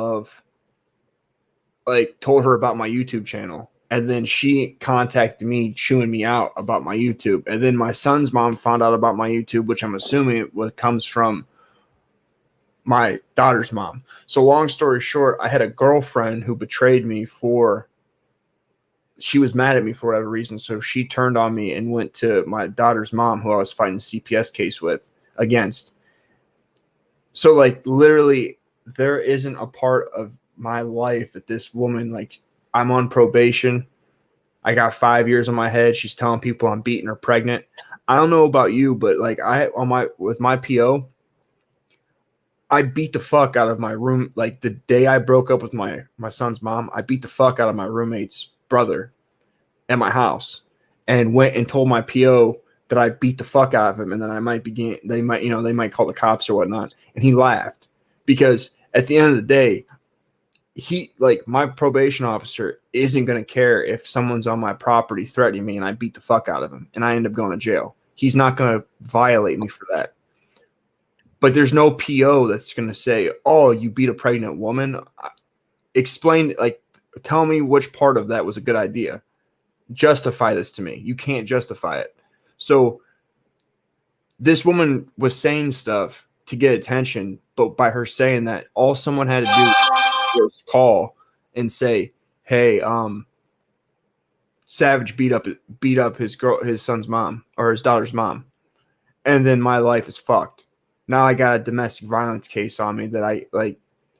my YouTube channel. And then she contacted me, chewing me out about my YouTube. And then my son's mom found out about my YouTube, which I'm assuming comes from my daughter's mom. So long story short, I had a girlfriend who betrayed me she was mad at me for whatever reason. So she turned on me and went to my daughter's mom, who I was fighting a CPS case against. So like literally there isn't a part of my life that this woman, like, I'm on probation. I got 5 years on my head. She's telling people I'm beating her pregnant. I don't know about you, but like with my PO, I beat the fuck out of my room. Like the day I broke up with my son's mom, I beat the fuck out of my roommate's brother at my house and went and told my PO that I beat the fuck out of him and then they might call the cops or whatnot. And he laughed because at the end of the day, my probation officer isn't going to care if someone's on my property threatening me and I beat the fuck out of him and I end up going to jail. He's not going to violate me for that. But there's no PO that's going to say, oh, you beat a pregnant woman. Explain, like, tell me which part of that was a good idea. Justify this to me. You can't justify it. So this woman was saying stuff to get attention, but by her saying that, all someone had to do was call and say, hey, Savage beat up his son's mom or his daughter's mom. And then my life is fucked. Now I got a domestic violence case on me that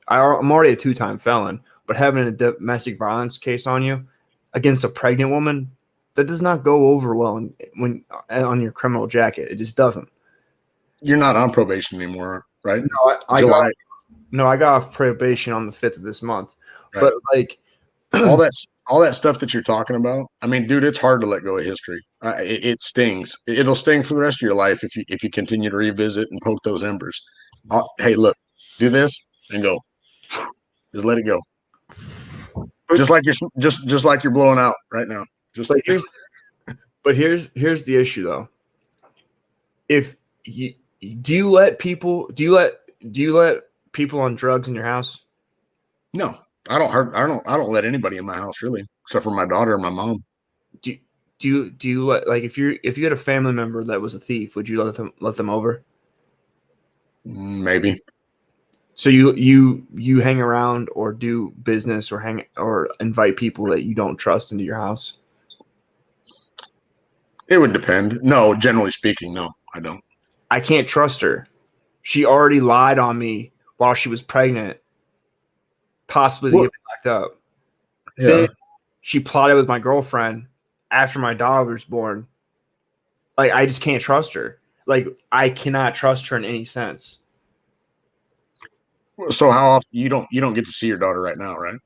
I'm already a 2-time felon, but having a domestic violence case on you against a pregnant woman, that does not go over well when on your criminal jacket. It just doesn't. You're not on probation anymore, right? No, I got off probation on the 5th of this month. Right. But like all that stuff that you're talking about, I mean, dude, it's hard to let go of history. It stings. It'll sting for the rest of your life if you continue to revisit and poke those embers. Hey, look, do this and go. Just let it go. Just like you're blowing out right now. But here's the issue though. If you do you let people on drugs in your house? No. I don't let anybody in my house really, except for my daughter and my mom. Do you let, like, if you had a family member that was a thief, would you let them over? Maybe. So you hang around or do business or invite people that you don't trust into your house? It would depend. No, generally speaking, no, I don't. I can't trust her. She already lied on me while she was pregnant, possibly to get locked up. Yeah. Then she plotted with my girlfriend after my daughter was born. Like, I just can't trust her. Like, I cannot trust her in any sense. So how often you don't get to see your daughter right now, right?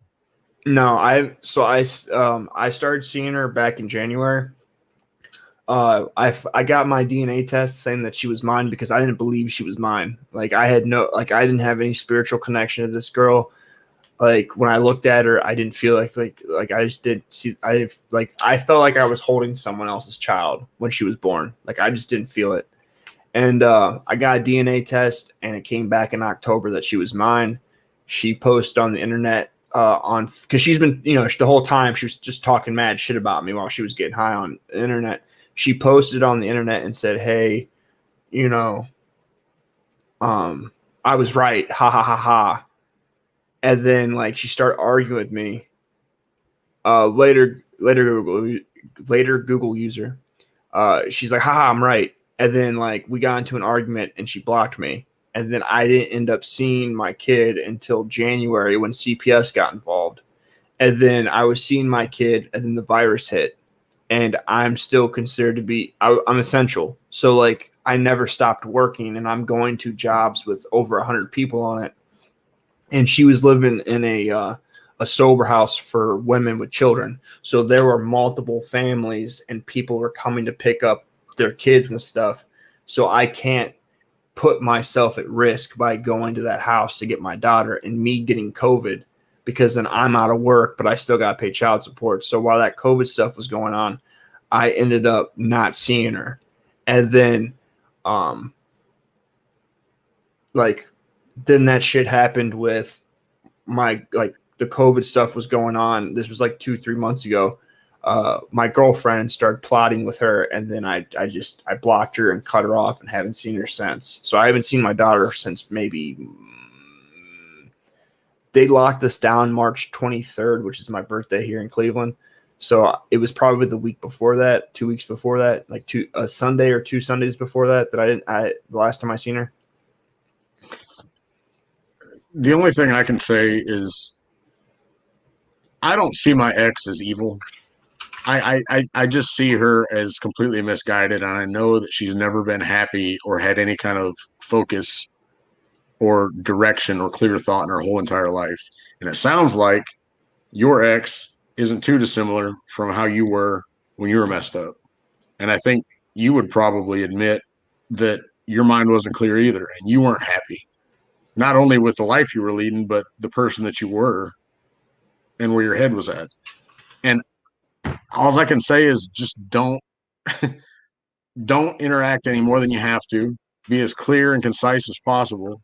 No, I started seeing her back in January. I got my DNA test saying that she was mine because I didn't believe she was mine. Like, I didn't have any spiritual connection to this girl. Like, when I looked at her, I didn't feel like I just didn't see. I felt like I was holding someone else's child when she was born. Like, I just didn't feel it. And I got a DNA test, and it came back in October that she was mine. She posted on the internet because she's been, the whole time she was just talking mad shit about me while she was getting high on the internet. She posted on the internet and said, "Hey, I was right. Ha ha ha ha." And then, like, she started arguing with me. Later Google user. She's like, "Haha, I'm right." And then, like, we got into an argument, and she blocked me. And then I didn't end up seeing my kid until January when CPS got involved. And then I was seeing my kid, and then the virus hit. And I'm still considered to be I'm essential. So, like, I never stopped working, and I'm going to jobs with over 100 people on it. and she was living in a sober house for women with children. So there were multiple families and people were coming to pick up their kids and stuff. So I can't put myself at risk by going to that house to get my daughter and me getting COVID, because then I'm out of work, but I still got to pay child support. So while that COVID stuff was going on, I ended up not seeing her. And then, like, then that shit happened with my, like, the COVID stuff was going on. This was like 2-3 months ago. My girlfriend started plotting with her, and then I blocked her and cut her off and haven't seen her since. So I haven't seen my daughter since maybe they locked us down March 23rd, which is my birthday here in Cleveland. So it was probably the week before that, 2 weeks before that, like a Sunday or 2 Sundays before that the last time I seen her. The only thing I can say is I don't see my ex as evil. I just see her as completely misguided, and I know that she's never been happy or had any kind of focus or direction or clear thought in her whole entire life. And it sounds like your ex isn't too dissimilar from how you were when you were messed up. And I think you would probably admit that your mind wasn't clear either, and you weren't happy, not only with the life you were leading, but the person that you were and where your head was at. And all I can say is just don't interact any more than you have to. Be as clear and concise as possible.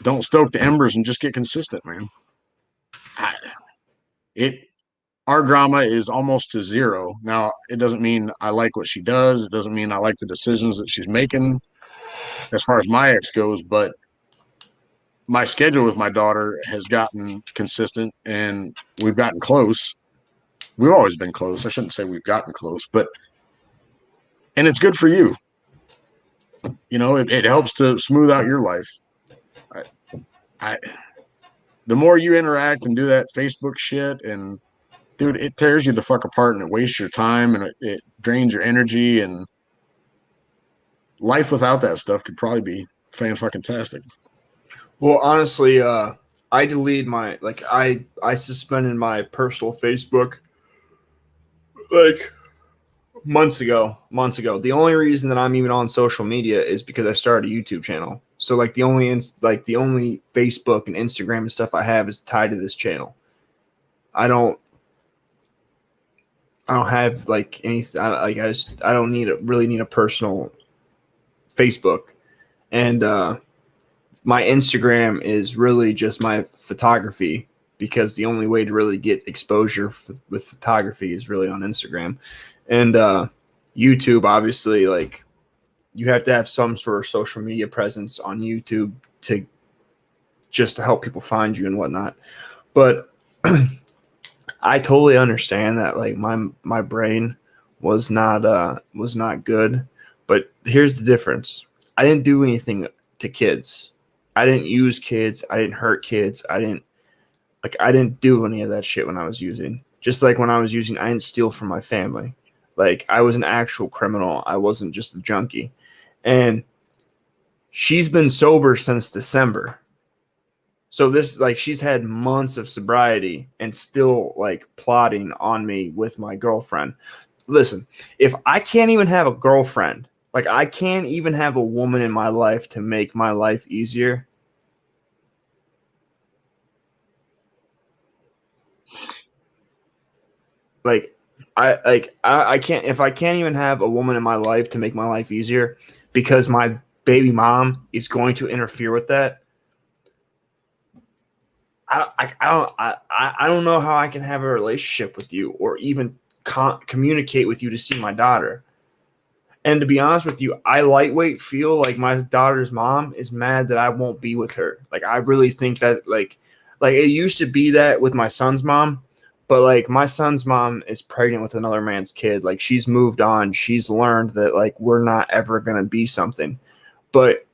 Don't stoke the embers and just get consistent, man. Our drama is almost to zero. Now, it doesn't mean I like what she does. It doesn't mean I like the decisions that she's making as far as my ex goes, but my schedule with my daughter has gotten consistent and we've gotten close. We've always been close. I shouldn't say we've gotten close, and it's good for you. You know, it helps to smooth out your life. I the more you interact and do that Facebook shit, and dude, it tears you the fuck apart and it wastes your time and it drains your energy, and life without that stuff could probably be fan-fucking-tastic. Well, honestly, I deleted my, like, I suspended my personal Facebook like months ago. The only reason that I'm even on social media is because I started a YouTube channel. So like the only Facebook and Instagram and stuff I have is tied to this channel. I don't have like anything. I don't really need a personal Facebook, and my Instagram is really just my photography, because the only way to really get exposure with photography is really on Instagram. And YouTube, obviously, like, you have to have some sort of social media presence on YouTube to help people find you and whatnot. But I totally understand that, like, my brain was not good. But here's the difference. I didn't do anything to kids. I didn't use kids. I didn't hurt kids. I didn't do any of that shit when I was using. Just like when I was using, I didn't steal from my family. Like, I was an actual criminal. I wasn't just a junkie. And she's been sober since December. So this, like, she's had months of sobriety and still, like, plotting on me with my girlfriend. Listen, if I can't even have a girlfriend, like, I can't even have a woman in my life to make my life easier. I can't, if I can't even have a woman in my life to make my life easier because my baby mom is going to interfere with that. I don't know how I can have a relationship with you or even communicate with you to see my daughter. And to be honest with you, I lightweight feel like my daughter's mom is mad that I won't be with her. Like, I really think that, like it used to be that with my son's mom, but, like, my son's mom is pregnant with another man's kid. Like, she's moved on. She's learned that, like, we're not ever going to be something. But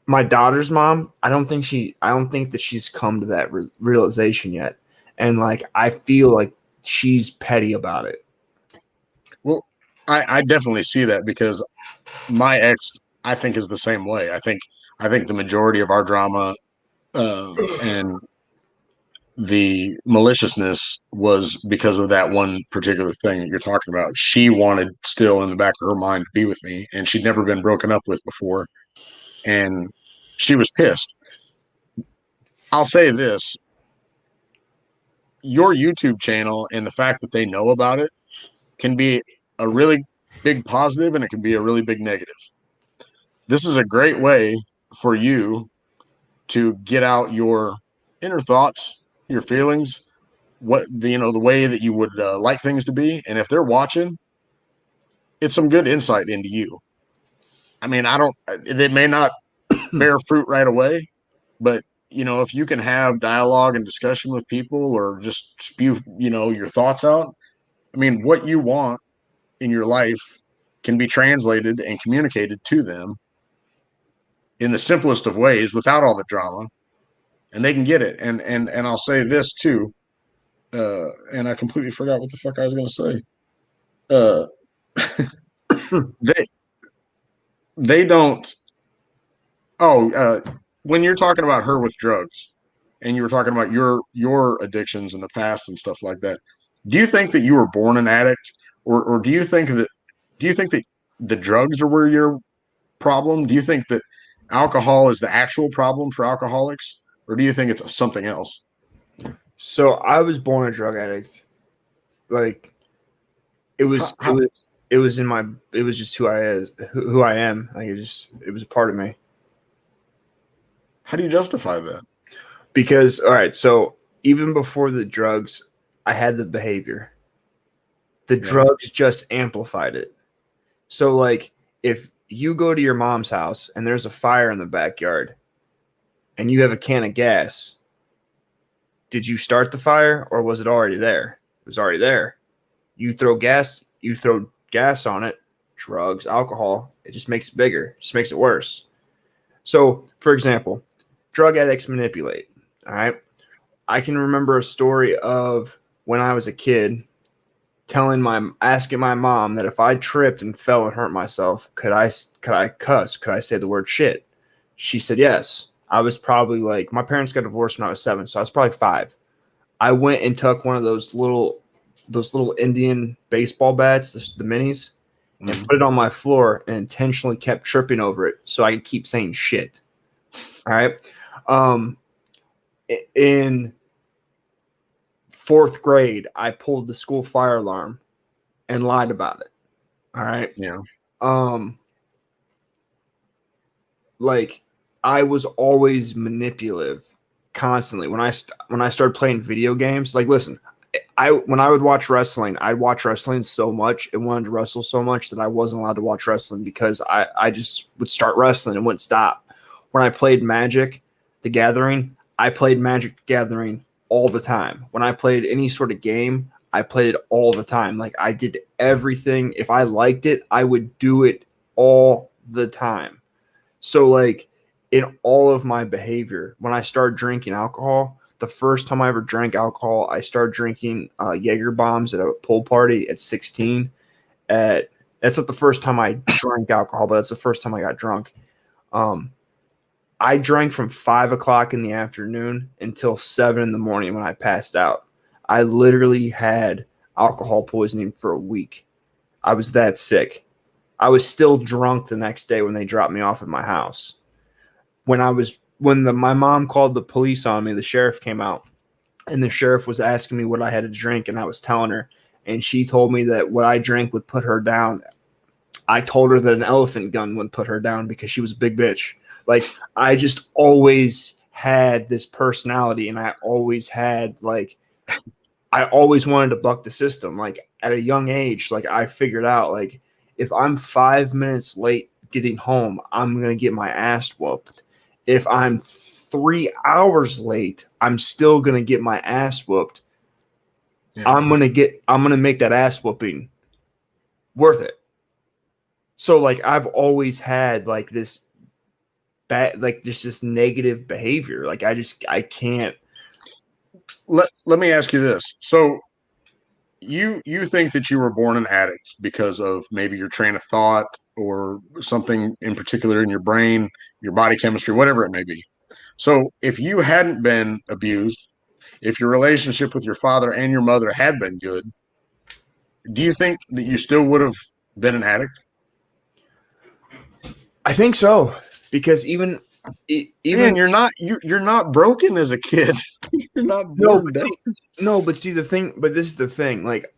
my daughter's mom, I don't think that she's come to that realization yet. And, like, I feel like she's petty about it. Well, I definitely see that because my ex, I think, is the same way. I think the majority of our drama And the maliciousness was because of that one particular thing that you're talking about. She wanted still in the back of her mind to be with me, and she'd never been broken up with before, and she was pissed. I'll say this: your YouTube channel and the fact that they know about it can be a really big positive, and it can be a really big negative. This is a great way for you to get out your inner thoughts, your feelings, what the way that you would like things to be. And if they're watching, it's some good insight into you. I mean, I don't. It may not bear fruit right away, but if you can have dialogue and discussion with people, or just spew your thoughts out. I mean, what you want in your life can be translated and communicated to them in the simplest of ways without all the drama, and they can get it. And I'll say this too, and I completely forgot what the fuck I was going to say. They they don't. Oh, when you're talking about her with drugs, and you were talking about your addictions in the past and stuff like that, do you think that you were born an addict, or do you think that the drugs are where your problem? Do you think that alcohol is the actual problem for alcoholics, or do you think it's something else? So I was born a drug addict. Like it was, How, it how, was, it was in my. It was just who I am. Like it was a part of me. how do you justify that? Because all right, so even before the drugs, I had the behavior. The Yeah. drugs just amplified it. So like if you go to your mom's house and there's a fire in the backyard and you have a can of gas, did you start the fire or was it already there? It was already there. You throw gas on it, drugs, alcohol, it just makes it bigger, just makes it worse. So, for example, drug addicts manipulate. All right. I can remember a story of when I was a kid asking my mom that if I tripped and fell and hurt myself, could I cuss? Could I say the word shit? She said yes. I was probably like, my parents got divorced when I was 7, so I was probably 5. I went and took one of those little Indian baseball bats, the minis, and Mhm. put it on my floor and intentionally kept tripping over it so I could keep saying shit. All right. Um, in 4th grade, I pulled the school fire alarm and lied about it. All right. Yeah. Um, like I was always manipulative constantly when I started playing video games. Like, listen, when I would watch wrestling, I'd watch wrestling so much and wanted to wrestle so much that I wasn't allowed to watch wrestling because I just would start wrestling and wouldn't stop. When I played Magic the Gathering, I played Magic the Gathering all the time. When I played any sort of game, I played it all the time. Like I did everything. If I liked it, I would do it all the time. So like in all of my behavior, when I started drinking alcohol, the first time I ever drank alcohol, I started drinking Jaeger bombs at a pool party at 16. That's not the first time I drank alcohol, but that's the first time I got drunk. I drank from 5 o'clock in the afternoon until 7 in the morning when I passed out. I literally had alcohol poisoning for a week. I was that sick. I was still drunk the next day when they dropped me off at my house. My mom called the police on me, the sheriff came out, and the sheriff was asking me what I had to drink, and I was telling her, and she told me that what I drank would put her down. I told her that an elephant gun would put her down because she was a big bitch. Like I just always had this personality, and I always wanted to buck the system. Like at a young age, like I figured out like if I'm 5 minutes late getting home, I'm going to get my ass whooped. If I'm 3 hours late, I'm still going to get my ass whooped. Yeah. I'm going to make that ass whooping worth it. So like I've always had like this bad, like just this negative behavior. Like I can't. Let me ask you this. So you think that you were born an addict because of maybe your train of thought or something in particular in your brain, your body chemistry, whatever it may be. So if you hadn't been abused, if your relationship with your father and your mother had been good, do you think that you still would have been an addict? I think so, because Man, even you're not broken as a kid. You're not no, born but dumb. see, no, but see the thing, but this is the thing, like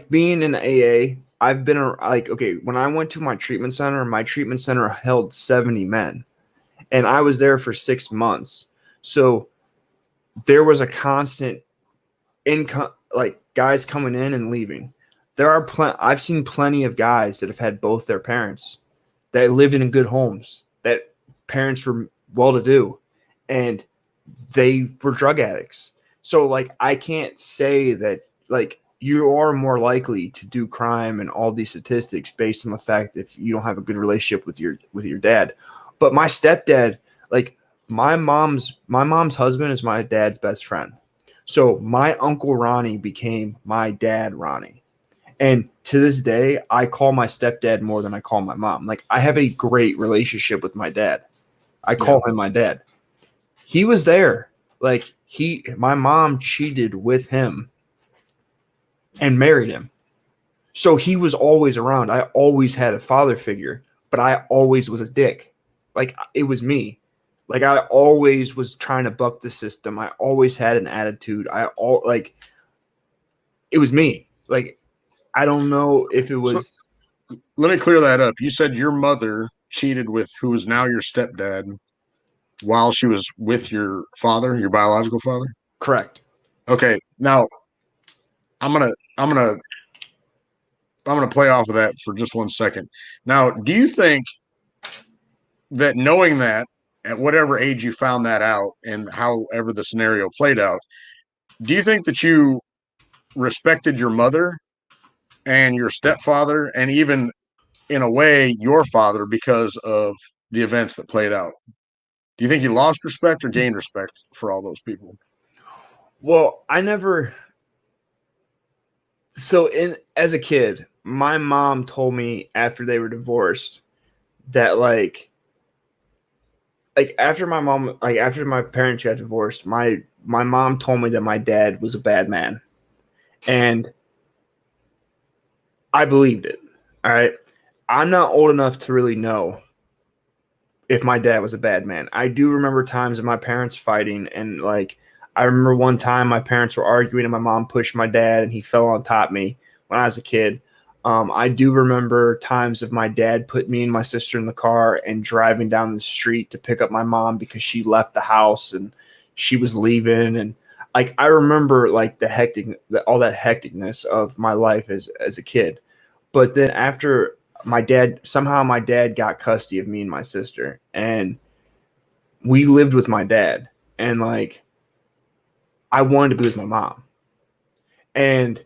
being in AA, I've been like, okay, when I went to my treatment center held 70 men, and I was there for 6 months. So there was a constant income, like guys coming in and leaving. I've seen plenty of guys that have had both their parents that lived in good homes, that parents were well to do, and they were drug addicts. So like I can't say that like you are more likely to do crime and all these statistics based on the fact that if you don't have a good relationship with your dad. But my stepdad, like my mom's husband is my dad's best friend. So my uncle Ronnie became my dad Ronnie. And to this day, I call my stepdad more than I call my mom. Like I have a great relationship with my dad. I Yeah. call him my dad. He was there. Like my mom cheated with him and married him. So he was always around. I always had a father figure, but I always was a dick. Like it was me. Like I always was trying to buck the system. I always had an attitude. It was me. Like I don't know if it So was let me clear that up. You said your mother cheated with who is now your stepdad while she was with your father, your biological father. correct. Okay, now I'm gonna I'm gonna I'm gonna play off of that for just 1 second. Now, do you think that knowing that at whatever age you found that out and however the scenario played out, do you think that you respected your mother and your stepfather and even in a way your father because of the events that played out? Do you think you lost respect or gained respect for all those people? Well, I never so in as a kid, my mom told me after they were divorced that after my parents got divorced, my mom told me that my dad was a bad man. And I believed it. All right. I'm not old enough to really know if my dad was a bad man. I do remember times of my parents fighting, and like I remember one time my parents were arguing and my mom pushed my dad and he fell on top of me when I was a kid. I do remember times of my dad putting me and my sister in the car and driving down the street to pick up my mom because she left the house and she was leaving. And like I remember like all that hecticness of my life as a kid. But then after my dad got custody of me and my sister, and we lived with my dad, and like I wanted to be with my mom. And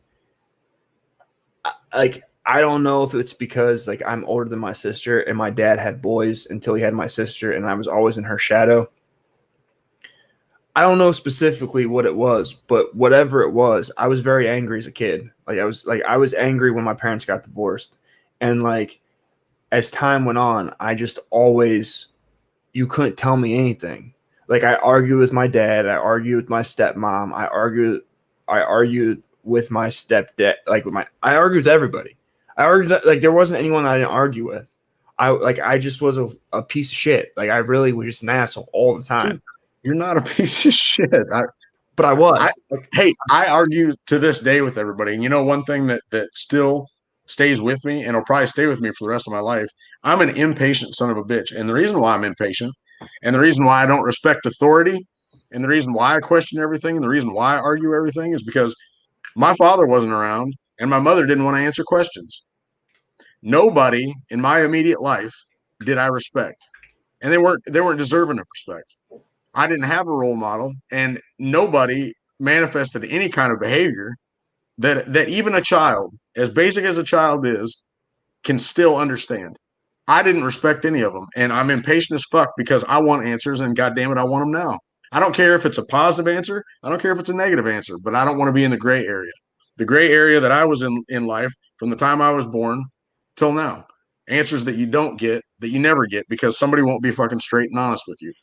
like I don't know if it's because like I'm older than my sister and my dad had boys until he had my sister and I was always in her shadow. I don't know specifically what it was, but whatever it was, I was very angry as a kid. I was angry when my parents got divorced. And like as time went on, I just always you couldn't tell me anything. Like I argued with my dad, I argued with my stepmom, I argued with my stepdad, I argued with everybody. I argued like there wasn't anyone I didn't argue with. I just was a piece of shit. Like I really was just an asshole all the time. Dude, you're not a piece of shit. But I I was. Like, hey, I argue to this day with everybody. And you know, one thing that still stays with me and will probably stay with me for the rest of my life. I'm an impatient son of a bitch. And the reason why I'm impatient and the reason why I don't respect authority and the reason why I question everything and the reason why I argue everything is because my father wasn't around and my mother didn't want to answer questions. Nobody in my immediate life did I respect. And they weren't deserving of respect. I didn't have a role model, and nobody manifested any kind of behavior that even a child, as basic as a child is, can still understand. I didn't respect any of them, and I'm impatient as fuck because I want answers, and goddamn it, I want them now. I don't care if it's a positive answer. I don't care if it's a negative answer, but I don't want to be in the gray area. The gray area that I was in life from the time I was born till now. Answers that you don't get, that you never get, because somebody won't be fucking straight and honest with you.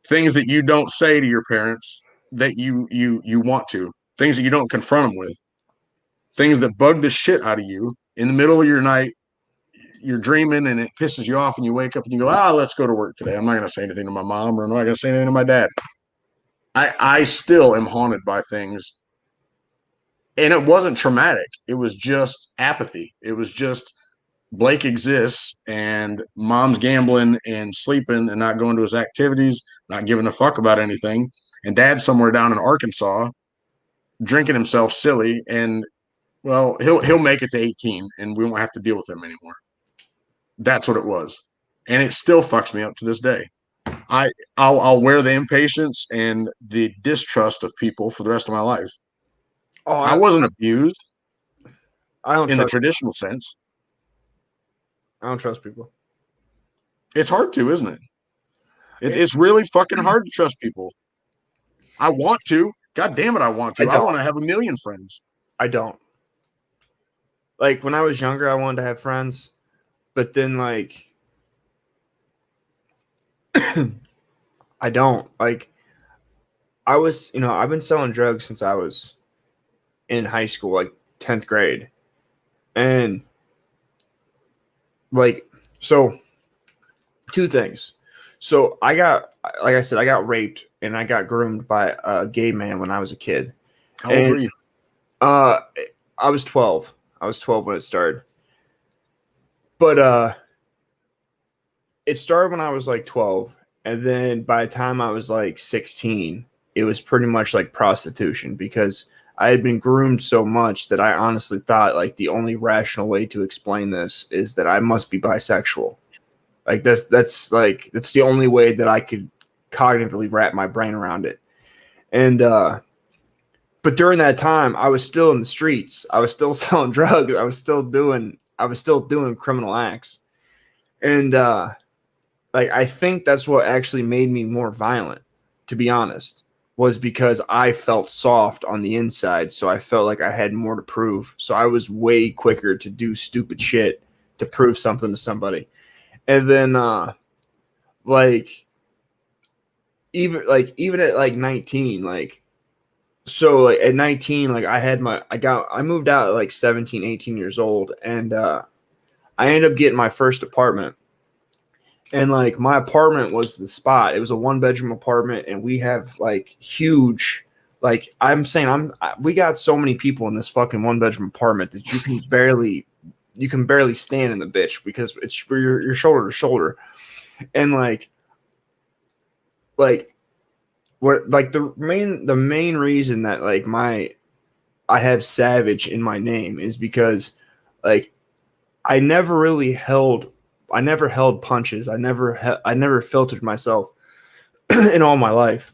things that you don't say to your parents that you want to, things that you don't confront them with, things that bug the shit out of you in the middle of your night. You're dreaming and it pisses you off, and you wake up and you go, let's go to work today. I'm not going to say anything to my mom, or I'm not going to say anything to my dad. I still am haunted by things. And it wasn't traumatic. It was just apathy. It was just Blake exists and mom's gambling and sleeping and not going to his activities, not giving a fuck about anything. And dad's somewhere down in Arkansas drinking himself silly. And well, he'll make it to 18 and we won't have to deal with him anymore. That's what it was. And it still fucks me up to this day. I'll wear the impatience and the distrust of people for the rest of my life. Oh, I wasn't abused I don't in the trust. traditional sense. I don't trust people. It's hard to, isn't it? It's really fucking hard to trust people. I want to. God damn it, I want to. I want to have a million friends. I don't. Like, when I was younger, I wanted to have friends. But then, like, I don't. Like, I've been selling drugs since I was in high school, like 10th grade. And, like, so, two things. So, like I said, I got raped and I got groomed by a gay man when I was a kid. How old were you? I was 12. I was 12 when it started. But it started when I was like 12. And then by the time I was like 16, it was pretty much like prostitution, because I had been groomed so much that I honestly thought like the only rational way to explain this is that I must be bisexual. Like that's the only way that I could cognitively wrap my brain around it. And but during that time, I was still in the streets. I was still selling drugs. I was still doing criminal acts. And like, I think that's what actually made me more violent, to be honest, was because I felt soft on the inside. So I felt like I had more to prove. So I was way quicker to do stupid shit to prove something to somebody. And then like even at like 19, like, so like at 19, like I moved out at like 17, 18 years old, and I ended up getting my first apartment. And like, my apartment was the spot. It was a 1-bedroom apartment, and we have like huge, like, we got so many people in this fucking 1-bedroom apartment that you can barely stand in the bitch, because it's you're shoulder to shoulder. And like what, like, the main reason that like I have Savage in my name is because like I never held punches. I never filtered myself in all my life.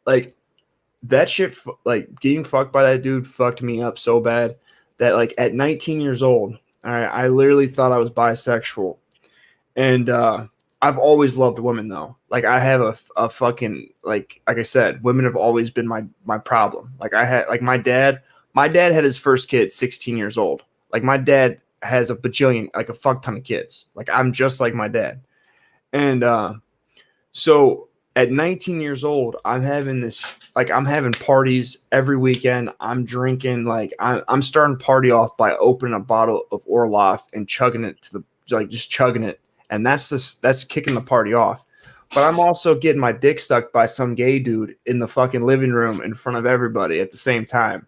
Like, that shit, like, getting fucked by that dude fucked me up so bad that like at 19 years old, I literally thought I was bisexual. And I've always loved women, though. Like, I have a fucking, like I said, women have always been my problem. Like, I had, like, my dad had his first kid 16 years old. Like, my dad has a bajillion, like a fuck ton of kids. Like, I'm just like my dad. And so at 19 years old, I'm having parties every weekend. I'm drinking, like, I'm starting to party off by opening a bottle of Orloff and chugging it just chugging it. And that's kicking the party off. But I'm also getting my dick sucked by some gay dude in the fucking living room in front of everybody at the same time.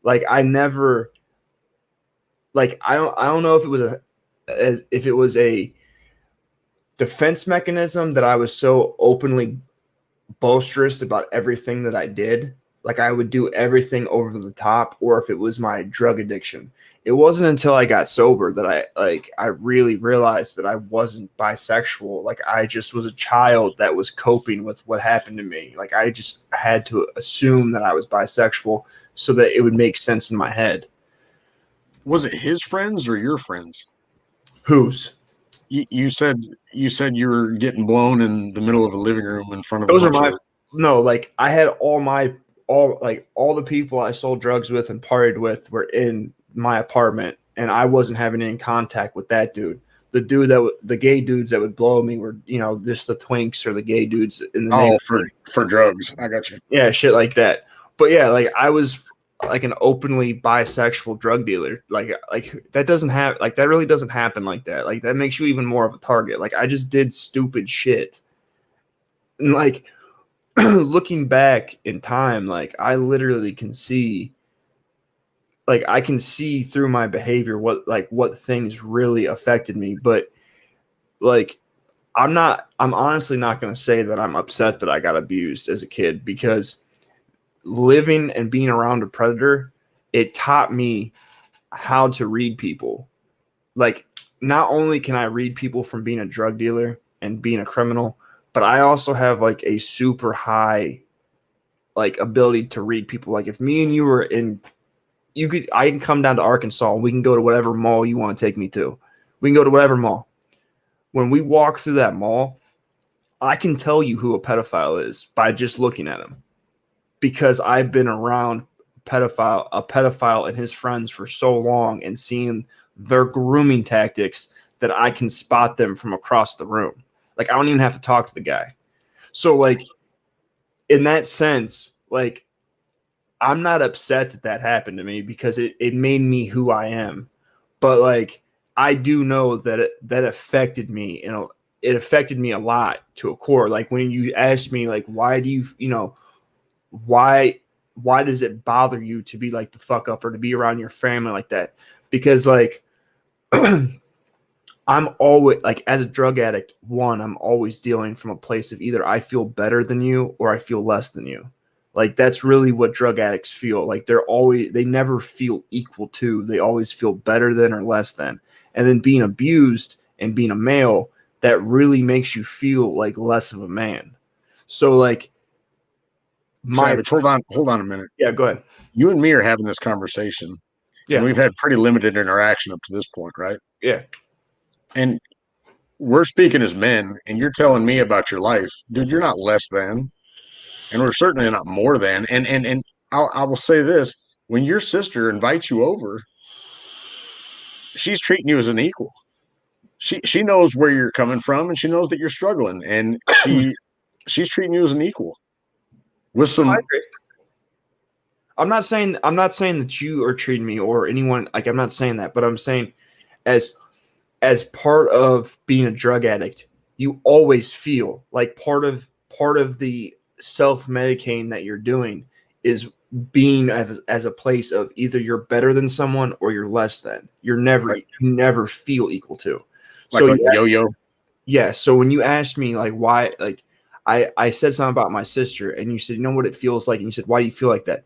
Like, I never, like, I don't know if it was a defense mechanism that I was so openly boisterous about everything that I did. Like, I would do everything over the top, or if it was my drug addiction. It wasn't until I got sober that I really realized that I wasn't bisexual. Like, I just was a child that was coping with what happened to me. Like, I just had to assume that I was bisexual so that it would make sense in my head. Was it his friends or your friends? Whose? You said you were getting blown in the middle of a living room in front of Those are my no, like, I had all the people I sold drugs with and partied with were in my apartment, and I wasn't having any contact with that dude. the gay dudes that would blow me were, just the twinks or the gay dudes in the Oh, neighborhood. for drugs. I got you. Yeah, shit like that. But yeah, like I was like an openly bisexual drug dealer. Like that doesn't have like that really doesn't happen like that. Like that makes you even more of a target. Like I just did stupid shit. And like looking back in time, like I literally can see like I can see through my behavior what things really affected me. But like I'm honestly not going to say that I'm upset that I got abused as a kid, because living and being around a predator, it taught me how to read people. Like not only can I read people from being a drug dealer and being a criminal, but I also have like a super high like ability to read people. Like if me and you were I can come down to Arkansas. We can go to whatever mall you want to take me to. We can go to whatever mall. When we walk through that mall, I can tell you who a pedophile is by just looking at him, because I've been around a pedophile and his friends for so long and seeing their grooming tactics that I can spot them from across the room. Like I don't even have to talk to the guy. So like in that sense, like I'm not upset that happened to me, because it made me who I am. But like I do know that that affected me, it affected me a lot to a core. Like when you asked me like why do you why does it bother you to be like the fuck up or to be around your family like that? Because like I'm always like, as a drug addict, I'm always dealing from a place of either I feel better than you or I feel less than you. Like that's really what drug addicts feel. Like they never feel equal to, they always feel better than or less than. And then being abused and being a male, that really makes you feel like less of a man. So like Savage, hold on a minute. Yeah, go ahead. You and me are having this conversation, and we've had pretty limited interaction up to this point, right? Yeah. And we're speaking as men, and you're telling me about your life. Dude, you're not less than, and we're certainly not more than. And I will say this: when your sister invites you over, she's treating you as an equal. She knows where you're coming from, and she knows that you're struggling, and she's treating you as an equal with some. I agree. I'm not saying that you are treating me or anyone, like I'm not saying that, but I'm saying as part of being a drug addict, you always feel like part of the self-medicating that you're doing is being as a place of either you're better than someone or you're less than. You never feel equal to. Like a yo-yo. Yeah. So when you asked me like why, like I said something about my sister, and you said, you know what it feels like, and you said, why do you feel like that?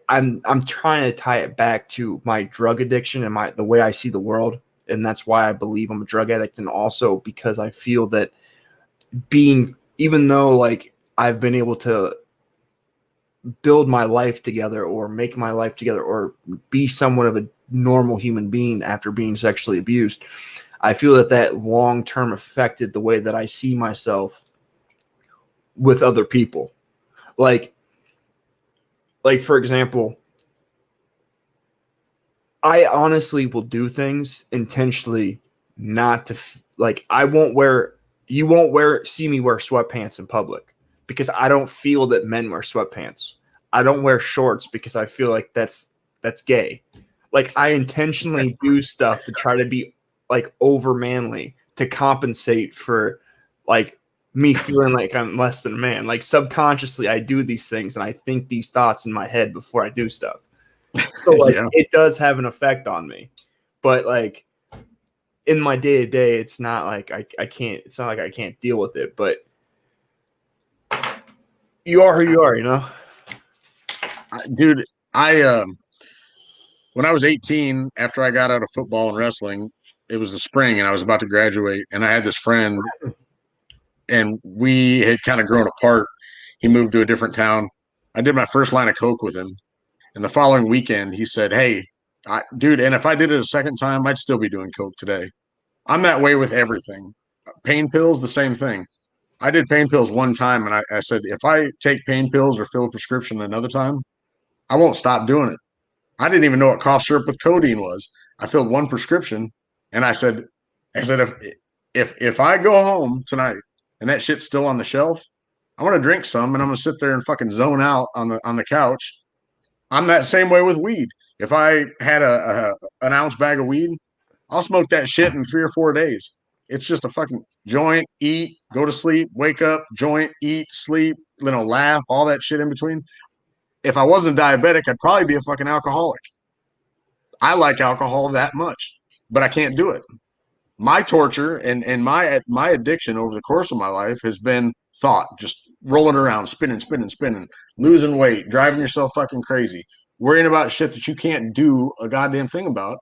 I'm trying to tie it back to my drug addiction and the way I see the world. And that's why I believe I'm a drug addict. And also because I feel that even though like I've been able to build my life together or make my life together or be somewhat of a normal human being after being sexually abused, I feel that long-term affected the way that I see myself with other people. Like for example, I honestly will do things intentionally not to like you won't see me wear sweatpants in public because I don't feel that men wear sweatpants. I don't wear shorts because I feel like that's gay. Like I intentionally do stuff to try to be like over manly to compensate for like me feeling like I'm less than a man. Like subconsciously I do these things and I think these thoughts in my head before I do stuff. So like It does have an effect on me. But like in my day to day, it's not like I can't, it's not like I can't deal with it, but you are who you are, you know? Dude, when I was 18, after I got out of football and wrestling, it was the spring and I was about to graduate, and I had this friend and we had kind of grown apart. He moved to a different town. I did my first line of coke with him. And the following weekend, he said, "Hey, dude, and if I did it a second time, I'd still be doing coke today." I'm that way with everything. Pain pills, the same thing. I did pain pills one time, and I said, if I take pain pills or fill a prescription another time, I won't stop doing it. I didn't even know what cough syrup with codeine was. I filled one prescription, and I said, I said, if I go home tonight and that shit's still on the shelf, I'm gonna drink some and I'm gonna sit there and fucking zone out on the couch. I'm that same way with weed. If I had an ounce bag of weed, I'll smoke that shit in 3 or 4 days. It's just a fucking joint, eat, go to sleep, wake up, joint, eat, sleep, laugh, all that shit in between. If I wasn't diabetic, I'd probably be a fucking alcoholic. I like alcohol that much, but I can't do it. My torture and my addiction over the course of my life has been thought, just rolling around, spinning, losing weight, driving yourself fucking crazy, worrying about shit that you can't do a goddamn thing about.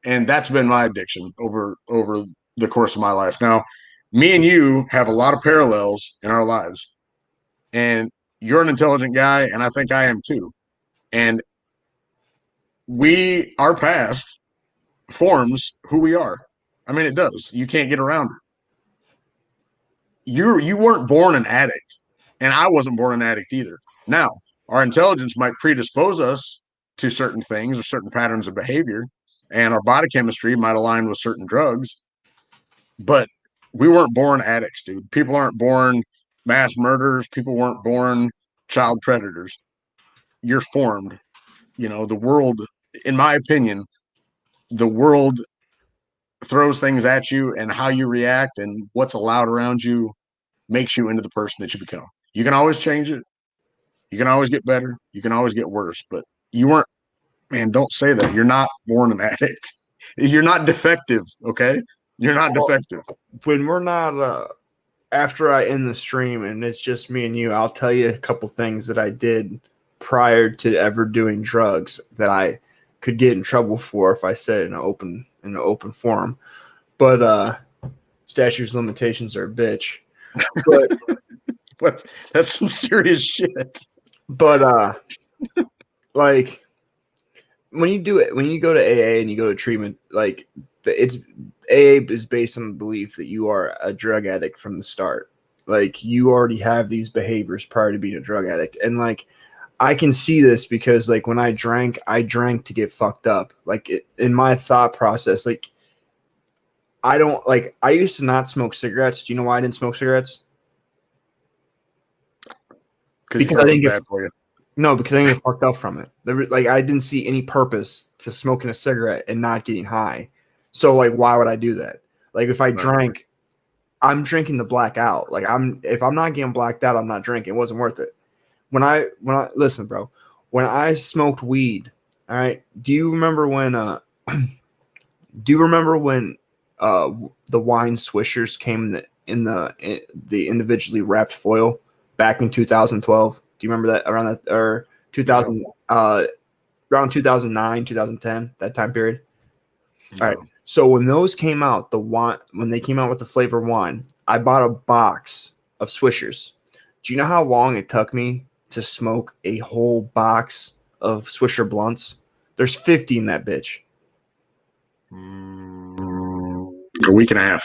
And that's been my addiction over the course of my life. Now, me and you have a lot of parallels in our lives. And you're an intelligent guy, and I think I am too. And our past forms who we are. I mean, it does. You can't get around it. You weren't born an addict, and I wasn't born an addict either. Now, our intelligence might predispose us to certain things or certain patterns of behavior, and our body chemistry might align with certain drugs, but we weren't born addicts, dude. People aren't born mass murderers. People weren't born child predators. You're formed. The world, in my opinion, the world throws things at you, and how you react and what's allowed around you makes you into the person that you become. You can always change it. You can always get better. You can always get worse, but you weren't, man, don't say that. You're not born an addict. You're not defective, okay? You're not defective. When we're not, after I end the stream and it's just me and you, I'll tell you a couple things that I did prior to ever doing drugs that I could get in trouble for if I said it in an open forum. But statutes of limitations are a bitch. But that's some serious shit. But like when you go to AA and you go to treatment, like it's AA is based on the belief that you are a drug addict from the start. Like you already have these behaviors prior to being a drug addict. And like I can see this because like when I drank to get fucked up. Like in my thought process, like I used to not smoke cigarettes. Do you know why I didn't smoke cigarettes? Because I didn't get bad for you. No, because I didn't get fucked up from it. Like I didn't see any purpose to smoking a cigarette and not getting high. So like, why would I do that? Like if I drank, I'm drinking to black out. Like if I'm not getting blacked out, I'm not drinking. It wasn't worth it. When I listen, bro, when I smoked weed, all right. Do you remember when the wine swishers came in the individually wrapped foil back in 2012? Do you remember that around that or 2000 around 2009, 2010, that time period? No. All right. So when those came out, when they came out with the flavor wine, I bought a box of Swishers. Do you know how long it took me to smoke a whole box of Swisher blunts? There's 50 in that bitch. A week and a half.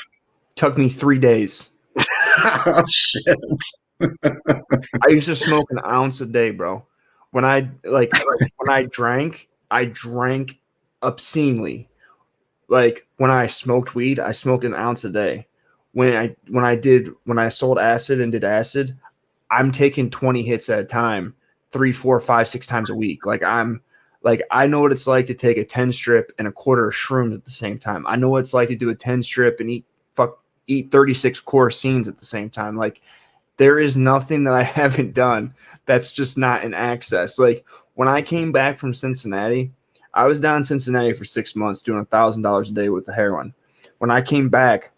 Took me 3 days. Oh shit. I used to smoke an ounce a day, bro. When I drank obscenely. Like when I smoked weed, I smoked an ounce a day. When I sold acid and did acid, I'm taking 20 hits at a time, 3, 4, 5, 6 times a week. I know what it's like to take a 10 strip and a quarter of shrooms at the same time. I know what it's like to do a 10 strip and eat 36 core scenes at the same time. Like there is nothing that I haven't done that's just not in access. Like when I came back from Cincinnati, I was down in Cincinnati for 6 months doing $1,000 a day with the heroin. When I came back,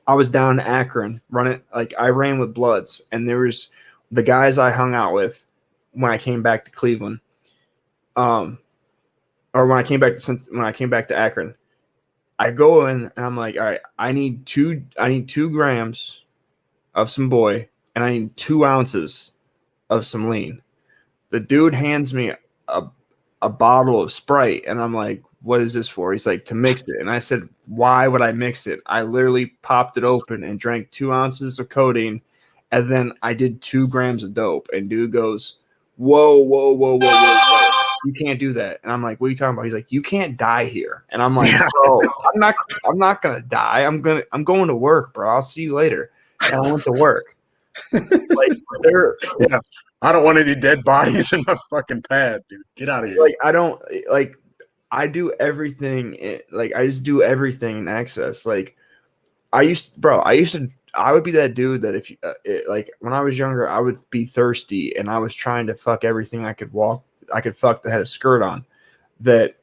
I was down in Akron I ran with Bloods, and there was the guys I hung out with when I came back to Cleveland, or when I came back to Akron. I go in and I'm like, all right, I need 2 grams of some boy, and I need 2 ounces of some lean. The dude hands me a bottle of Sprite, and I'm like, what is this for? He's like, to mix it. And I said, why would I mix it? I literally popped it open and drank 2 ounces of codeine, and then I did 2 grams of dope. And dude goes, whoa. you can't do that. And I'm like, what are you talking about? He's like, you can't die here. And I'm like, bro, I'm not gonna die. I'm going to work, bro. I'll see you later. And I went to work. Like they're Yeah. I don't want any dead bodies in my fucking pad, dude. Get out of here. like, I don't like, I do everything. Like I just do everything in excess. Like I used to, I would be that dude that if you, like when I was younger, I would be thirsty and I was trying to fuck everything I could fuck that had a skirt on. That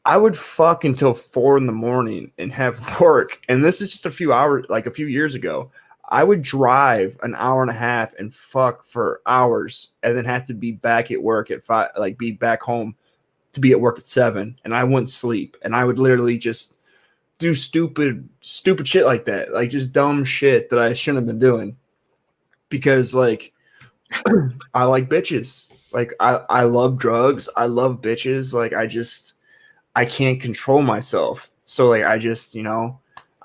I would fuck until 4 a.m. and have work. And this is just a few hours, like a few years ago. I would drive an hour and a half and fuck for hours and then have to be back at work at 5, like be back home to be at work at 7. And I wouldn't sleep. And I would literally just do stupid shit like that. Like just dumb shit that I shouldn't have been doing. Because like, I like bitches. Like I love drugs. I love bitches. Like I can't control myself. So like I just,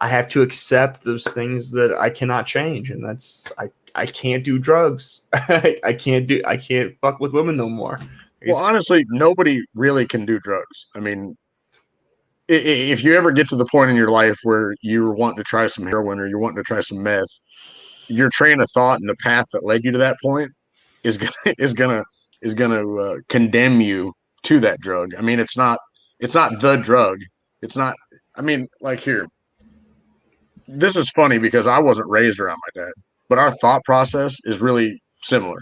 I have to accept those things that I cannot change. And that's I can't do drugs. I can't fuck with women no more. Well, honestly, nobody really can do drugs. I mean, if you ever get to the point in your life where you're wanting to try some heroin or you're wanting to try some meth, your train of thought and the path that led you to that point is gonna condemn you to that drug. I mean, it's not the drug. It's not. I mean, like here, this is funny because I wasn't raised around my dad, but our thought process is really similar.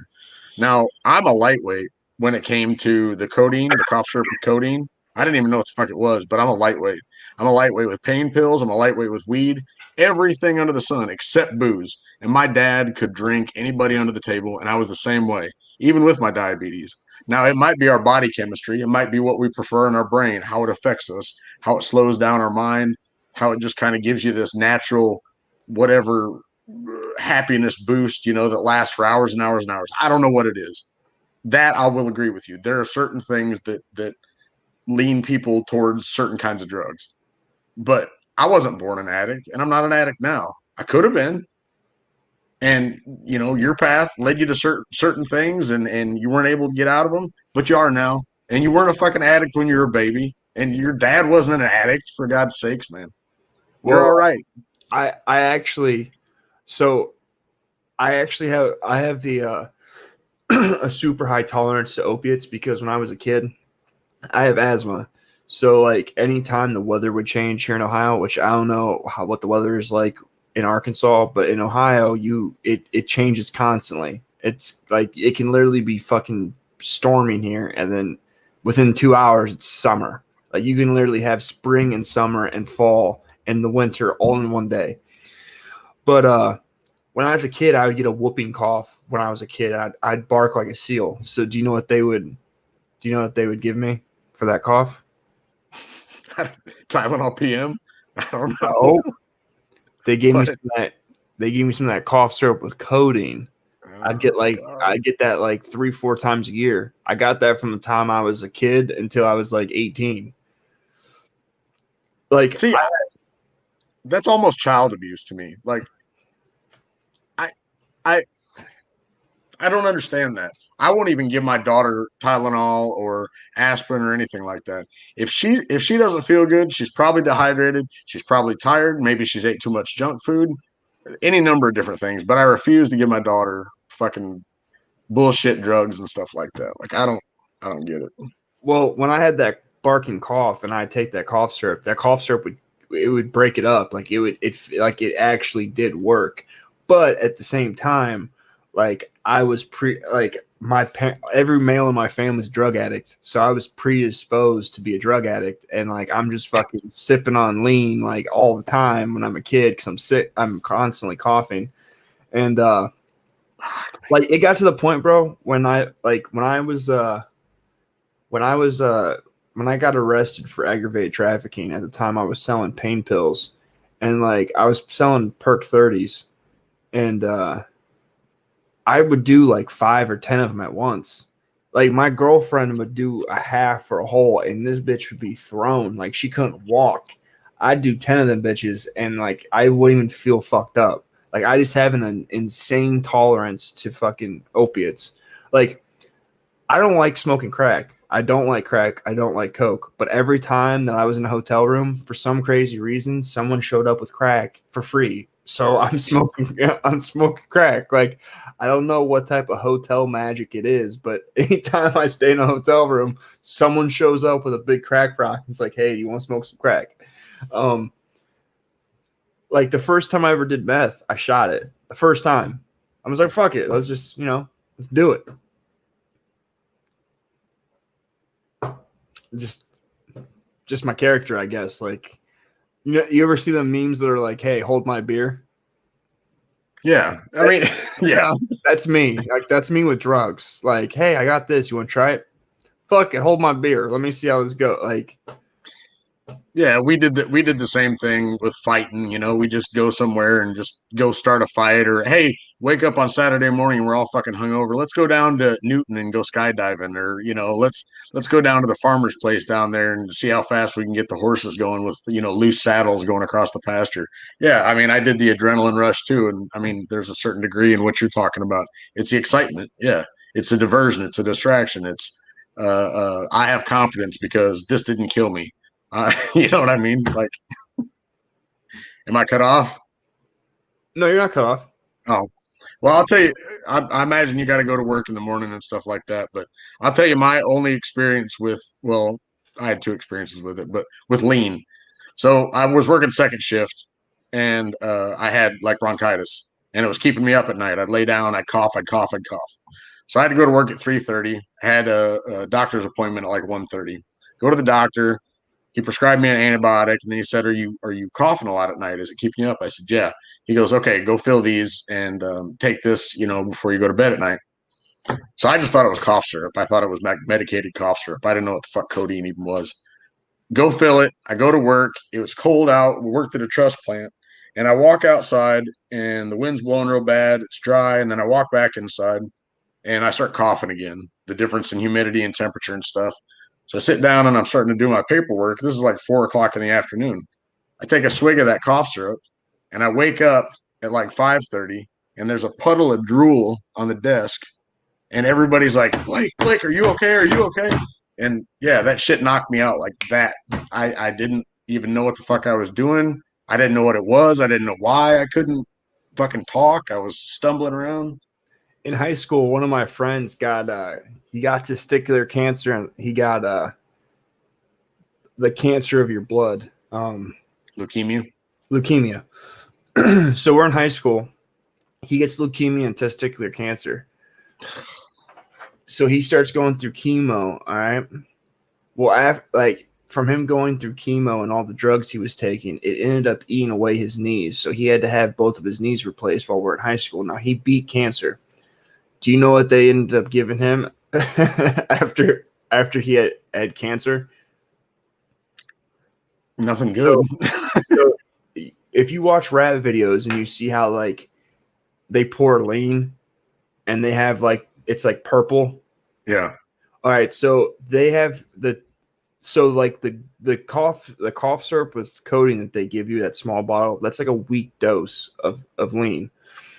Now, I'm a lightweight when it came to the codeine, the cough syrup with codeine. I didn't even know what the fuck it was, but I'm a lightweight. I'm a lightweight with pain pills. I'm a lightweight with weed, everything under the sun except booze. And my dad could drink anybody under the table, and I was the same way, even with my diabetes. Now, it might be our body chemistry. It might be what we prefer in our brain, how it affects us, how it slows down our mind, how it just kind of gives you this natural, whatever happiness boost, that lasts for hours and hours and hours. I don't know what it is. That I will agree with you. There are certain things that lean people towards certain kinds of drugs. But I wasn't born an addict, and I'm not an addict now. I could have been. And your path led you to certain things, and you weren't able to get out of them, but you are now. And you weren't a fucking addict when you were a baby, and your dad wasn't an addict, for God's sakes, man. You're all right. I actually have the a super high tolerance to opiates because when I was a kid, I have asthma. So like anytime the weather would change here in Ohio, which I don't know what the weather is like in Arkansas, but in Ohio, it changes constantly. It's like it can literally be fucking storming here, and then within 2 hours it's summer. Like you can literally have spring and summer and fall and the winter all in one day. But when I was a kid, I would get a whooping cough. When I was a kid, I'd bark like a seal. So do you know what they would give me for that cough? Tylenol PM? I don't know. Oh, they gave me some of that cough syrup with codeine. I'd get that like 3-4 times a year. I got that from the time I was a kid until I was like 18. Like, see, that's almost child abuse to me. Like, I don't understand that. I won't even give my daughter Tylenol or aspirin or anything like that. If she doesn't feel good, she's probably dehydrated. She's probably tired. Maybe she's ate too much junk food. Any number of different things. But I refuse to give my daughter fucking bullshit drugs and stuff like that. Like I don't get it. Well, when I had that barking cough and I take that cough syrup would break it up. Like it actually did work. But at the same time, like I was every male in my family is drug addict, so I was predisposed to be a drug addict, and like I'm just fucking sipping on lean like all the time when I'm a kid because I'm sick. I'm constantly coughing, and like it got to the point, bro, when I got arrested for aggravated trafficking. At the time, I was selling pain pills, and like I was selling Perk 30s, and I would do like 5 or 10 of them at once. Like my girlfriend would do a half or a whole, and this bitch would be thrown. Like she couldn't walk. I'd do 10 of them bitches, and like I wouldn't even feel fucked up. Like I just have an insane tolerance to fucking opiates. Like I don't like smoking crack. I don't like crack. I don't like coke. But every time that I was in a hotel room, for some crazy reason, someone showed up with crack for free. So I'm smoking. I'm smoking crack. Like I don't know what type of hotel magic it is, but anytime I stay in a hotel room, someone shows up with a big crack rock. It's like, hey, you want to smoke some crack? Like the first time I ever did meth, I shot it. The first time, I was like, fuck it. Let's just, let's do it. Just my character, I guess. Like, you ever see the memes that are like, hey, hold my beer? Yeah. I mean, yeah. That's me. Like, that's me with drugs. Like, hey, I got this. You want to try it? Fuck it. Hold my beer. Let me see how this goes. Like, yeah, we did the same thing with fighting, we just go somewhere and just go start a fight, or hey, wake up on Saturday morning, we're all fucking hungover. Let's go down to Newton and go skydiving, or let's go down to the farmer's place down there and see how fast we can get the horses going with loose saddles going across the pasture. Yeah, I mean, I did the adrenaline rush too, and I mean, there's a certain degree in what you're talking about. It's the excitement. Yeah, it's a diversion, it's a distraction. It's I have confidence because this didn't kill me. You know what I mean? Like, am I cut off? no, you're not cut off. Oh, well, I'll tell you, I imagine you got to go to work in the morning and stuff like that. But I'll tell you my only experience with, well, I had two experiences with it, but with lean. So I was working second shift and I had like bronchitis and it was keeping me up at night. I'd lay down, I'd cough, I'd cough, I'd cough. So I had to go to work at 3:30. Had a doctor's appointment at like 1:30. Go to the doctor. He prescribed me an antibiotic, and then he said, "Are you coughing a lot at night? Is it keeping you up?" I said, "Yeah." He goes, "Okay, go fill these and take this, before you go to bed at night." So I just thought it was cough syrup. I thought it was medicated cough syrup. I didn't know what the fuck codeine even was. Go fill it. I go to work. It was cold out. We worked at a truss plant, and I walk outside, and the wind's blowing real bad. It's dry, and then I walk back inside, and I start coughing again. The difference in humidity and temperature and stuff. So I sit down and I'm starting to do my paperwork. This is like 4 o'clock in the afternoon. I take a swig of that cough syrup and I wake up at like 5:30 and there's a puddle of drool on the desk. And everybody's like, Blake, are you okay? Are you okay? And yeah, that shit knocked me out like that. I didn't even know what the fuck I was doing. I didn't know what it was. I didn't know why I couldn't fucking talk. I was stumbling around. In high school, one of my friends got testicular cancer, and he got the cancer of your blood, Leukemia. So we're in high school. He gets leukemia and testicular cancer. So he starts going through chemo. All right. Well, from him going through chemo and all the drugs he was taking, it ended up eating away his knees. So he had to have both of his knees replaced while we're in high school. Now he beat cancer. Do you know what they ended up giving him after he had cancer? Nothing good. So if you watch rap videos and you see how like they pour lean and they have like it's like purple. Yeah. All right, so they have the cough syrup with coating that they give you, that small bottle, that's like a weak dose of lean.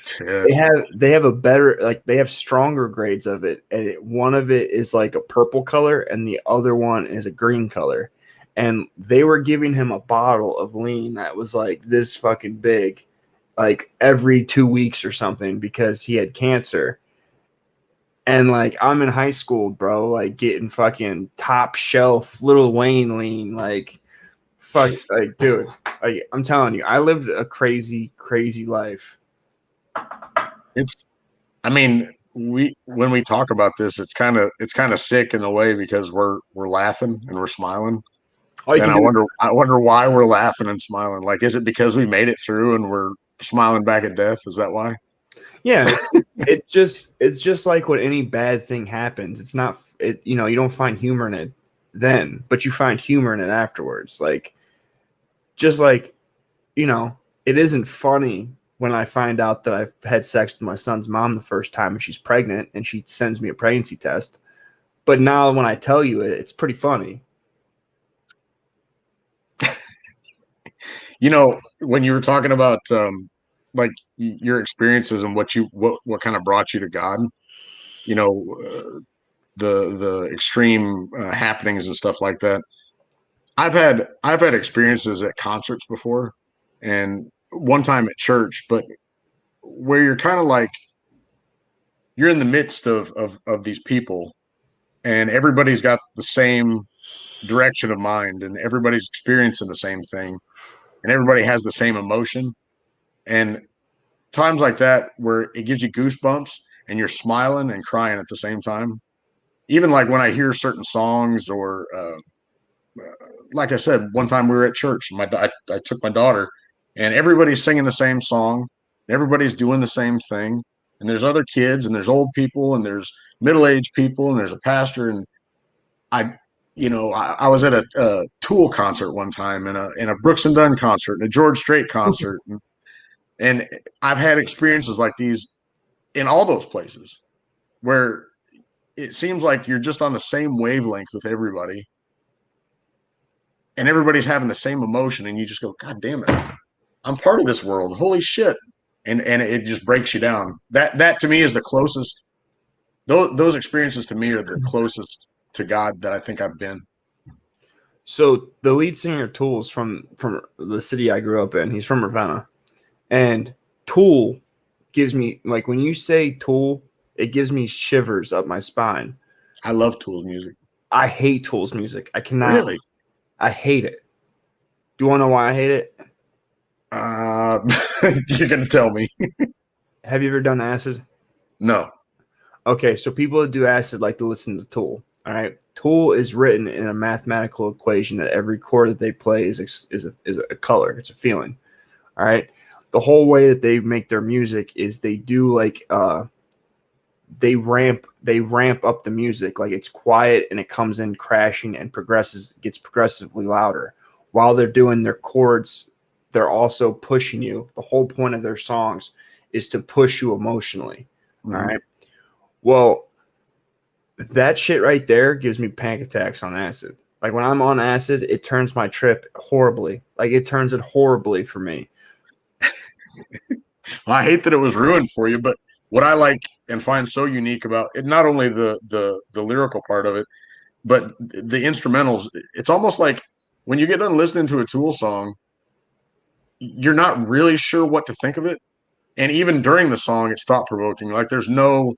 Shit. They have a better, like they have stronger grades of it, and one of it is like a purple color and the other one is a green color. And they were giving him a bottle of lean that was like this fucking big, like every 2 weeks or something, because he had cancer. And like I'm in high school, bro, like getting fucking top shelf Lil Wayne lean, like fuck, like dude, like I'm telling you, I lived a crazy, crazy life. I mean, when we talk about this, it's kind of sick in a way because we're laughing and we're smiling. And I wonder why we're laughing and smiling. Like, is it because we made it through and we're smiling back at death? Is that why? Yeah, it's just like when any bad thing happens. It's not you don't find humor in it then, but you find humor in it afterwards. Like, just like, it isn't funny when I find out that I've had sex with my son's mom the first time and she's pregnant and she sends me a pregnancy test. But now when I tell you it, it's pretty funny. When you were talking about like your experiences and what kind of brought you to God, the extreme happenings and stuff like that. I've had experiences at concerts before, and one time at church, but where you're kind of like you're in the midst of these people, and everybody's got the same direction of mind, and everybody's experiencing the same thing, and everybody has the same emotion. And times like that where it gives you goosebumps and you're smiling and crying at the same time. Even like when I hear certain songs, or like I said, one time we were at church. I took my daughter, and everybody's singing the same song. Everybody's doing the same thing. And there's other kids, and there's old people, and there's middle-aged people, and there's a pastor. And I was at a Tool concert one time, and a Brooks and Dunn concert, and a George Strait concert, and I've had experiences like these in all those places where it seems like you're just on the same wavelength with everybody, and everybody's having the same emotion, and you just go, God damn it, I'm part of this world. Holy shit. And it just breaks you down. That to me is the closest. Those experiences to me are the closest to God that I think I've been. So the lead singer of Tool is from the city I grew up in. He's from Ravenna. And Tool gives me, like, when you say Tool, it gives me shivers up my spine. I love Tool's music. I hate Tool's music. I cannot. Really? I hate it. Do you want to know why I hate it? You're going to tell me. Have you ever done acid? No. Okay, so people that do acid like to listen to Tool. All right, Tool is written in a mathematical equation that every chord that they play is a color. It's a feeling. All right, the whole way that they make their music is they do like they ramp up the music, like it's quiet and it comes in crashing and gets progressively louder. While they're doing their chords, they're also pushing you. The whole point of their songs is to push you emotionally. Mm-hmm. All right. Well, that shit right there gives me panic attacks on acid. Like when I'm on acid, it turns my trip horribly. Like it turns it horribly for me. Well, I hate that it was ruined for you, but what I like and find so unique about it, not only the lyrical part of it, but the instrumentals, it's almost like when you get done listening to a Tool song, you're not really sure what to think of it. And even during the song, it's thought-provoking. Like there's no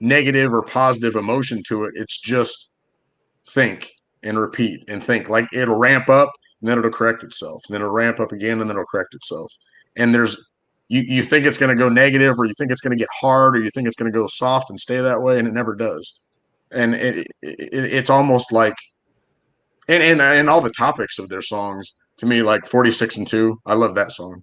negative or positive emotion to it. It's just think and repeat and think. Like it'll ramp up and then it'll correct itself. And then it'll ramp up again and then it'll correct itself. And you think it's going to go negative, or you think it's going to get hard, or you think it's going to go soft and stay that way, and it never does. And it's almost like, and all the topics of their songs to me, like 46 and 2, I love that song.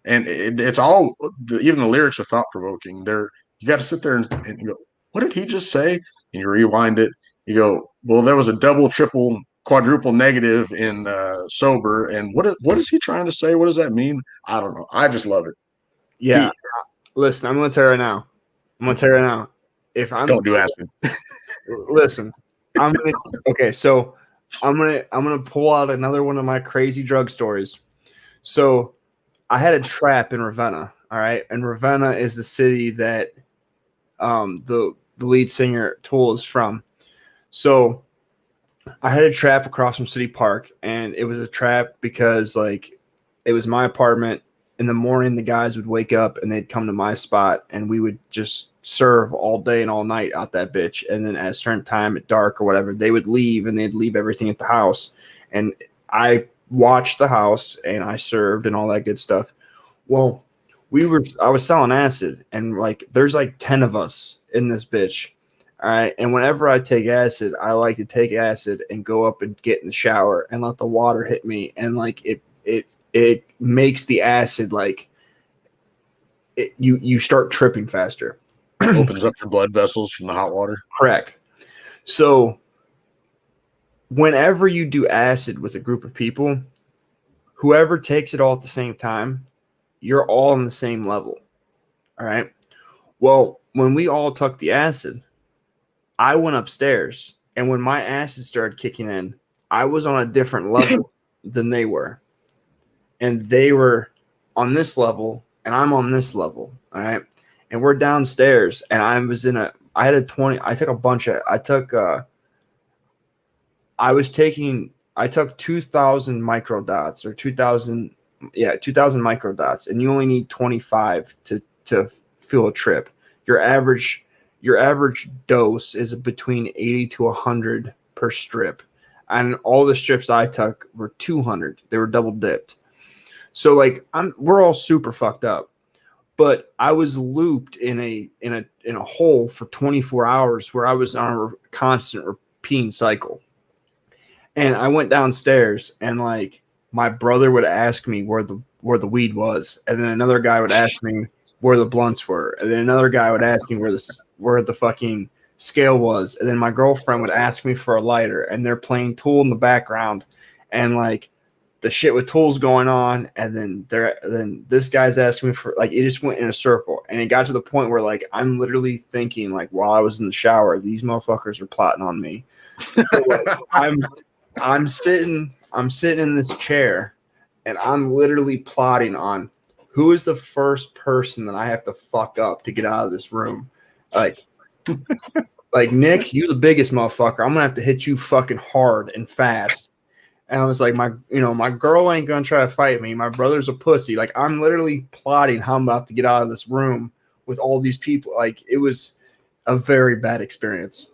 And it's all, even the lyrics are thought provoking. You got to sit there and you go, what did he just say? And you rewind it. You go, well, there was a double, triple, quadruple negative in sober. And what is he trying to say? What does that mean? I don't know. I just love it. Yeah. Listen, I'm going to tell you right now. If I'm don't do acid. Listen, okay. So I'm gonna pull out another one of my crazy drug stories. So I had a trap in Ravenna. All right, and Ravenna is the city that the lead singer Tool is from. So I had a trap across from City Park, and it was a trap because like it was my apartment. In the morning, the guys would wake up and they'd come to my spot, and we would just serve all day and all night out that bitch. And then at a certain time at dark or whatever, they would leave, and they'd leave everything at the house. And I watched the house and I served and all that good stuff. Well, I was selling acid, and like there's like 10 of us in this bitch. All right. And whenever I take acid, I like to take acid and go up and get in the shower and let the water hit me. And like it makes the acid like you start tripping faster. Opens up your blood vessels from the hot water. Correct. So whenever you do acid with a group of people, whoever takes it all at the same time, you're all on the same level. All right. Well, when we all took the acid, I went upstairs, and when my acid started kicking in, I was on a different level than they were. And they were on this level, and I'm on this level. All right. And we're downstairs, and I was in a I had a 20. I took a bunch of. I took. I took 2,000 microdots or 2,000. Yeah, 2,000 microdots, and you only need 25 to fill a trip. Your average dose is between 80 to 100 per strip, and all the strips I took were 200. They were double dipped. So like we're all super fucked up. But I was looped in a hole for 24 hours where I was on a constant repeating cycle. And I went downstairs and like my brother would ask me where the weed was, and then another guy would ask me where the blunts were, and then another guy would ask me where the fucking scale was, and then my girlfriend would ask me for a lighter, and they're playing Tool in the background, and like the shit with Tools going on, and then this guy's asking me for, like, it just went in a circle, and it got to the point where like I'm literally thinking like while I was in the shower, these motherfuckers are plotting on me. So, like, I'm sitting in this chair, and I'm literally plotting on who is the first person that I have to fuck up to get out of this room. Like Nick, you the biggest motherfucker. I'm gonna have to hit you fucking hard and fast. And I was like, my girl ain't gonna try to fight me. My brother's a pussy. Like, I'm literally plotting how I'm about to get out of this room with all these people. Like, it was a very bad experience.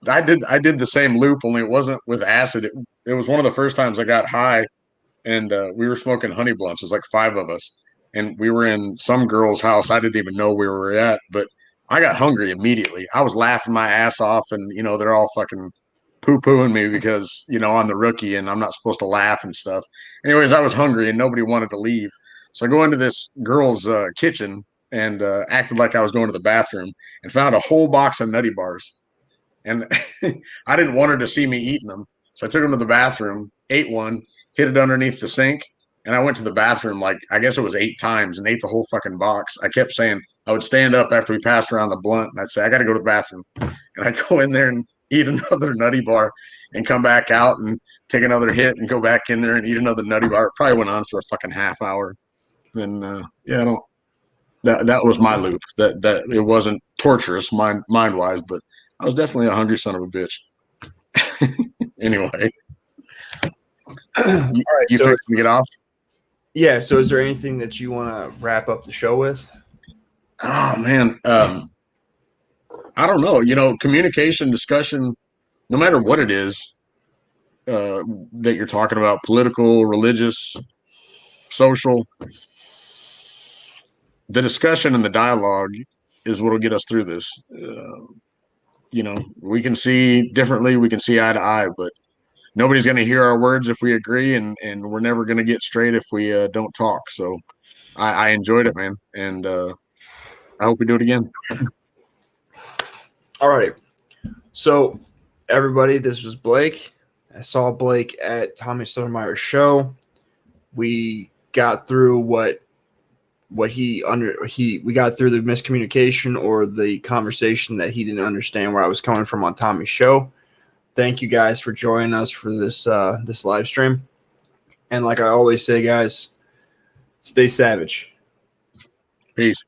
I did the same loop, only it wasn't with acid. It was one of the first times I got high, and we were smoking honey blunts. It was like 5 of us, and we were in some girl's house. I didn't even know where we were at, but I got hungry immediately. I was laughing my ass off, and they're all fucking poo-pooing me because I'm the rookie and I'm not supposed to laugh and stuff. Anyways, I was hungry and nobody wanted to leave, so I go into this girl's kitchen and acted like I was going to the bathroom and found a whole box of Nutty Bars. And I didn't want her to see me eating them. So I took them to the bathroom, ate one, hid it underneath the sink. And I went to the bathroom, like, I guess it was 8 times, and ate the whole fucking box. I kept saying, I would stand up after we passed around the blunt, and I'd say, I got to go to the bathroom. And I'd go in there and eat another Nutty Bar and come back out and take another hit and go back in there and eat another Nutty Bar. It probably went on for a fucking half hour. Then, that was my loop. That it wasn't torturous mind-wise, but I was definitely a hungry son of a bitch. Anyway, you fixing to get off? Yeah. So, is there anything that you want to wrap up the show with? Oh man, I don't know. Communication, discussion, no matter what it is that you're talking about, political, religious, social, the discussion and the dialogue is what will get us through this. We can see differently, we can see eye to eye, but nobody's going to hear our words if we agree, and we're never going to get straight if we don't talk. So I enjoyed it, man, and I hope we do it again. All right. So, everybody, this was Blake. I saw Blake at Tommy Sotomayor's show. We got through we got through the miscommunication or the conversation that he didn't understand where I was coming from on Tommy's show. Thank you guys for joining us for this live stream. And like I always say, guys, stay savage. Peace.